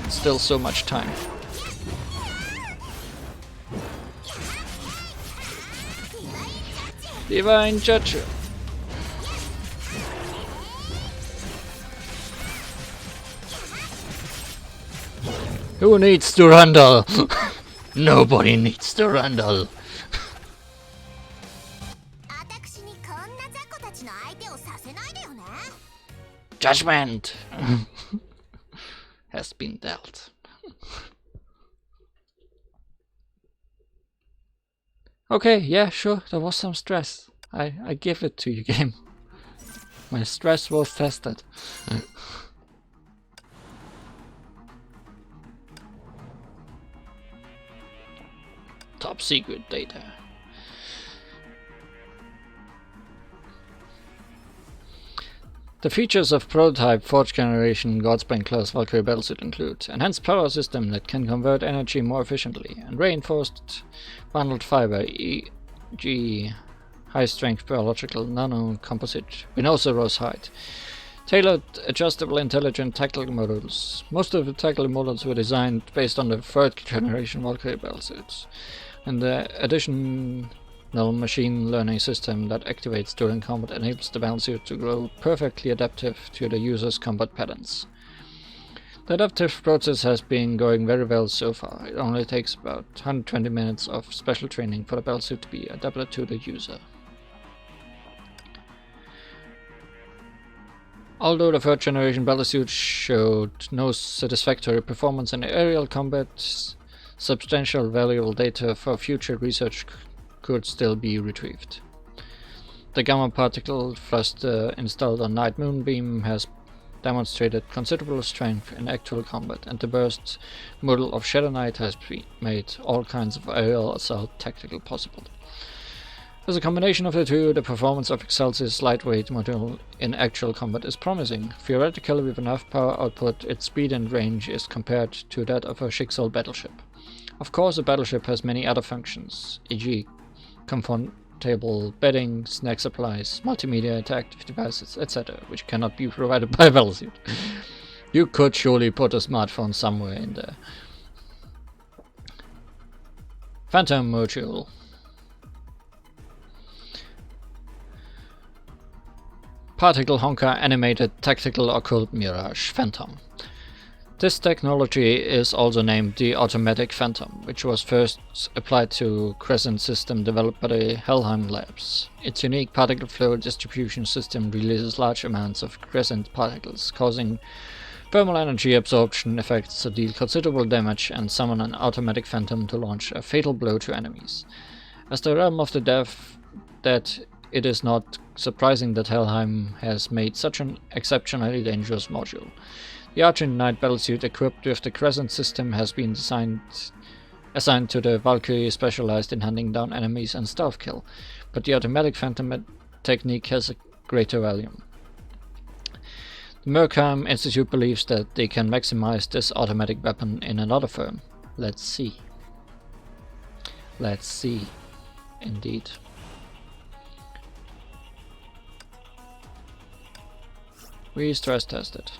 Still so much time. Divine Judge. Who needs Durandal? Nobody needs Durandal. Judgment has been dealt. Okay, yeah, sure, there was some stress. I give it to you, game. My stress was tested. Top secret data. The features of prototype 4th generation Godsbane class Valkyrie Battlesuit include enhanced power system that can convert energy more efficiently, and reinforced bundled fiber, e.g. high strength biological nano composite with no rose height. Tailored, adjustable, intelligent tactical models. Most of the tactical models were designed based on the 3rd generation Valkyrie battlesuits, and the additional machine learning system that activates during combat enables the battlesuit to grow perfectly adaptive to the user's combat patterns. The adaptive process has been going very well so far. It only takes about 120 minutes of special training for the battlesuit to be adapted to the user. Although the 3rd generation battlesuit showed no satisfactory performance in aerial combat, substantial valuable data for future research could still be retrieved. The gamma particle thruster installed on Night Moonbeam has demonstrated considerable strength in actual combat, and the burst model of Shadow Knight has made all kinds of aerial assault tactical possible. As a combination of the two, the performance of Excelsis' lightweight module in actual combat is promising. Theoretically, with enough power output, its speed and range is compared to that of a Schicksal battleship. Of course, a battleship has many other functions, e.g. comfortable bedding, snack supplies, multimedia, interactive devices, etc., which cannot be provided by a battlesuit. You could surely put a smartphone somewhere in there. Phantom module. Particle Honkai Animated Tactical Occult Mirage Phantom. This technology is also named the Automatic Phantom, which was first applied to Crescent system developed by the Helheim Labs. Its unique particle flow distribution system releases large amounts of Crescent particles, causing thermal energy absorption effects to deal considerable damage and summon an automatic phantom to launch a fatal blow to enemies. As the realm of the dead, it is not surprising that Helheim has made such an exceptionally dangerous module. The Argent Knight battlesuit equipped with the Crescent system has been assigned to the Valkyrie specialized in hunting down enemies and stealth kill, but the automatic phantom technique has a greater value. The Merkheim Institute believes that they can maximize this automatic weapon in another firm. Let's see. Let's see. Indeed. We stress tested.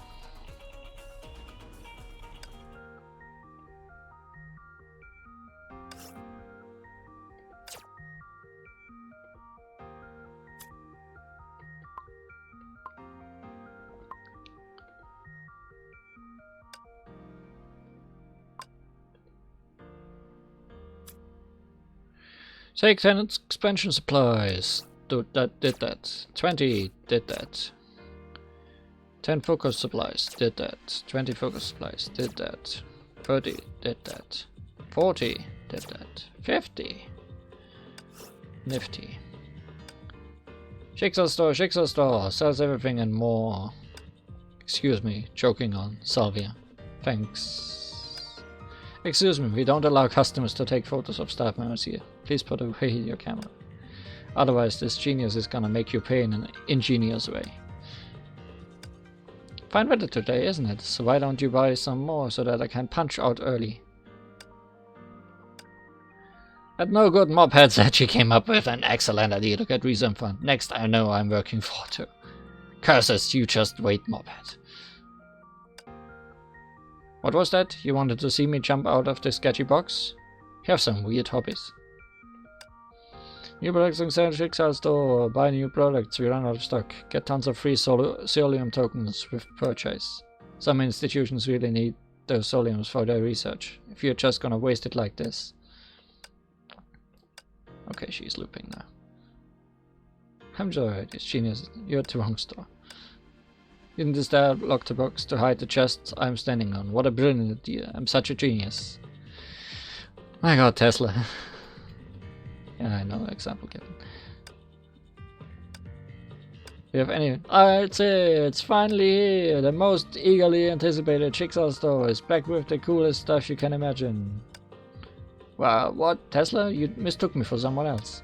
Take 10 expansion supplies. Did that. 20 did that. 10 focus supplies did that. 20 focus supplies did that. 30 did that. 40 did that. 50. Nifty. Schicksal store sells everything and more. Excuse me, joking on Salvia. Thanks. Excuse me, we don't allow customers to take photos of staff members here. Please put away your camera. Otherwise this genius is gonna make you pay in an ingenious way. Fine weather today, isn't it? So why don't you buy some more so that I can punch out early? That no good mophead said she came up with an excellent idea to get reason fund. Next I know I'm working for too. Curses, you just wait, mophead. What was that? You wanted to see me jump out of this sketchy box? You have some weird hobbies. New products on sale, Schicksal store. Buy new products, we run out of stock. Get tons of free Solium tokens with purchase. Some institutions really need those Soliums for their research. If you're just gonna waste it like this. Okay, she's looping now. I'm sorry, it's genius. You're at the wrong store. Didn't this dad lock the box to hide the chests I'm standing on? What a brilliant idea. I'm such a genius. My god, Tesla. Yeah, I know, example given. Do you have any? It's finally here. The most eagerly anticipated Schicksal store is back with the coolest stuff you can imagine. Wow, what? Tesla? You mistook me for someone else.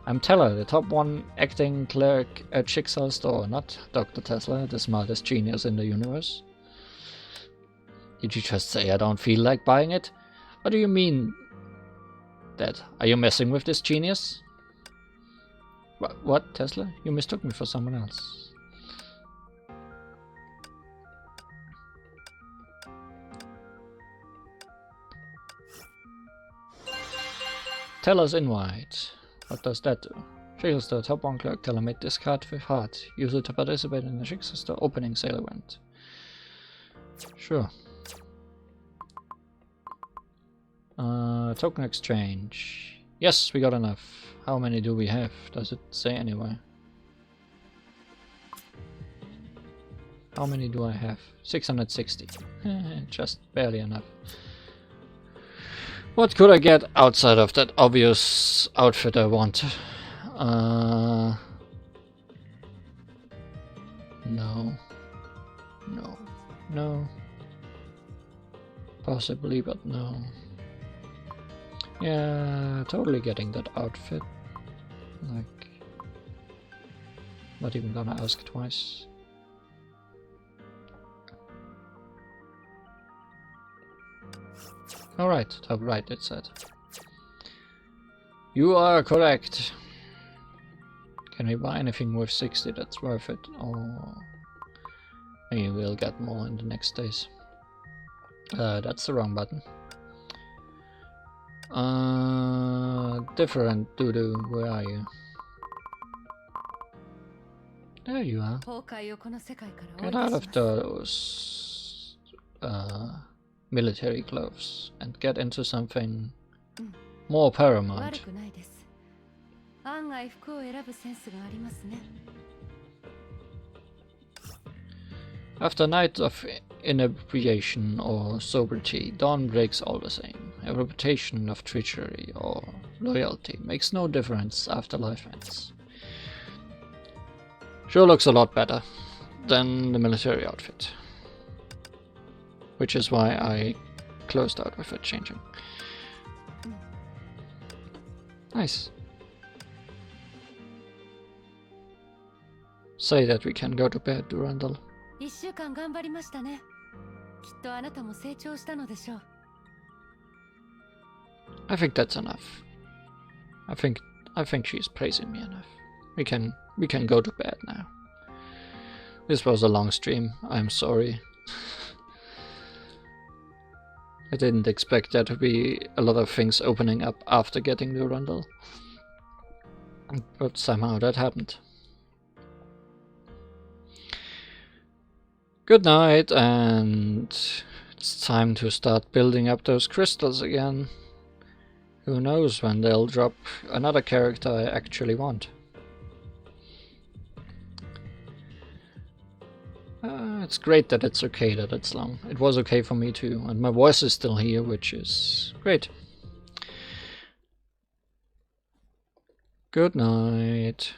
I'm Teller, the top 1 acting clerk at Schicksal store, not Dr. Tesla, the smartest genius in the universe. Did you just say I don't feel like buying it? What do you mean? That? Are you messing with this genius? What, Tesla? You mistook me for someone else. Teller's invite. What does that do? Schickle Store. Top 1 clerk teller made this card with heart. Use it to participate in the Schickle Store opening sale event. Sure. Token exchange. Yes, we got enough. How many do we have? Does it say anywhere? How many do I have? 660. Just barely enough. What could I get outside of that obvious outfit I want? No. No. No. Possibly, but no. Yeah, totally getting that outfit. Like, not even gonna ask twice. Alright, top right it said. You are correct. Can we buy anything worth 60 that's worth it? Or maybe we'll get more in the next days. That's the wrong button. Different doo-doo, where are you? There you are. Get out of those military clothes and get into something more paramount. After a night of inebriation or sobriety, dawn breaks all the same. A reputation of treachery or loyalty makes no difference after life ends. Sure looks a lot better than the military outfit. Which is why I closed out with it changing. Nice. Say that we can go to bed, Durandal. 1週間頑張りましたね。きっとあなたも成長したのでしょう。I think that's enough. I think she's praising me enough. We can go to bed now. This was a long stream. I'm sorry. I didn't expect there to be a lot of things opening up after getting the Durandal. But somehow that happened. Good night, and it's time to start building up those crystals again. Who knows when they'll drop another character I actually want. It's great that it's okay that it's long. It was okay for me too, and my voice is still here, which is great. Good night.